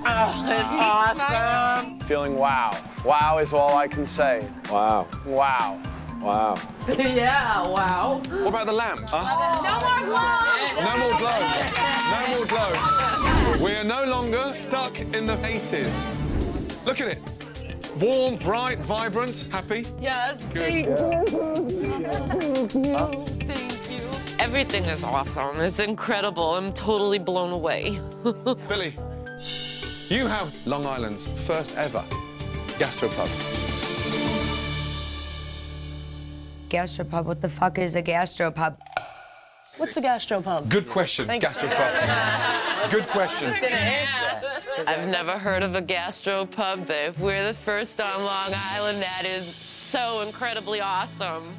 Oh, it's awesome. Feeling wow. Wow is all I can say. Wow. Wow. Wow. Yeah, wow. What about the lamps? No more gloves! No more gloves. No more gloves. We are no longer stuck in the 80s. Look at it. Warm, bright, vibrant, happy. Yes, Good. Thank you. Everything is awesome. It's incredible. I'm totally blown away. Billy, you have Long Island's first ever gastropub. Gastropub, what the fuck is a gastropub? What's a gastropub? Good question, gastropub. Good question. I've never heard of a gastropub, but if we're the first on Long Island, that is so incredibly awesome.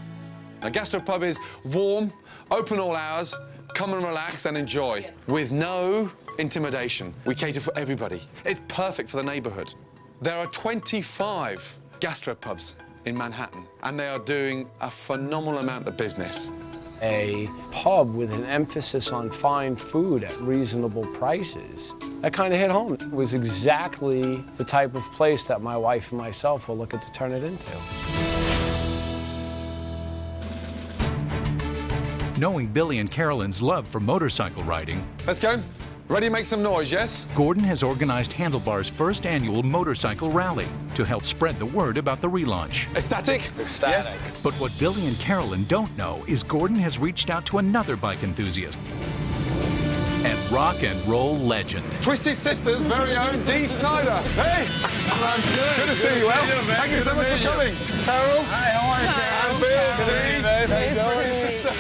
A gastropub is warm, open all hours, come and relax and enjoy, with no intimidation. We cater for everybody. It's perfect for the neighborhood. There are 25 gastropubs in Manhattan, and they are doing a phenomenal amount of business. A pub with an emphasis on fine food at reasonable prices. That kind of hit home. It was exactly the type of place that my wife and myself were looking to turn it into. Knowing Billy and Carolyn's love for motorcycle riding, let's go. Ready to make some noise, yes? Gordon has organized Handlebar's first annual motorcycle rally to help spread the word about the relaunch. Ecstatic? Ecstatic. Yes. But what Billy and Carolyn don't know is Gordon has reached out to another bike enthusiast and rock and roll legend. Twisted Sister's very own Dee Snider. Hey! Good to see you, Al. Thank you so much for coming. Carol. Hi, how are you, Carol? Bill, Good Dee. How you doing? Twisted Sister.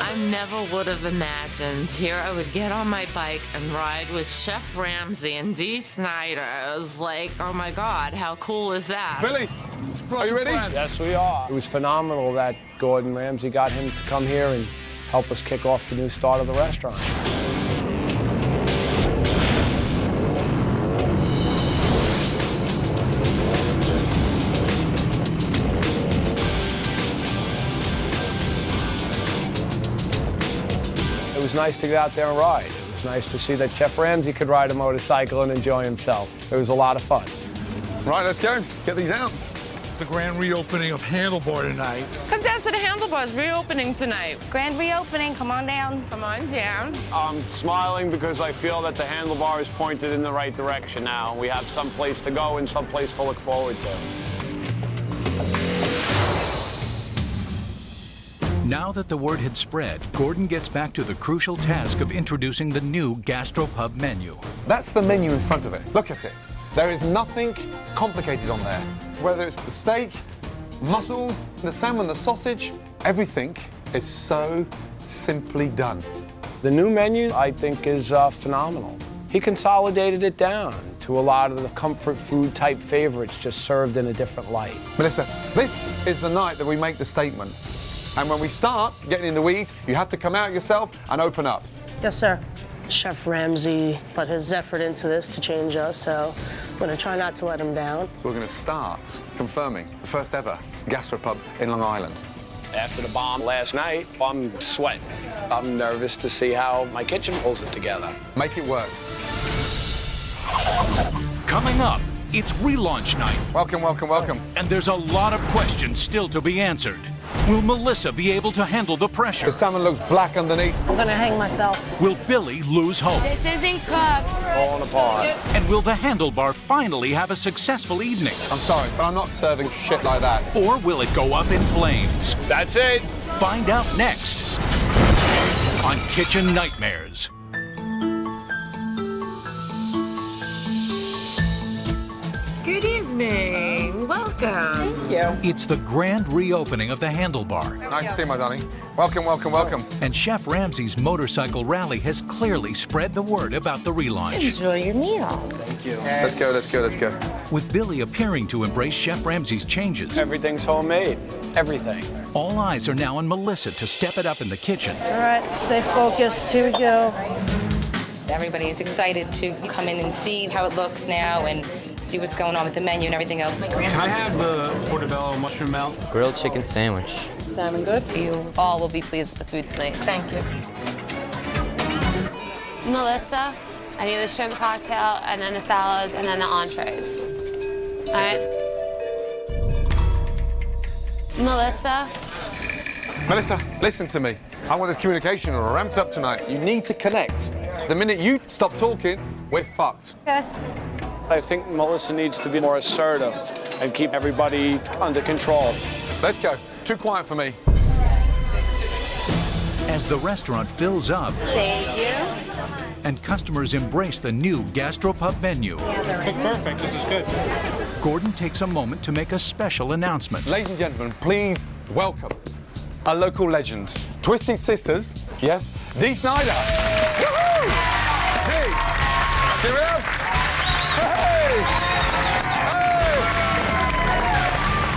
I never would have imagined here I would get on my bike and ride with Chef Ramsay and Dee Snider. I was like, oh my God, how cool is that? Billy, are you ready? Yes, we are. It was phenomenal that Gordon Ramsay got him to come here and help us kick off the new start of the restaurant. It was nice to get out there and ride. It was nice to see that Chef Ramsay could ride a motorcycle and enjoy himself. It was a lot of fun. Right, let's go. Get these out. The grand reopening of Handlebar tonight. Come down to the Handlebar's reopening tonight. Grand reopening, come on down. Come on down. I'm smiling because I feel that the handlebar is pointed in the right direction now. We have some place to go and some place to look forward to. Now that the word had spread, Gordon gets back to the crucial task of introducing the new gastropub menu. That's the menu in front of it. Look at it. There is nothing complicated on there. Whether it's the steak, mussels, the salmon, the sausage, everything is so simply done. The new menu, I think, is phenomenal. He consolidated it down to a lot of the comfort food type favorites, just served in a different light. Melissa, this is the night that we make the statement. And when we start getting in the weeds, you have to come out yourself and open up. Yes, sir. Chef Ramsay put his effort into this to change us, so I'm going to try not to let him down. We're going to start confirming the first ever gastropub in Long Island. After the bomb last night, I'm sweating. I'm nervous to see how my kitchen pulls it together. Make it work. Coming up, it's relaunch night. Welcome, welcome, welcome. And there's a lot of questions still to be answered. Will Melissa be able to handle the pressure? The salmon looks black underneath. I'm going to hang myself. Will Billy lose hope? This isn't cooked. Falling apart. And will the Handlebar finally have a successful evening? I'm sorry, but I'm not serving shit like that. Or will it go up in flames? That's it. Find out next on Kitchen Nightmares. Good evening. Welcome. Thank you. It's the grand reopening of the Handlebar. Nice to see you, my darling. Welcome, welcome, welcome. And Chef Ramsay's motorcycle rally has clearly spread the word about the relaunch. Enjoy your meal. Thank you. Let's go, let's go, let's go. With Billy appearing to embrace Chef Ramsay's changes. Everything's homemade. Everything. All eyes are now on Melissa to step it up in the kitchen. All right, stay focused. Here we go. Everybody's excited to come in and see how it looks now and see what's going on with the menu and everything else. Can I have the portobello mushroom melt? Grilled chicken sandwich. Salmon good? You all will be pleased with the food tonight. Thank you. Melissa, I need the shrimp cocktail, and then the salads, and then the entrees. All right? Melissa? Melissa, listen to me. I want this communication ramped up tonight. You need to connect. The minute you stop talking, we're fucked. Okay. I think Melissa needs to be more assertive and keep everybody under control. Let's go. Too quiet for me. As the restaurant fills up Thank you. and customers embrace the new gastropub menu, Cooked perfect. This is good. Gordon takes a moment to make a special announcement. Ladies and gentlemen, please welcome a local legend. Twisted Sisters, yes, Dee Snider. Woohoo! Dee, give it up. Hey!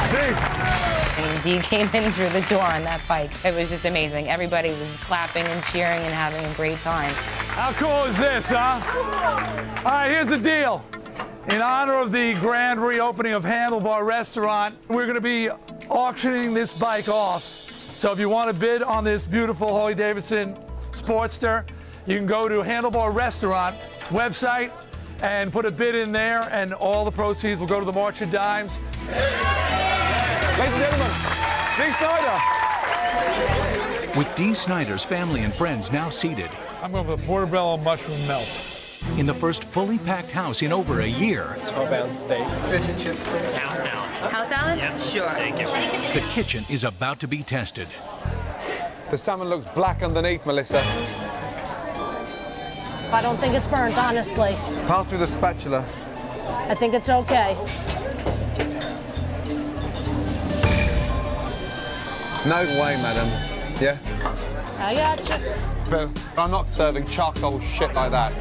Hey! Dee. And Dee came in through the door on that bike. It was just amazing. Everybody was clapping and cheering and having a great time. How cool is this, huh? All right, here's the deal. In honor of the grand reopening of Handlebar Restaurant, we're going to be auctioning this bike off. So if you want to bid on this beautiful Harley-Davidson Sportster, you can go to Handlebar Restaurant website and put a bid in there, and all the proceeds will go to the March of Dimes. Ladies and gentlemen, Dee Snider. With Dee Snider's family and friends now seated I'm going with a portobello mushroom melt. in the first fully packed house in over a year, 12-ounce steak. Fish and chips, please. House salad. House salad? Yeah. Sure. Thank you. the kitchen is about to be tested. The salmon looks black underneath, Melissa. I don't think it's burnt, honestly. Pass me the spatula. I think it's okay. No way, madam. Yeah? I got you. But I'm not serving charcoal shit like that.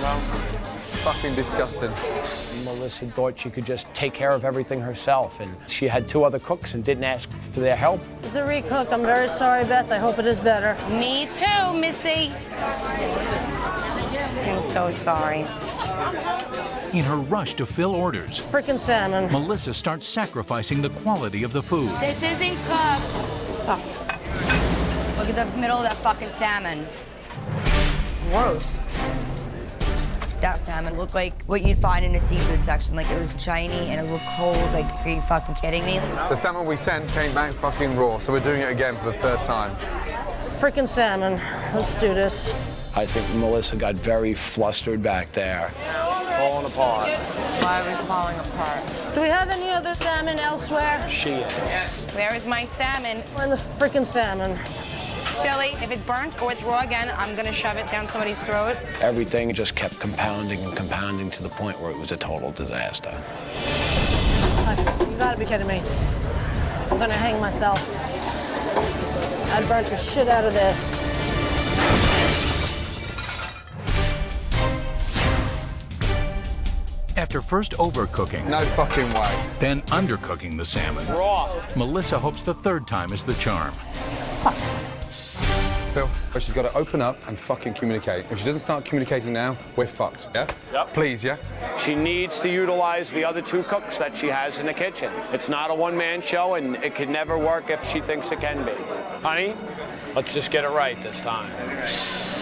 No. Fucking disgusting. Melissa thought she could just take care of everything herself, and she had 2 other cooks and didn't ask for their help. It's a recook. I'm very sorry, Beth. I hope it is better. Me too, Missy. I'm so sorry. In her rush to fill orders, Frickin' salmon. Melissa starts sacrificing the quality of the food. This isn't cooked. Look at the middle of that fucking salmon. Gross. That salmon looked like what you'd find in a seafood section. Like, it was shiny and it looked cold. Like, are you fucking kidding me? The salmon we sent came back fucking raw, so we're doing it again for the 3rd time. Frickin' salmon. Let's do this. I think Melissa got very flustered back there. Falling apart. Why are we falling apart? Do we have any other salmon elsewhere? Where is my salmon? Where's the freaking salmon? Billy, if it's burnt or it's raw again, I'm gonna shove it down somebody's throat. Everything just kept compounding and compounding to the point where it was a total disaster. You gotta be kidding me. I'm gonna hang myself. I burnt the shit out of this. After first overcooking, No fucking way. then undercooking the salmon, Raw. Melissa hopes the third time is the charm. Phil, but she's got to open up and fucking communicate. If she doesn't start communicating now, we're fucked, yeah? Yep. Please, yeah? She needs to utilize the other 2 cooks that she has in the kitchen. It's not a one-man show, and it can never work if she thinks it can be. Honey, let's just get it right this time.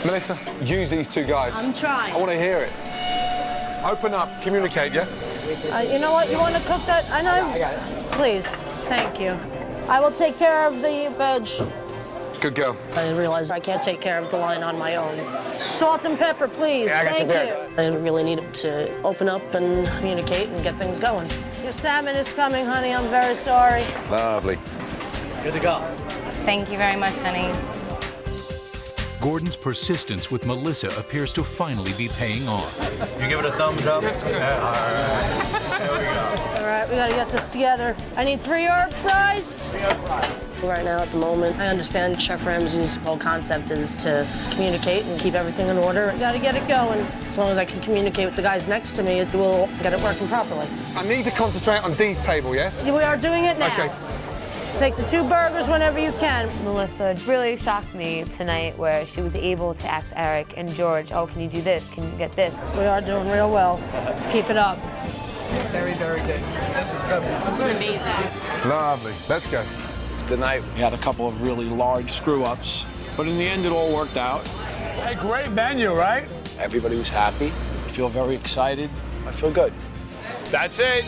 Melissa, use these 2 guys. I'm trying. I want to hear it. Open up, communicate, yeah? You know what? You want to cook that? I know. I got it. Please. Thank you. I will take care of the veg. Good girl. I realized I can't take care of the line on my own. Salt and pepper, please. Yeah, I got Thank you you. I really needed to open up and communicate and get things going. Your salmon is coming, honey. I'm very sorry. Lovely. Good to go. Thank you very much, honey. Gordon's persistence with Melissa appears to finally be paying off. You give it a thumbs up? That's good. All right. There we go. All right, we gotta get this together. I need 3 herb fries. Right now, at the moment, I understand Chef Ramsay's whole concept is to communicate and keep everything in order. I gotta get it going. As long as I can communicate with the guys next to me, it will get it working properly. I need to concentrate on Dee's table, yes? We are doing it now. Okay. Take the 2 burgers whenever you can. Melissa really shocked me tonight where she was able to ask Eric and George, oh, can you do this? Can you get this? We are doing real well. Let's keep it up. Very, very good. This is good. This is amazing. Lovely. Let's go. Tonight, we had a couple of really large screw-ups, but in the end, it all worked out. Hey, great menu, right? Everybody was happy. I feel very excited. I feel good. That's it.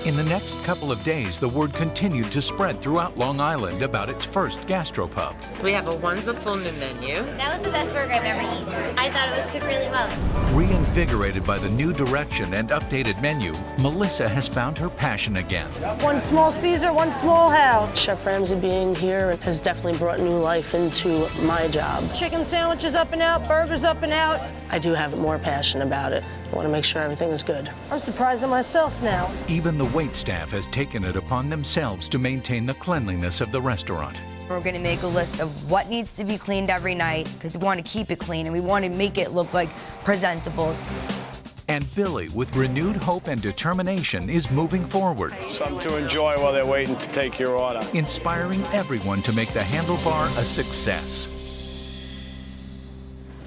In the next couple of days, the word continued to spread throughout Long Island about its first gastropub. We have a wonderful new menu. That was the best burger I've ever eaten. I thought it was cooked really well. Reinvigorated by the new direction and updated menu, Melissa has found her passion again. 1 small Caesar, 1 small Hal. Chef Ramsay being here has definitely brought new life into my job. Chicken sandwiches up and out, burgers up and out. I do have more passion about it. I want to make sure everything is good. I'm surprised at myself now. Even the waitstaff has taken it upon themselves to maintain the cleanliness of the restaurant. We're gonna make a list of what needs to be cleaned every night because we want to keep it clean and we want to make it look like presentable. And Billy, with renewed hope and determination, is moving forward. Something to enjoy while they're waiting to take your order. Inspiring everyone to make the Handlebar a success.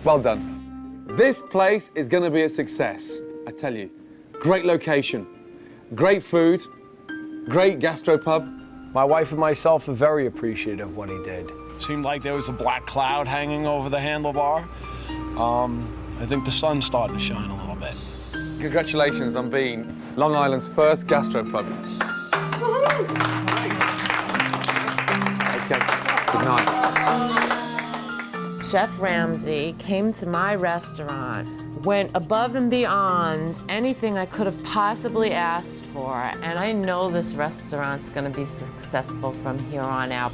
Well done. This place is going to be a success, I tell you. Great location, great food, great gastropub. My wife and myself are very appreciative of what he did. Seemed like there was a black cloud hanging over the handlebar. I think the sun's starting to shine a little bit. Congratulations on being Long Island's first gastropub. Okay, good night. Chef Ramsay came to my restaurant, went above and beyond anything I could have possibly asked for, and I know this restaurant's gonna be successful from here on out.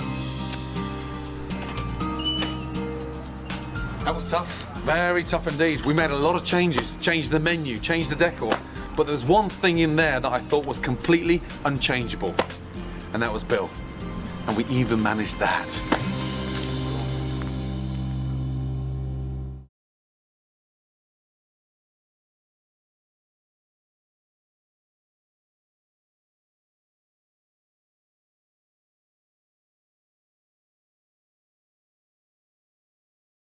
That was tough. Very tough indeed. We made a lot of changes. Changed the menu, changed the decor. But there's one thing in there that I thought was completely unchangeable. And that was Bill. And we even managed that.